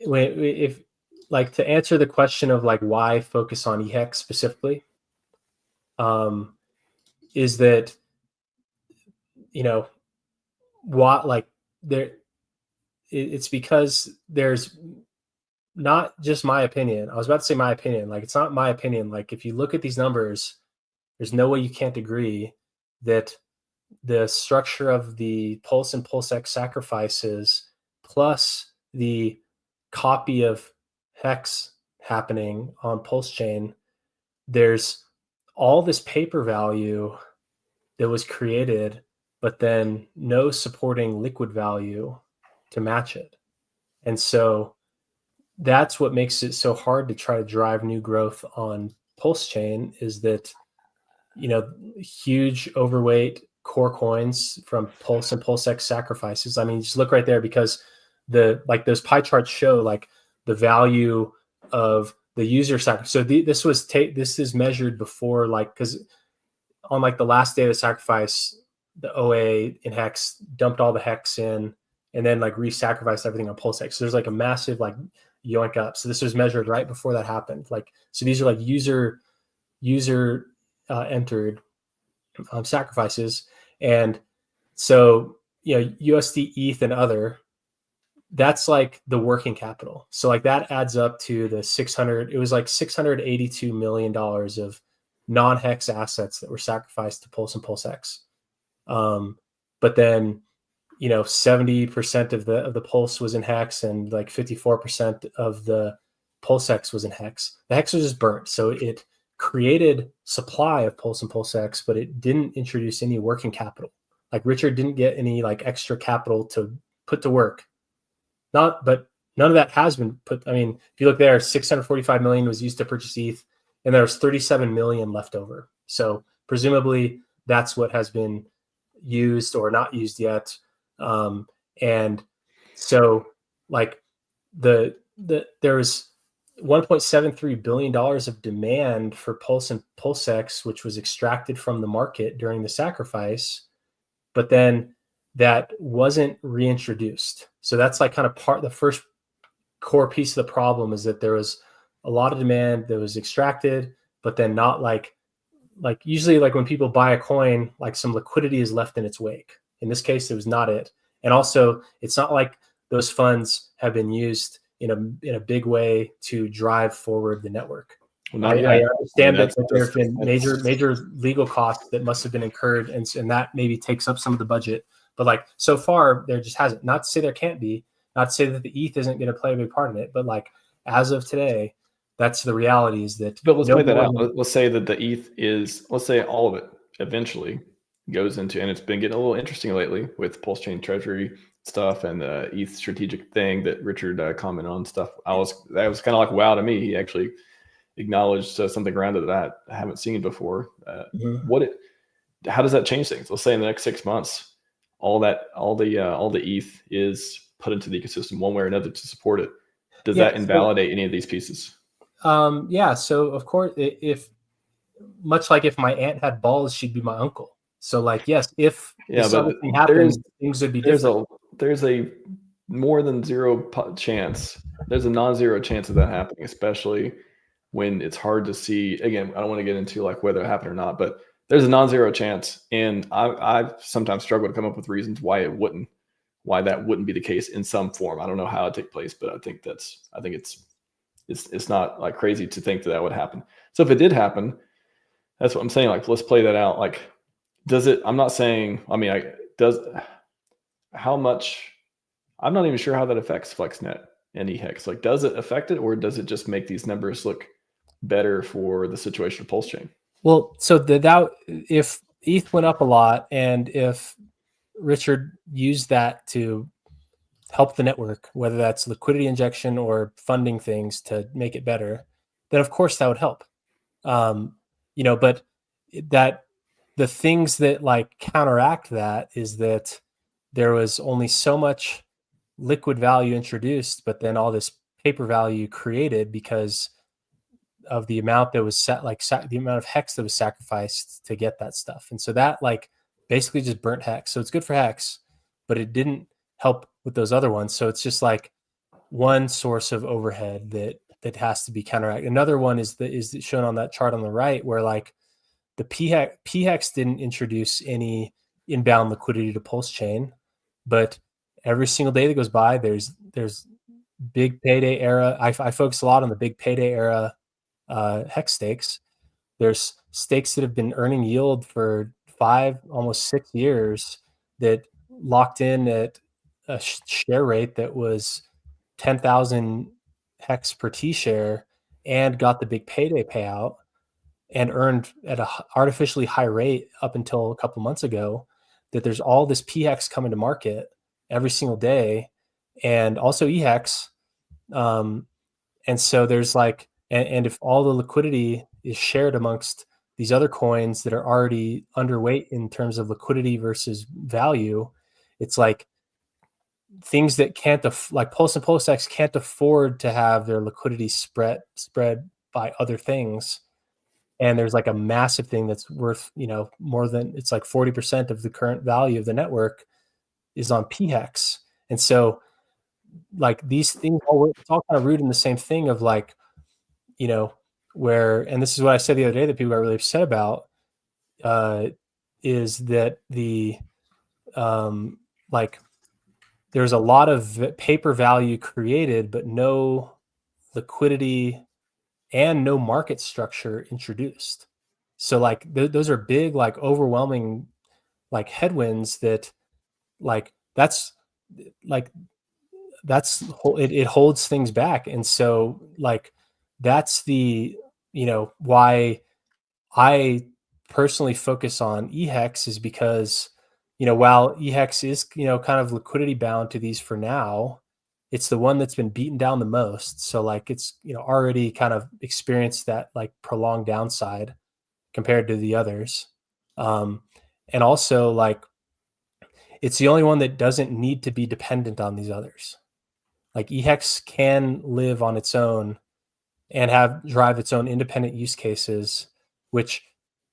S2: if like to answer the question of like why focus on eHex specifically, is that what like there, it's because there's not just my opinion. I was about to say my opinion, like it's not my opinion. Like if you look at these numbers, there's no way you can't agree that the structure of the Pulse and PulseX sacrifices plus the copy of hex happening on PulseChain, there's all this paper value that was created, but then no supporting liquid value to match it. And so that's what makes it so hard to try to drive new growth on PulseChain, is that, huge overweight core coins from Pulse and PulseX sacrifices. I mean, just look right there, because those pie charts show like the value of the user sacrifice. So this is measured before, like, because on like the last day of the sacrifice, the OA in hex dumped all the hex in and then like re-sacrificed everything on PulseX. So there's like a massive like yoink up. So this was measured right before that happened. Like, so these are like user entered sacrifices. And so, USD, ETH, and other, that's like the working capital. So like that adds up to it was like $682 million of non-hex assets that were sacrificed to Pulse and PulseX. But then, 70% of the Pulse was in hex, and like 54% of the PulseX was in hex. The hex was just burnt. So it created supply of Pulse and PulseX, but it didn't introduce any working capital. Like Richard didn't get any like extra capital to put to work. But none of that has been put. I mean, if you look there, 645 million was used to purchase ETH, and there was 37 million left over. So presumably that's what has been used or not used yet. And so like there was $1.73 billion of demand for Pulse and PulseX, which was extracted from the market during the sacrifice, but then that wasn't reintroduced. So that's like kind of the first core piece of the problem is that there was a lot of demand that was extracted, but then not like usually like when people buy a coin, like some liquidity is left in its wake. In this case, it was not it. And also it's not like those funds have been used in a big way to drive forward the network.
S1: Well,
S2: I understand that there have been major legal costs that must have been incurred, and that maybe takes up some of the budget. But like so far, there just hasn't. Not to say there can't be, not to say that the ETH isn't going to play a big part in it, but like as of today, that's the reality is that.
S1: But let's play that out. Let's say that the ETH is, let's say all of it eventually goes into, and it's been getting a little interesting lately with PulseChain treasury stuff and the ETH strategic thing that Richard commented on stuff. That was kind of like wow to me. He actually acknowledged something around it that I haven't seen before. How does that change things? Let's say in the next 6 months, all the ETH is put into the ecosystem one way or another to support it. Does that invalidate any of these pieces?
S2: Yeah. So of course, if much like if my aunt had balls, she'd be my uncle. So like, yes, if something happens, things would be different.
S1: There's a more than zero chance. There's a non-zero chance of that happening, especially when it's hard to see. Again, I don't want to get into like whether it happened or not, but there's a non-zero chance. And I've sometimes struggled to come up with reasons why that wouldn't be the case in some form. I don't know how it take place, but I think it's not like crazy to think that would happen. So if it did happen, that's what I'm saying. Like, let's play that out. Like, does it, I'm not saying, how much, I'm not even sure how that affects FlexNet and eHex. Like, does it affect it, or does it just make these numbers look better for the situation of PulseChain?
S2: Well, so if ETH went up a lot, and if Richard used that to help the network, whether that's liquidity injection or funding things to make it better, then of course that would help. But that the things that like counteract that is that there was only so much liquid value introduced, but then all this paper value created because of the amount that was the amount of hex that was sacrificed to get that stuff. And so that like basically just burnt hex. So it's good for hex, but it didn't help with those other ones. So it's just like one source of overhead that has to be counteracted. Another one is shown on that chart on the right, where like the PHEX didn't introduce any inbound liquidity to PulseChain, but every single day that goes by, there's big payday era. I focus a lot on the big payday era hex stakes. There's stakes that have been earning yield for 5, almost 6 years that locked in at a share rate that was 10,000 hex per T share and got the big payday payout and earned at a artificially high rate up until a couple months ago. That there's all this PHEX coming to market every single day, and also eHex. And so there's like, and if all the liquidity is shared amongst these other coins that are already underweight in terms of liquidity versus value, it's like things that can't like Pulse and PulseX can't afford to have their liquidity spread by other things. And there's like a massive thing that's worth, more than, it's like 40% of the current value of the network is on PHEX. And so like these things it's all kind of rooted in the same thing of like, where, and this is what I said the other day that people got really upset about, is that like there's a lot of paper value created, but no liquidity and no market structure introduced. So like those are big, like overwhelming, like headwinds that like it holds things back. And so like that's why I personally focus on EHEX, is because while EHEX is kind of liquidity bound to these for now, it's the one that's been beaten down the most. So like it's already kind of experienced that like prolonged downside compared to the others. And also like it's the only one that doesn't need to be dependent on these others. Like EHEX can live on its own and drive its own independent use cases, which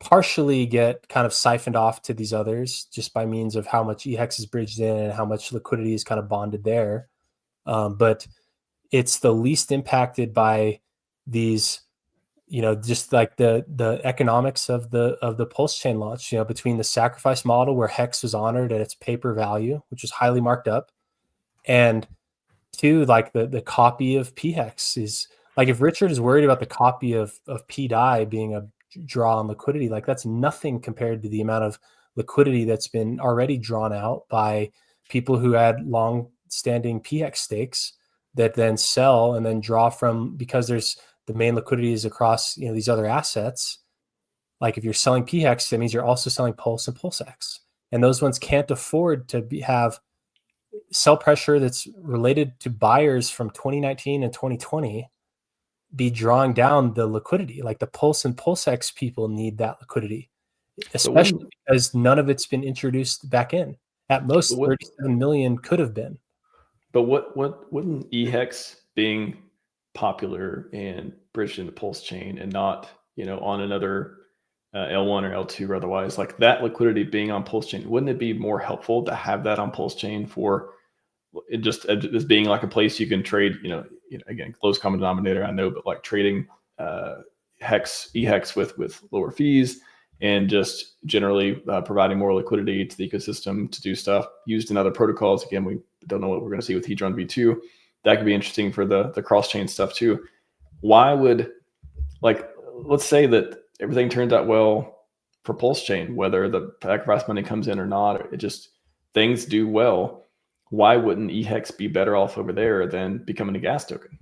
S2: partially get kind of siphoned off to these others just by means of how much EHEX is bridged in and how much liquidity is kind of bonded there. But it's the least impacted by these, just like the economics of the PulseChain launch, between the sacrifice model where Hex was honored at its paper value, which was highly marked up, and two, like the copy of PHEX is like, if Richard is worried about the copy of PDI being a draw on liquidity, like that's nothing compared to the amount of liquidity that's been already drawn out by people who had long standing PX stakes that then sell and then draw from, because there's the main liquidity is across these other assets. Like if you're selling PX, that means you're also selling Pulse and PulseX, and those ones can't afford to have sell pressure that's related to buyers from 2019 and 2020 be drawing down the liquidity. Like the Pulse and PulseX people need that liquidity, especially because none of it's been introduced back in. At most, 37 million could have been.
S1: But what wouldn't EHEX being popular and bridged into PulseChain and not on another L1 or L2 or otherwise, like that liquidity being on PulseChain, wouldn't it be more helpful to have that on PulseChain for it just as being like a place you can trade, again, lowest common denominator, I know, but like trading EHEX with lower fees and just generally providing more liquidity to the ecosystem to do stuff used in other protocols. Again, we don't know what we're going to see with Hedron V2. That could be interesting for the cross-chain stuff too. Why would, like, let's say that everything turns out well for PulseChain, whether the sacrifice money comes in or not, it just, things do well. Why wouldn't EHEX be better off over there than becoming a gas token?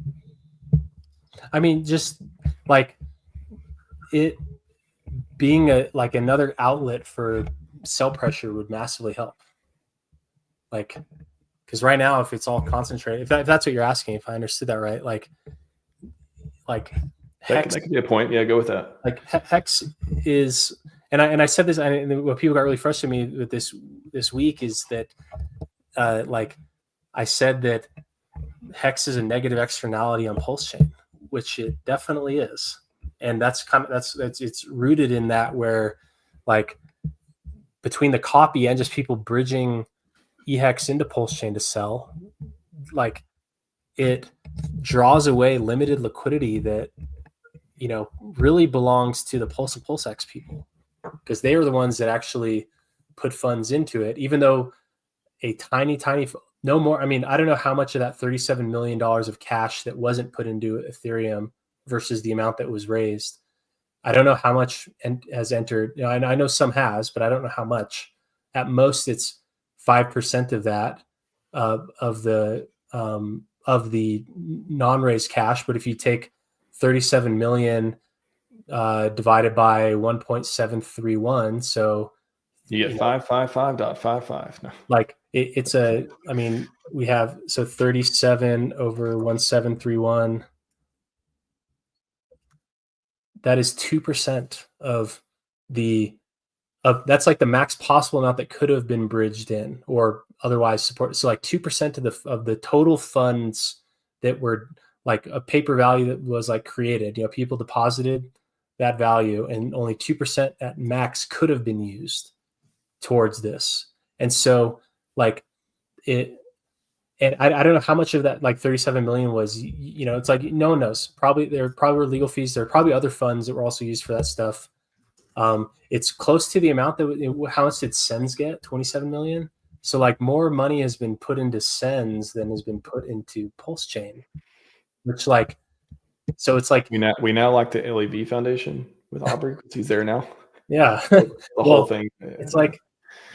S2: I mean, just like it being another outlet for sell pressure would massively help. Like, because right now, if it's all concentrated, if that's what you're asking, if I understood that right, like Hex,
S1: that could be a point. Yeah, go with that.
S2: Like Hex is, and I said this, and what people got really frustrated with me with this week is that, like I said that Hex is a negative externality on PulseChain, which it definitely is, and it's rooted in that, where like between the copy and just people bridging EHEX into PulseChain to sell, like it draws away limited liquidity that really belongs to the Pulse and PulseX people, because they were the ones that actually put funds into it, even though a tiny no more. I mean, I don't know how much of that $37 million of cash that wasn't put into Ethereum versus the amount that was raised. I don't know how much has entered. I know some has, but I don't know how much. At most, it's 5% of that of the non-raised cash. But if you take 37 million divided by 1.731, so
S1: you get 555.55. No.
S2: Like I mean, we have, so 37 over 1731. That is 2% of that's like the max possible amount that could have been bridged in or otherwise supported. So like 2% of the total funds that were like a paper value that was like created, people deposited that value, and only 2% at max could have been used towards this. And so like I don't know how much of that like 37 million was, it's like no one knows. There probably were legal fees. There are probably other funds that were also used for that stuff. It's close to the amount how much did Sens get? 27 million. So like more money has been put into Sens than has been put into PulseChain, which like, so it's like
S1: we now like the LEV Foundation with Aubrey because he's there now.
S2: Yeah,
S1: the whole thing.
S2: It's like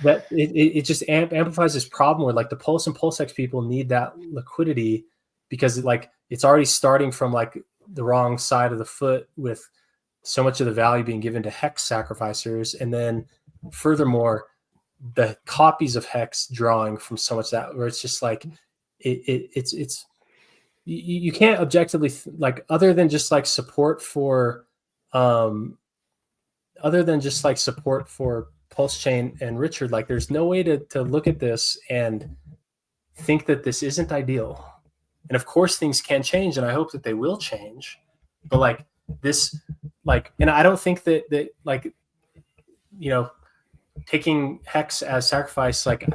S2: that. It just amplifies this problem where like the Pulse and PulseX people need that liquidity because like it's already starting from like the wrong side of the foot with so much of the value being given to Hex sacrificers, and then furthermore, the copies of Hex drawing from so much that where it's just like it's you can't objectively like other than just like support for PulseChain and Richard, like there's no way to look at this and think that this isn't ideal. And of course things can change, and I hope that they will change. But like this, like, and I don't think that like, taking Hex as sacrifice, like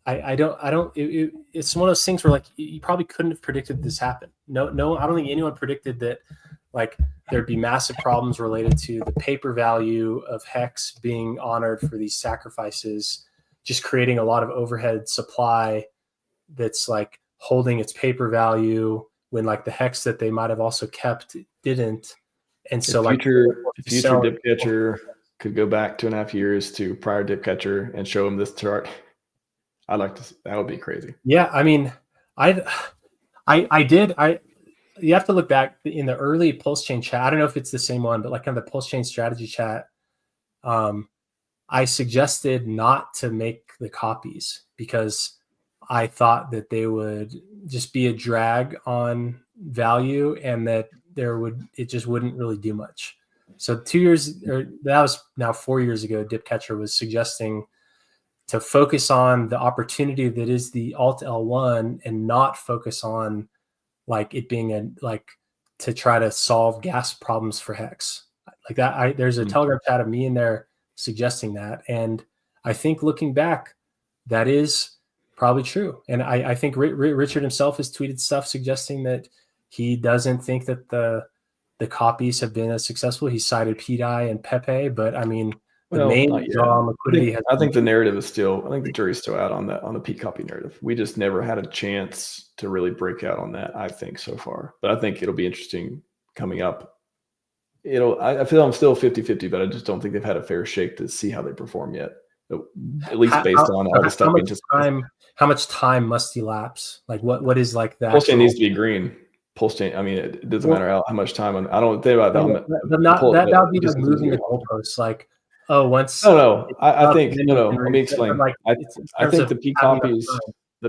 S2: it's one of those things where like you probably couldn't have predicted this happen. No, I don't think anyone predicted that like there'd be massive problems related to the paper value of Hex being honored for these sacrifices, just creating a lot of overhead supply that's like holding its paper value when like the Hex that they might have also kept didn't. And so
S1: future dip catcher could go back 2.5 years to prior dip catcher and show him this chart. I'd like to see, that would be crazy.
S2: Yeah, I mean, you have to look back in the early PulseChain chat. I don't know if it's the same one, but like kind of the PulseChain strategy chat, I suggested not to make the copies because I thought that they would just be a drag on value and that it just wouldn't really do much. So 2 years, or that was now 4 years ago, Dipcatcher was suggesting to focus on the opportunity that is the alt L1 and not focus on like it being to try to solve gas problems for Hex like that. There's a Telegram chat of me in there suggesting that. And I think looking back, that is probably true. And I think Richard himself has tweeted stuff suggesting that he doesn't think that the copies have been as successful. He cited PDI and Pepe, but I mean, the main draw on liquidity
S1: I think the narrative is still, I think the jury's still out on the P copy narrative. We just never had a chance to really break out on that, I think, so far. But I think it'll be interesting coming up. I feel I'm still 50-50, but I just don't think they've had a fair shake to see how they perform yet. At least based on all the stuff.
S2: How much time must elapse? Like what is like that?
S1: PulseChain needs to be green. PulseChain, I mean, it doesn't matter how much time. I don't think about that.
S2: That would be just moving the goalposts. Like, once.
S1: No. I think no. Let me explain. I think the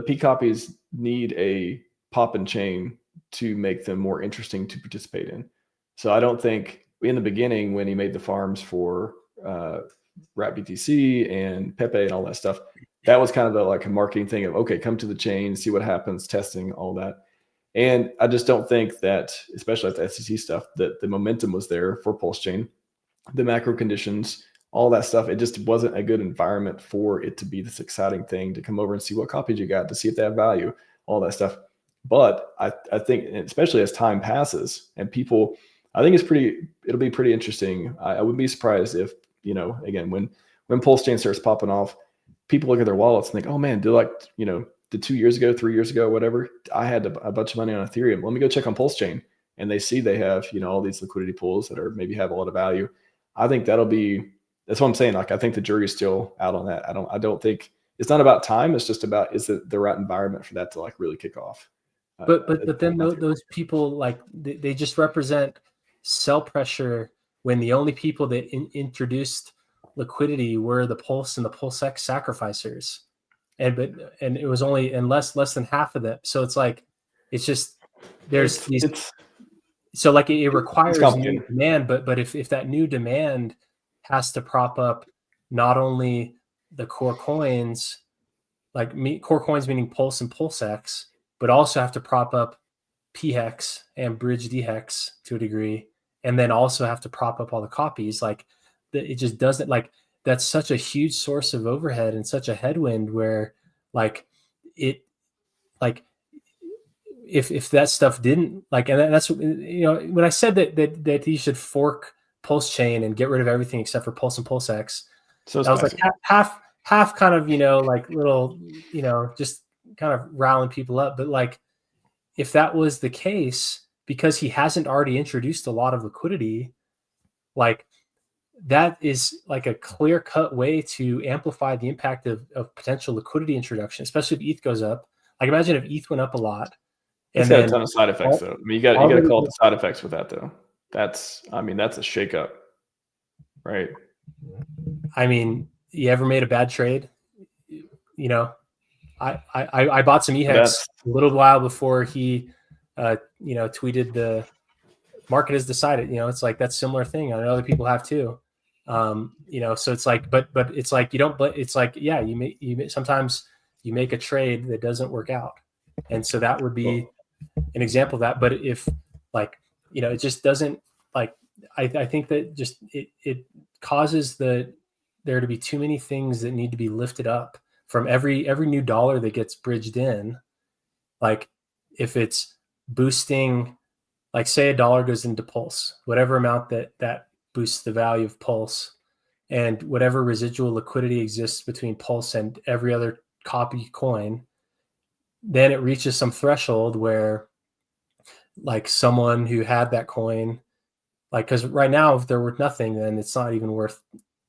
S1: P copies need a pop and chain to make them more interesting to participate in. So I don't think in the beginning when he made the farms for Rat BTC and Pepe and all that stuff, that was kind of like a marketing thing of, okay, come to the chain, see what happens, testing, all that. And I just don't think that, especially at the SEC stuff, that the momentum was there for PulseChain, the macro conditions, all that stuff. It just wasn't a good environment for it to be this exciting thing to come over and see what copies you got, to see if they have value, all that stuff. But I think, especially as time passes and people, I think it'll be pretty interesting. I wouldn't be surprised if, again, when PulseChain starts popping off, people look at their wallets and think, oh man, did 2 years ago, 3 years ago, whatever, I had a bunch of money on Ethereum. Let me go check on PulseChain. And they see they have, all these liquidity pools that are maybe have a lot of value. I think that's what I'm saying. Like, I think the jury is still out on that. I don't think it's not about time. It's just about, is it the right environment for that to like really kick off?
S2: But then those people, like, they just represent sell pressure when the only people that introduced liquidity were the Pulse and the PulseX sacrificers. And it was only in less than half of them. So it's like, it's just, there's so like it requires new demand, but if that new demand has to prop up not only the core coins, core coins meaning Pulse and PulseX, but also have to prop up PHEX and Bridge DHEX to a degree, and then also have to prop up all the copies. Like, it just doesn't, like, that's such a huge source of overhead and such a headwind where if that stuff didn't like, and that's, when I said that you should fork PulseChain and get rid of everything except for Pulse and PulseX,
S1: So
S2: that was like half kind of, like little, just kind of riling people up. But like, if that was the case, because he hasn't already introduced a lot of liquidity, like that is like a clear cut way to amplify the impact of potential liquidity introduction, especially if ETH goes up. Like imagine if ETH went up a lot.
S1: It's got a ton of side effects, though. I mean, you got to call it the side effects with that, though. That's a shakeup, right?
S2: I mean, you ever made a bad trade? I bought some EHEX a little while before he, tweeted the market has decided. It's like that similar thing. I know other people have too. So it's like, but it's like you don't. But it's like, yeah, sometimes you make a trade that doesn't work out, and so that would be an example of that. But if it just doesn't, like, I think that just it causes there to be too many things that need to be lifted up from every new dollar that gets bridged in. Like if it's boosting, like say $1 goes into Pulse, whatever amount that boosts the value of Pulse, and whatever residual liquidity exists between Pulse and every other copy coin, then it reaches some threshold where like someone who had that coin, like, because right now if they're worth nothing, then it's not even worth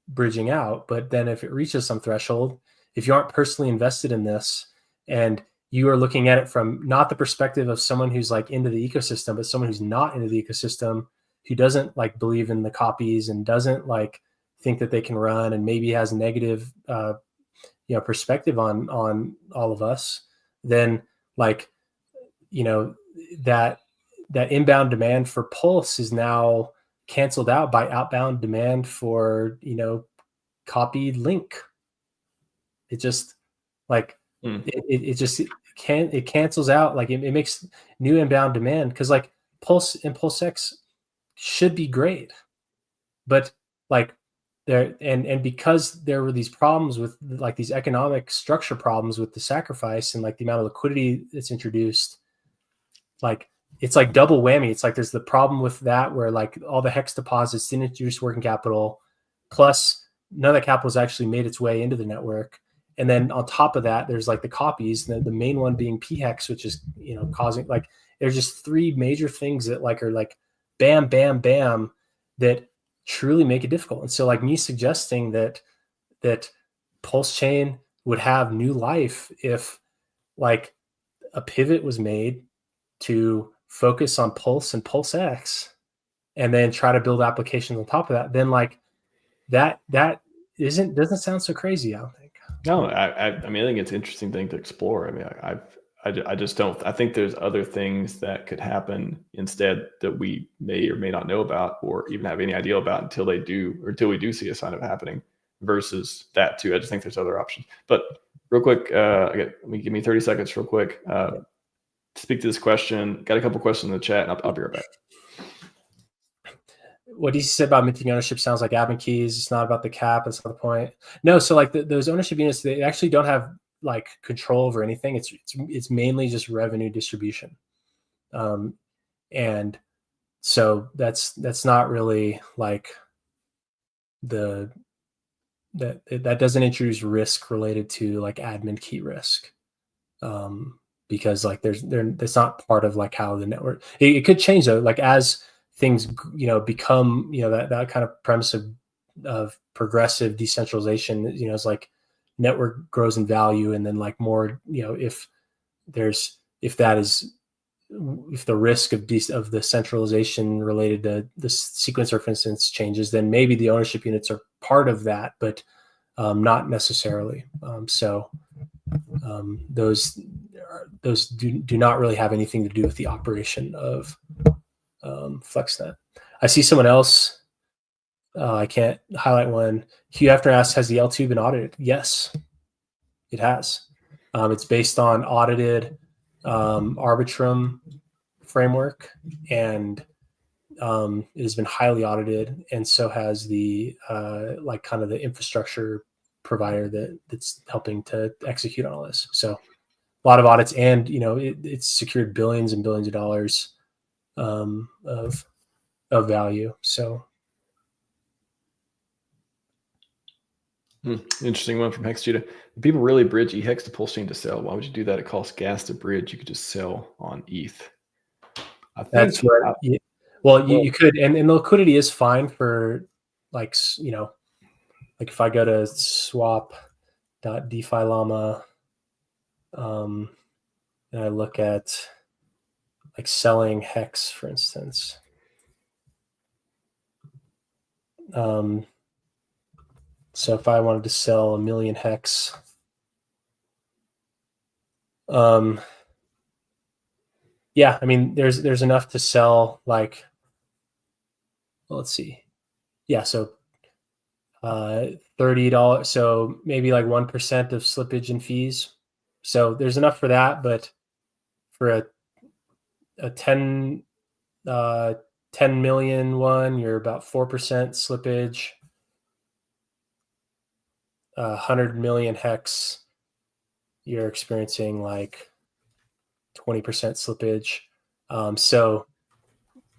S2: bridging out. But then if it reaches some threshold, if you aren't personally invested in this and you are looking at it from not the perspective of someone who's like into the ecosystem, but someone who's not into the ecosystem, who doesn't like believe in the copies and doesn't like think that they can run, and maybe has negative perspective on all of us, then like that inbound demand for Pulse is now canceled out by outbound demand for copied Link. It just like it cancels out, like it makes new inbound demand, because like Pulse and PulseX should be great, but like there and because there were these problems with like these economic structure problems with the sacrifice and like the amount of liquidity that's introduced, like it's like double whammy. It's like there's the problem with that where like all the hex deposits didn't introduce working capital, plus none of that capital has actually made its way into the network. And then on top of that, there's like the copies, the main one being PHEX, which is causing, like, there's just three major things that like are like bam, bam, bam, that truly make it difficult. And so like me suggesting that PulseChain would have new life if like a pivot was made to focus on Pulse and PulseX and then try to build applications on top of that, then like that doesn't sound so crazy, I don't think.
S1: No, I mean, I think it's an interesting thing to explore. I mean, I just don't. I think there's other things that could happen instead that we may or may not know about, or even have any idea about until we do see a sign of it happening. Versus that too, I just think there's other options. But real quick, give me 30 seconds, real quick. Speak to this question. Got a couple questions in the chat, and I'll be right back.
S2: What he said about minting ownership sounds like admin keys. It's not about the cap. That's not the point. No, so like those ownership units, they actually don't have like control over anything. It's mainly just revenue distribution, and so that's not really like that doesn't introduce risk related to like admin key risk, because like that's not part of like how the network. It could change though, like as things become that kind of premise of progressive decentralization, it's like network grows in value, and then like more if the risk of the centralization related to the sequencer, for instance, changes, then maybe the ownership units are part of that, but not necessarily. Those do not really have anything to do with the operation of FlexNet. I see someone else. I can't highlight one. Hugh After asks, has the L2 been audited? Yes, it has. It's based on audited Arbitrum framework, and it has been highly audited, and so has the like kind of the infrastructure provider that's helping to execute on all this. So lot of audits, and it's secured billions and billions of dollars of value. So
S1: Interesting one from Hex Judah. People really bridge EHEX to PulseChain to sell. Why would you do that? It costs gas to bridge. You could just sell on ETH. I think
S2: that's what. You could, and the liquidity is fine for like if I go to swap.defi llama, and I look at like selling Hex, for instance. So if I wanted to sell 1 million Hex, yeah, I mean, there's enough to sell like, well, let's see. Yeah, so $30. So maybe like 1% of slippage and fees. So there's enough for that, but for a 10 million one, you're about 4% slippage. 100 million Hex, you're experiencing like 20% slippage. So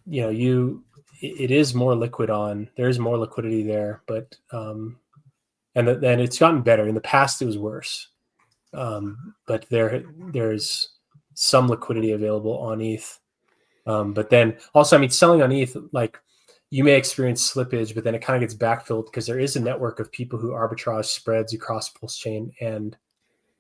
S2: it is more liquid there's more liquidity there, but and then it's gotten better. In the past it was worse, but there's some liquidity available on ETH. But then also, I mean, selling on ETH, like you may experience slippage, but then it kind of gets backfilled because there is a network of people who arbitrage spreads across PulseChain and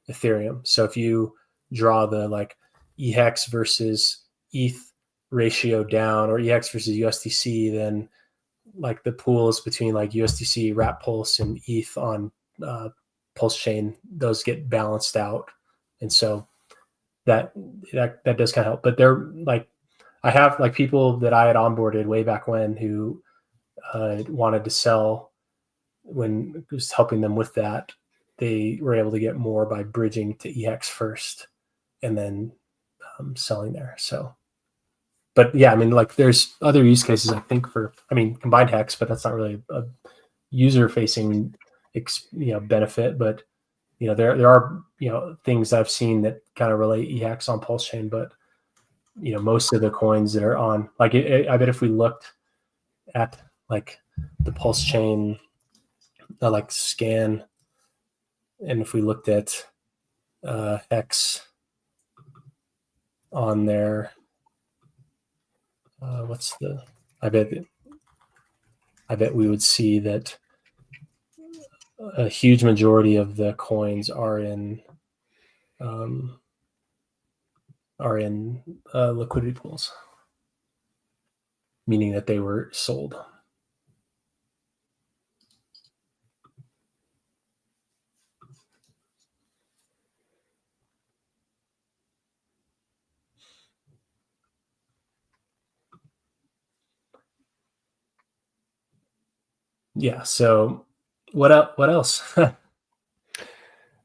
S2: Ethereum. So if you draw the like EHEX versus ETH ratio down, or EHEX versus USDC, then like the pools between like USDC, Wrap Pulse, and ETH on PulseChain, those get balanced out, and so that does kind of help. But they're like, I have like people that I had onboarded way back when who wanted to sell when it was helping them with that. They were able to get more by bridging to EHEX first and then selling there. So, but yeah, I mean, like there's other use cases, I think, for, I mean, combined Hex, but that's not really a user facing, benefit. But, there are, things I've seen that kind of relate EHEX on PulseChain, but most of the coins that are on, like, I bet if we looked at like the PulseChain, like scan, and if we looked at Hex on there, I bet we would see that a huge majority of the coins are in liquidity pools, meaning that they were sold. Yeah. So what else?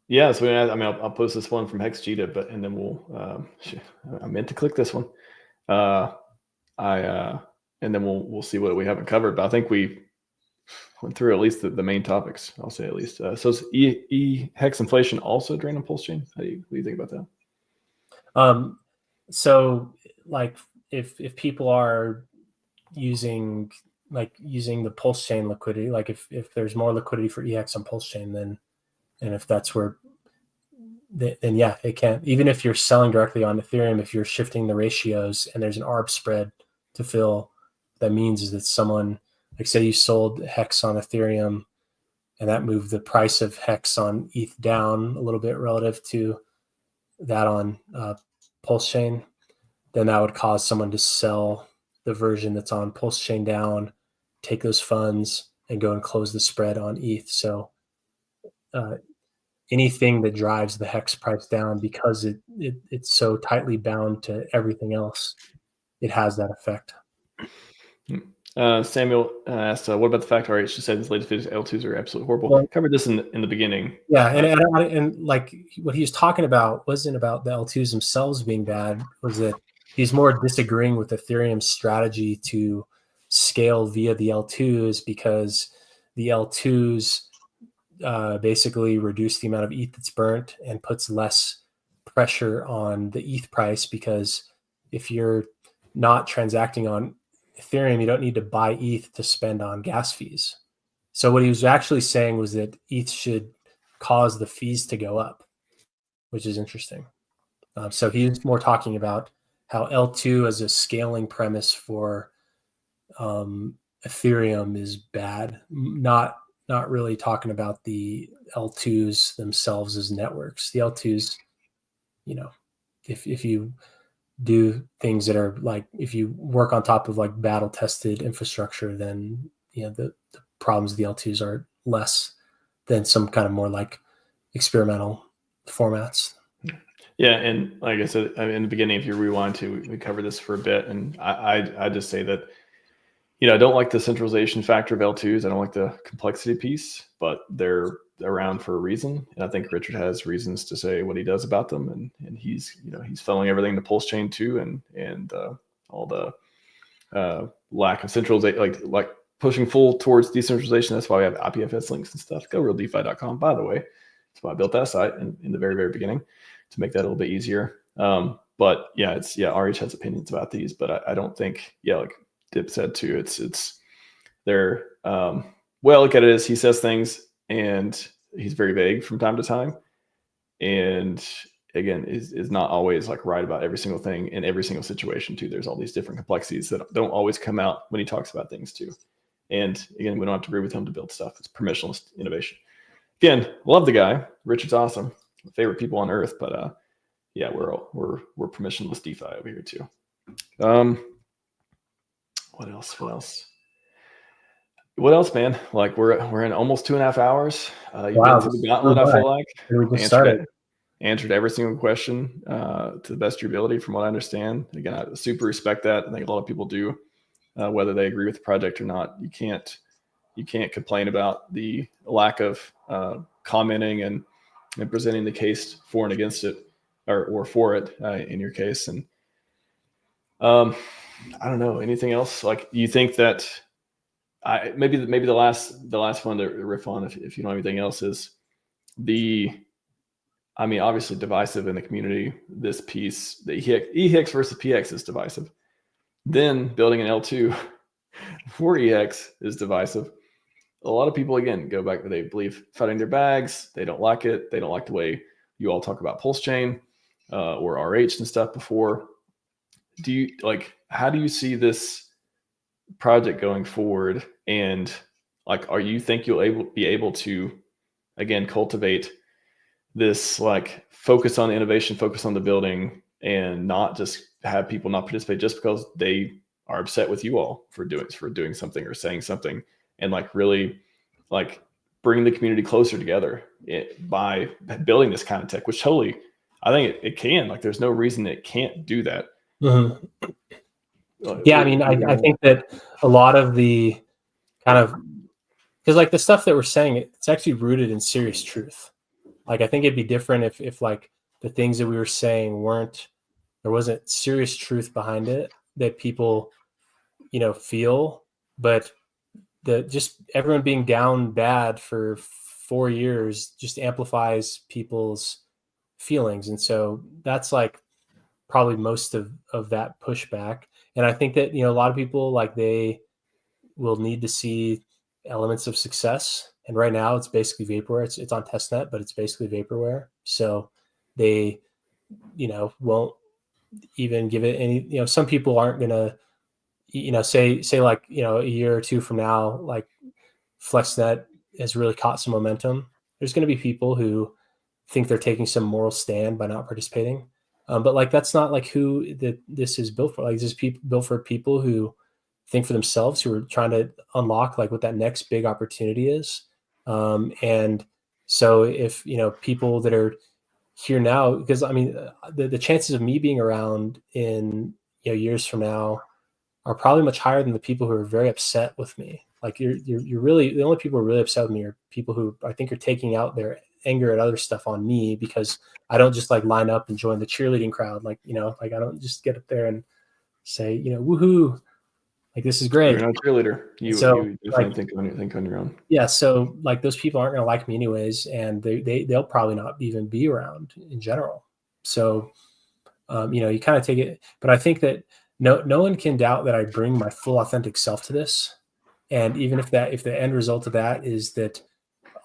S1: Yeah, so I mean, I'll post this one from Hex Judah, and then we'll. I meant to click this one. And then we'll see what we haven't covered. But I think we went through at least the main topics. I'll say at least. So is Hex inflation also drain on PulseChain? What do you think about that?
S2: So like if people are using the PulseChain liquidity, like if there's more liquidity for EX on PulseChain, then, and if that's where, then yeah, it can. Even if you're selling directly on Ethereum, if you're shifting the ratios and there's an ARB spread to fill, that means is that someone, like say you sold Hex on Ethereum and that moved the price of Hex on ETH down a little bit relative to that on PulseChain, then that would cause someone to sell the version that's on PulseChain down, take those funds and go and close the spread on ETH. So anything that drives the Hex price down, because it's so tightly bound to everything else, it has that effect.
S1: Samuel asked, what about the fact RH just said his latest L2s are absolutely horrible? Well, covered this in the beginning.
S2: Yeah, and like what he was talking about wasn't about the L2s themselves being bad, was that he's more disagreeing with Ethereum's strategy to scale via the L2s, because the L2s basically reduce the amount of ETH that's burnt and puts less pressure on the ETH price, because if you're not transacting on Ethereum, you don't need to buy ETH to spend on gas fees. So what he was actually saying was that ETH should cause the fees to go up, which is interesting. So he's more talking about how L2 as a scaling premise for Ethereum is bad, not really talking about the L2s themselves as networks. The L2s, if you do things that are like, if you work on top of like battle tested infrastructure, then the problems of the L2s are less than some kind of more like experimental formats.
S1: Yeah, and like I said in the beginning, if you rewind to, we covered this for a bit, and I just say that I don't like the centralization factor of L2s. I don't like the complexity piece, but they're around for a reason. And I think Richard has reasons to say what he does about them. And he's, he's funneling everything to PulseChain too. And all the lack of centralization, like pushing full towards decentralization. That's why we have IPFS links and stuff. Go realdefi.com, by the way. That's why I built that site in the very, very beginning, to make that a little bit easier. But yeah, RH has opinions about these, but I don't think, like Dip said too, they're look at it as he says things and he's very vague from time to time, and again is not always like right about every single thing in every single situation too. There's all these different complexities that don't always come out when he talks about things too. And again, we don't have to agree with him to build stuff. It's permissionless innovation. Again, love the guy. Richard's awesome. My favorite people on earth, but yeah, we're permissionless DeFi over here too. What else, man? Like we're in almost 2.5 hours. You've been through the gauntlet, I feel like. Answered every single question to the best of your ability, from what I understand. Again, I super respect that. I think a lot of people do, whether they agree with the project or not. You can't complain about the lack of commenting and presenting the case for and against it, or for it in your case. And I don't know, anything else. Like, you think that maybe the last one to riff on, if you know anything else, is obviously divisive in the community. This piece, the EHIX versus PX, is divisive. Then building an L2 for EX is divisive. A lot of people, again, go back, they believe fighting their bags. They don't like it. They don't like the way you all talk about PulseChain or RH and stuff before. How do you see this project going forward? And are you think you'll be able to, again, cultivate this focus on the innovation, focus on the building, and not just have people not participate just because they are upset with you all for doing something or saying something, and really bring the community closer together by building this kind of tech, which totally, I think it can. There's no reason it can't do that.
S2: Mm-hmm. Yeah, I think that a lot of the kind of, because the stuff that we're saying, it's actually rooted in serious truth. I think it'd be different if the things that we were saying there wasn't serious truth behind it that people, feel, but just everyone being down bad for 4 years just amplifies people's feelings. And so that's probably most of that pushback. And I think that, a lot of people, they will need to see elements of success. And right now it's basically vaporware. It's on testnet, but it's basically vaporware. So they, won't even give it any, some people aren't going to, say a year or two from now, FlexNet has really caught some momentum. There's going to be people who think they're taking some moral stand by not participating. But that's not who this is built for. This is built for people who think for themselves, who are trying to unlock what that next big opportunity is. And so if, people that are here now, because the chances of me being around in years from now are probably much higher than the people who are very upset with me. You're really, the only people who are really upset with me are people who I think are taking out their anger at other stuff on me, because I don't just line up and join the cheerleading crowd. I don't just get up there and say, woohoo, this is great.
S1: You're not a cheerleader. You definitely think on your own.
S2: Yeah. So those people aren't going to like me anyways. And they'll probably not even be around in general. So, you kind of take it, but I think that no one can doubt that I bring my full authentic self to this. And even if the end result of that is that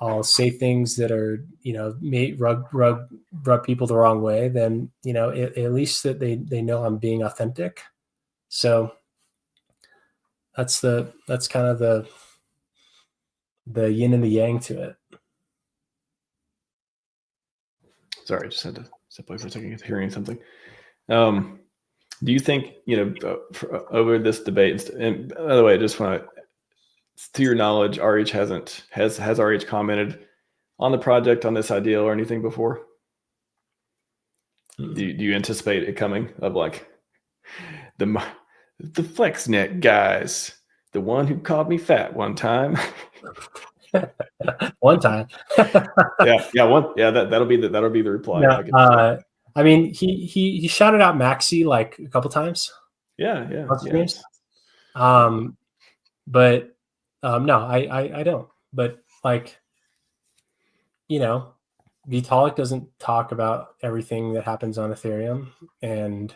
S2: I'll say things that are, may rub people the wrong way, then, at least that they know I'm being authentic. So that's kind of the yin and the yang to it.
S1: Sorry, I just had to step away for a second, hearing something. Do you think, over this debate, and by the way, I just want to your knowledge, RH has RH commented on the project on this idea or anything before? Do you anticipate it coming of like the FlexNet guys, the one who called me fat one time?
S2: One time.
S1: That'll be the reply.
S2: No, I mean, he shouted out Maxi like a couple times.
S1: Yeah.
S2: Streams. But no, I don't. But like, Vitalik doesn't talk about everything that happens on Ethereum, and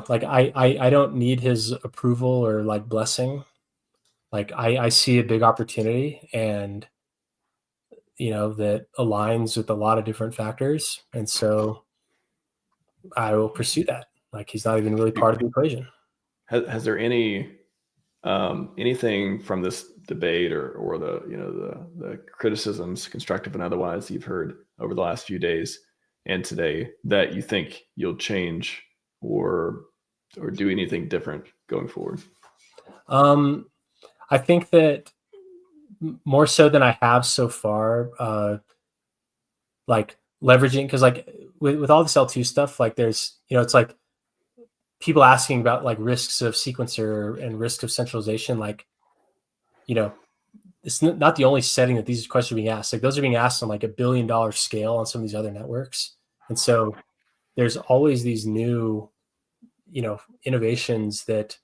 S2: like I don't need his approval or like blessing. Like I see a big opportunity, and that aligns with a lot of different factors, and so I will pursue that. Like he's not even really part of the equation.
S1: Has there anything from this debate or the criticisms, constructive and otherwise, you've heard over the last few days and today that you think you'll change or do anything different going forward?
S2: I think that more so than I have so far, like leveraging, because like with all this L2 stuff, like there's, it's like people asking about like risks of sequencer and risk of centralization. Like, it's not the only setting that these questions are being asked. Like those are being asked on like $1 billion scale on some of these other networks. And so there's always these new, innovations that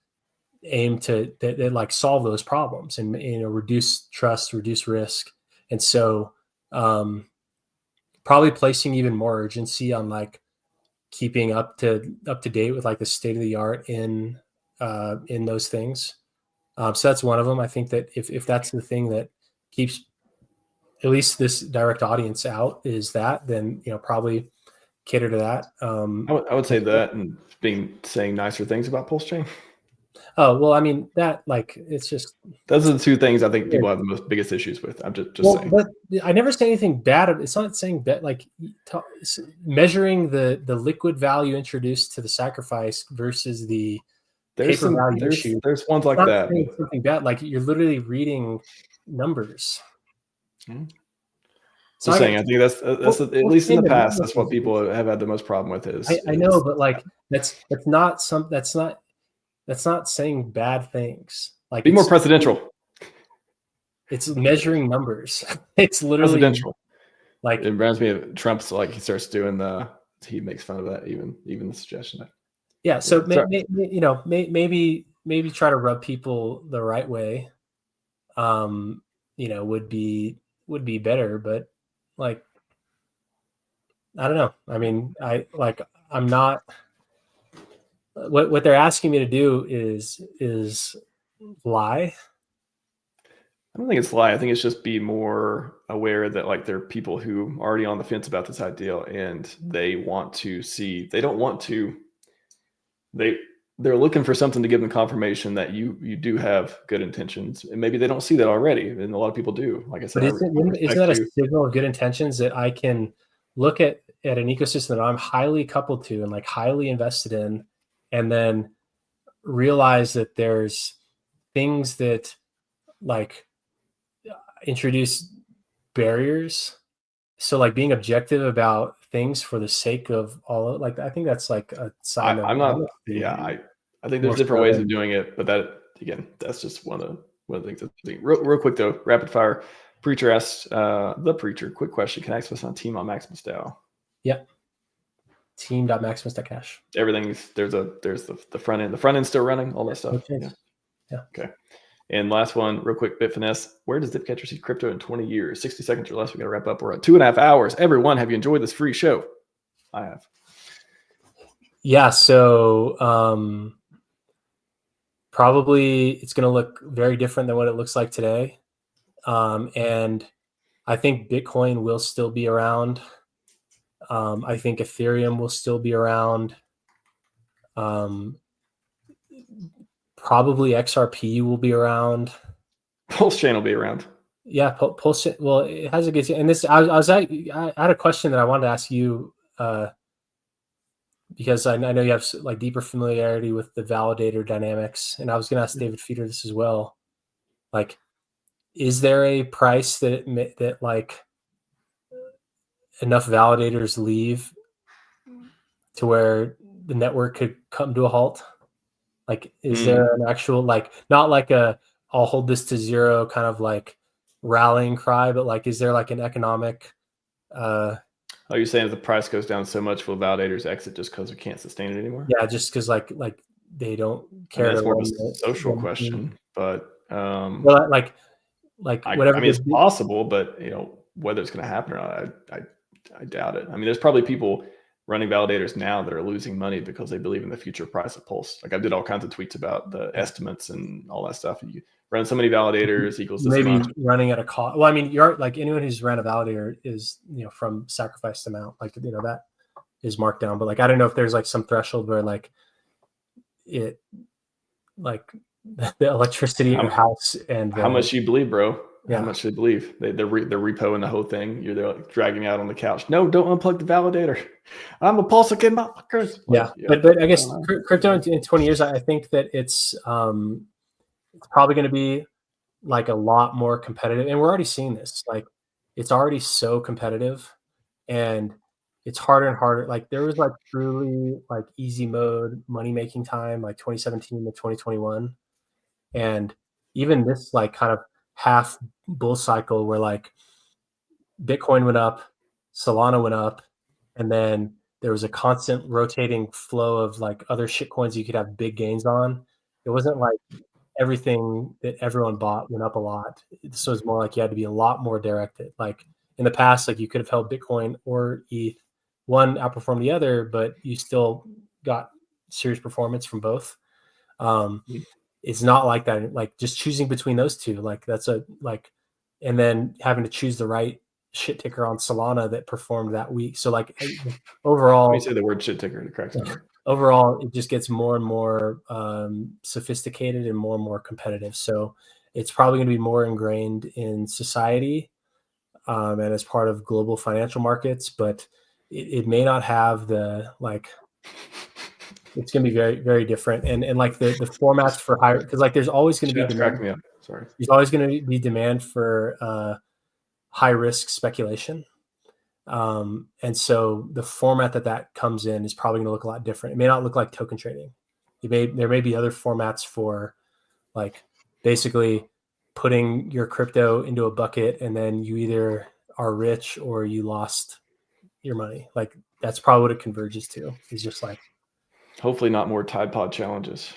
S2: aim to that like solve those problems and, reduce trust, reduce risk. And so probably placing even more urgency on like keeping up to date with like the state of the art in those things. So that's one of them. I think that if that's the thing that keeps at least this direct audience out, is that, then probably cater to that.
S1: I would say that, and saying nicer things about PulseChain.
S2: Oh, well, I mean, that, like, it's just,
S1: those are the two things I think people have the biggest issues with. I'm just saying.
S2: But I never say anything bad. It's not saying that, like, measuring the liquid value introduced to the sacrifice versus the paper value issue.
S1: There's ones like that.
S2: Something bad. Like, you're literally reading numbers.
S1: Mm-hmm. So I think that's at least in the past, that's what people have had the most problem with.
S2: I know, but like that's not saying bad things. Like,
S1: be more presidential. It's
S2: measuring numbers. It's literally
S1: presidential.
S2: Like,
S1: it reminds me of Trump's, like, he starts doing he makes fun of that, even the suggestion.
S2: Yeah. So maybe try to rub people the right way. Would be better, but like, I don't know. I mean, I'm not. What they're asking me to do is lie.
S1: I don't think it's lie. I think it's just be more aware that, like, there are people who are already on the fence about this idea, and they want to see. They don't want to. They're looking for something to give them confirmation that you do have good intentions, and maybe they don't see that already, and a lot of people do. Like I said,
S2: but isn't that a signal of good intentions, that I can look at an ecosystem that I'm highly coupled to and like highly invested in, and then realize that there's things that like introduce barriers. So like being objective about things for the sake of all, like, I think that's like a sign of.
S1: I think there's different ways of doing it, but that, again, that's just one of the things. Real quick though, rapid fire. Preacher asks, quick question: can I access on Team on Maximus DAO?
S2: Yeah. Team.maximus.cash.
S1: Everything's there's the front end. The front end's still running, all that stuff.
S2: Yeah.
S1: Okay. And last one, real quick, Bit Finesse. Where does Dipcatcher see crypto in 20 years? 60 seconds or less. We got to wrap up. We're at 2.5 hours. Everyone, have you enjoyed this free show? I have.
S2: Yeah. So probably it's going to look very different than what it looks like today. And I think Bitcoin will still be around. I think Ethereum will still be around. Probably XRP will be around.
S1: PulseChain will be around.
S2: Yeah, Pulse. Well, it has a good. And this, I had a question that I wanted to ask you because I know you have like deeper familiarity with the validator dynamics, and I was going to ask David Feeder this as well. Like, is there a price that like enough validators leave to where the network could come to a halt? Like, is there an actual, like, not like a I'll hold this to zero kind of like rallying cry, but like, is there like an economic
S1: Oh, you're saying if the price goes down so much, will validators exit just because we can't sustain it anymore?
S2: Yeah, just because like they don't care.
S1: That's more of a social question, but
S2: well, like whatever.
S1: I mean, it's possible, but whether it's going to happen or not, I doubt it. I mean, there's probably people running validators now that are losing money because they believe in the future price of Pulse. Like I did all kinds of tweets about the estimates and all that stuff. You run so many validators equals this
S2: maybe
S1: much.
S2: Running at a cost. Well, I mean, you're like anyone who's ran a validator is from sacrificed amount, like that is marked down. But like I don't know if there's like some threshold where like it like the electricity in your house and
S1: how much you believe, bro.
S2: Yeah.
S1: How much they believe. They're repoing the whole thing. They're like dragging me out on the couch. No, don't unplug the validator. I'm a PulseX motherfuckers.
S2: Yeah. But I guess crypto in 20 years, I think that it's probably going to be like a lot more competitive. And we're already seeing this. Like it's already so competitive and it's harder and harder. Like there was like truly like easy mode money making time, like 2017 to 2021. And even this like kind of half bull cycle where like Bitcoin went up, Solana went up, and then there was a constant rotating flow of like other shit coins you could have big gains on. It wasn't like everything that everyone bought went up a lot. So it's more like you had to be a lot more directed. Like in the past, like you could have held Bitcoin or ETH, one outperformed the other, but you still got serious performance from both. It's not like that. Like just choosing between those two, like that's and then having to choose the right shit ticker on Solana that performed that week. So like overall,
S1: let me say the word shit ticker in the correct time.
S2: Overall, it just gets more and more sophisticated and more competitive. So it's probably going to be more ingrained in society and as part of global financial markets, but it may not have the like. It's going to be very, very different, and like the formats for higher, because like there's always going to be demand.
S1: Sorry,
S2: there's always going to be demand for high risk speculation, and so the format that comes in is probably going to look a lot different. It may not look like token trading. There may be other formats for like basically putting your crypto into a bucket, and then you either are rich or you lost your money. Like that's probably what it converges to. It's just like.
S1: Hopefully not more Tide Pod challenges,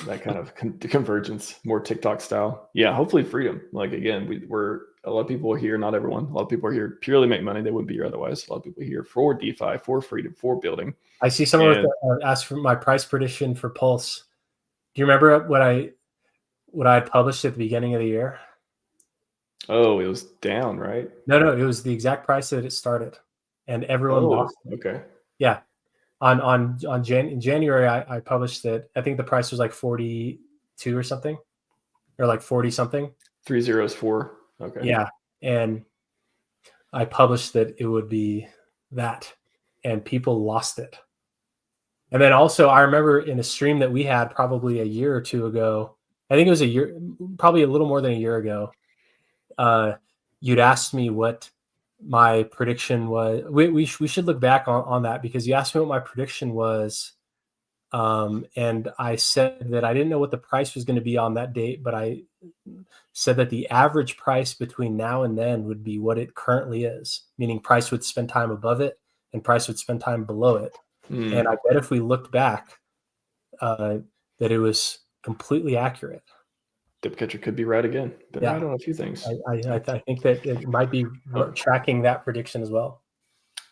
S1: that kind of convergence, more TikTok style. Yeah, hopefully freedom. Like again, we're a lot of people are here, not everyone. A lot of people are here purely make money. They wouldn't be here otherwise. A lot of people are here for DeFi, for freedom, for building.
S2: I see someone ask for my price prediction for Pulse. Do you remember what I had published at the beginning of the year?
S1: Oh, it was down, right?
S2: No, it was the exact price that it started, and everyone lost it.
S1: Okay.
S2: Yeah. In January, I published that. I think the price was like 42 or something, or like 40 something.
S1: 304. Okay.
S2: Yeah, and I published that it would be that, and people lost it. And then also, I remember in a stream that we had probably a year or two ago. I think it was a year, probably a little more than a year ago. You'd asked me what my prediction was. We should look back on that because you asked me what my prediction was, and I said that I didn't know what the price was going to be on that date, but I said that the average price between now and then would be what it currently is, meaning price would spend time above it and price would spend time below it. And I bet if we looked back, that it was completely accurate.
S1: Dip catcher could be right again. Been
S2: Yeah.
S1: right on a few things.
S2: I think that it might be tracking that prediction as well.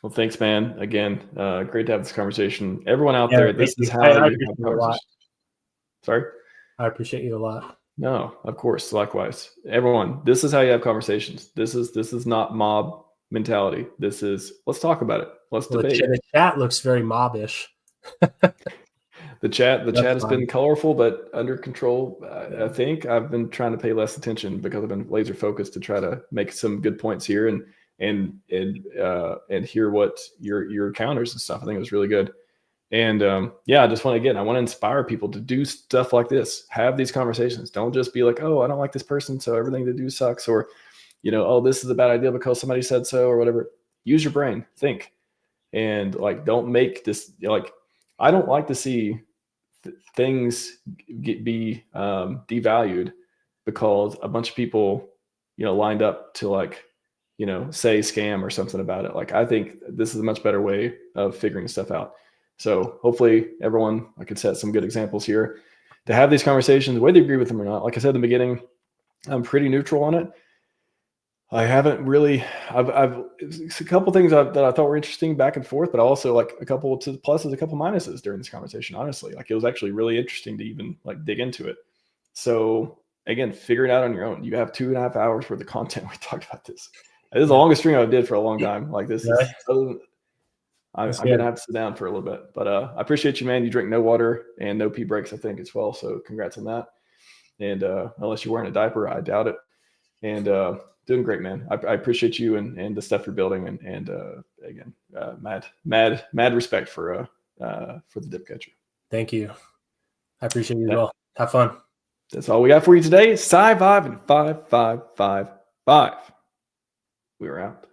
S1: Well, thanks, man. Again, great to have this conversation. Everyone out there, this is how you have conversations. Sorry?
S2: I appreciate you a lot.
S1: No, of course. Likewise. Everyone, this is how you have conversations. This is not mob mentality. This is, let's talk about it. Let's debate.
S2: The chat looks very mobbish.
S1: The chat has been colorful, but under control. I think I've been trying to pay less attention because I've been laser focused to try to make some good points here and hear what your counters and stuff. I think it was really good. And I just want to inspire people to do stuff like this. Have these conversations. Don't just be like, oh, I don't like this person, so everything they do sucks, or oh, this is a bad idea because somebody said so, or whatever. Use your brain, think, and don't make this I don't like to see things be devalued because a bunch of people lined up to say scam or something about it. I think this is a much better way of figuring stuff out. So hopefully everyone, I could set some good examples here to have these conversations, whether you agree with them or not. Like I said in the beginning, I'm pretty neutral on it. I haven't really, I've a couple things that I thought were interesting back and forth, but also a couple to pluses, a couple minuses during this conversation, honestly. It was actually really interesting to even dig into it. So again, figure it out on your own. You have 2.5 hours worth of content. We talked about this. This is the longest stream I've did for a long time. This is, I'm going to have to sit down for a little bit, but I appreciate you, man. You drink no water and no pee breaks, I think, as well. So congrats on that. And unless you're wearing a diaper, I doubt it. And doing great, man. I appreciate you and the stuff you're building. And again, mad respect for the dip catcher.
S2: Thank you. I appreciate you as well. Have fun.
S1: That's all we got for you today. Sci-Vibe and 5555. We are out.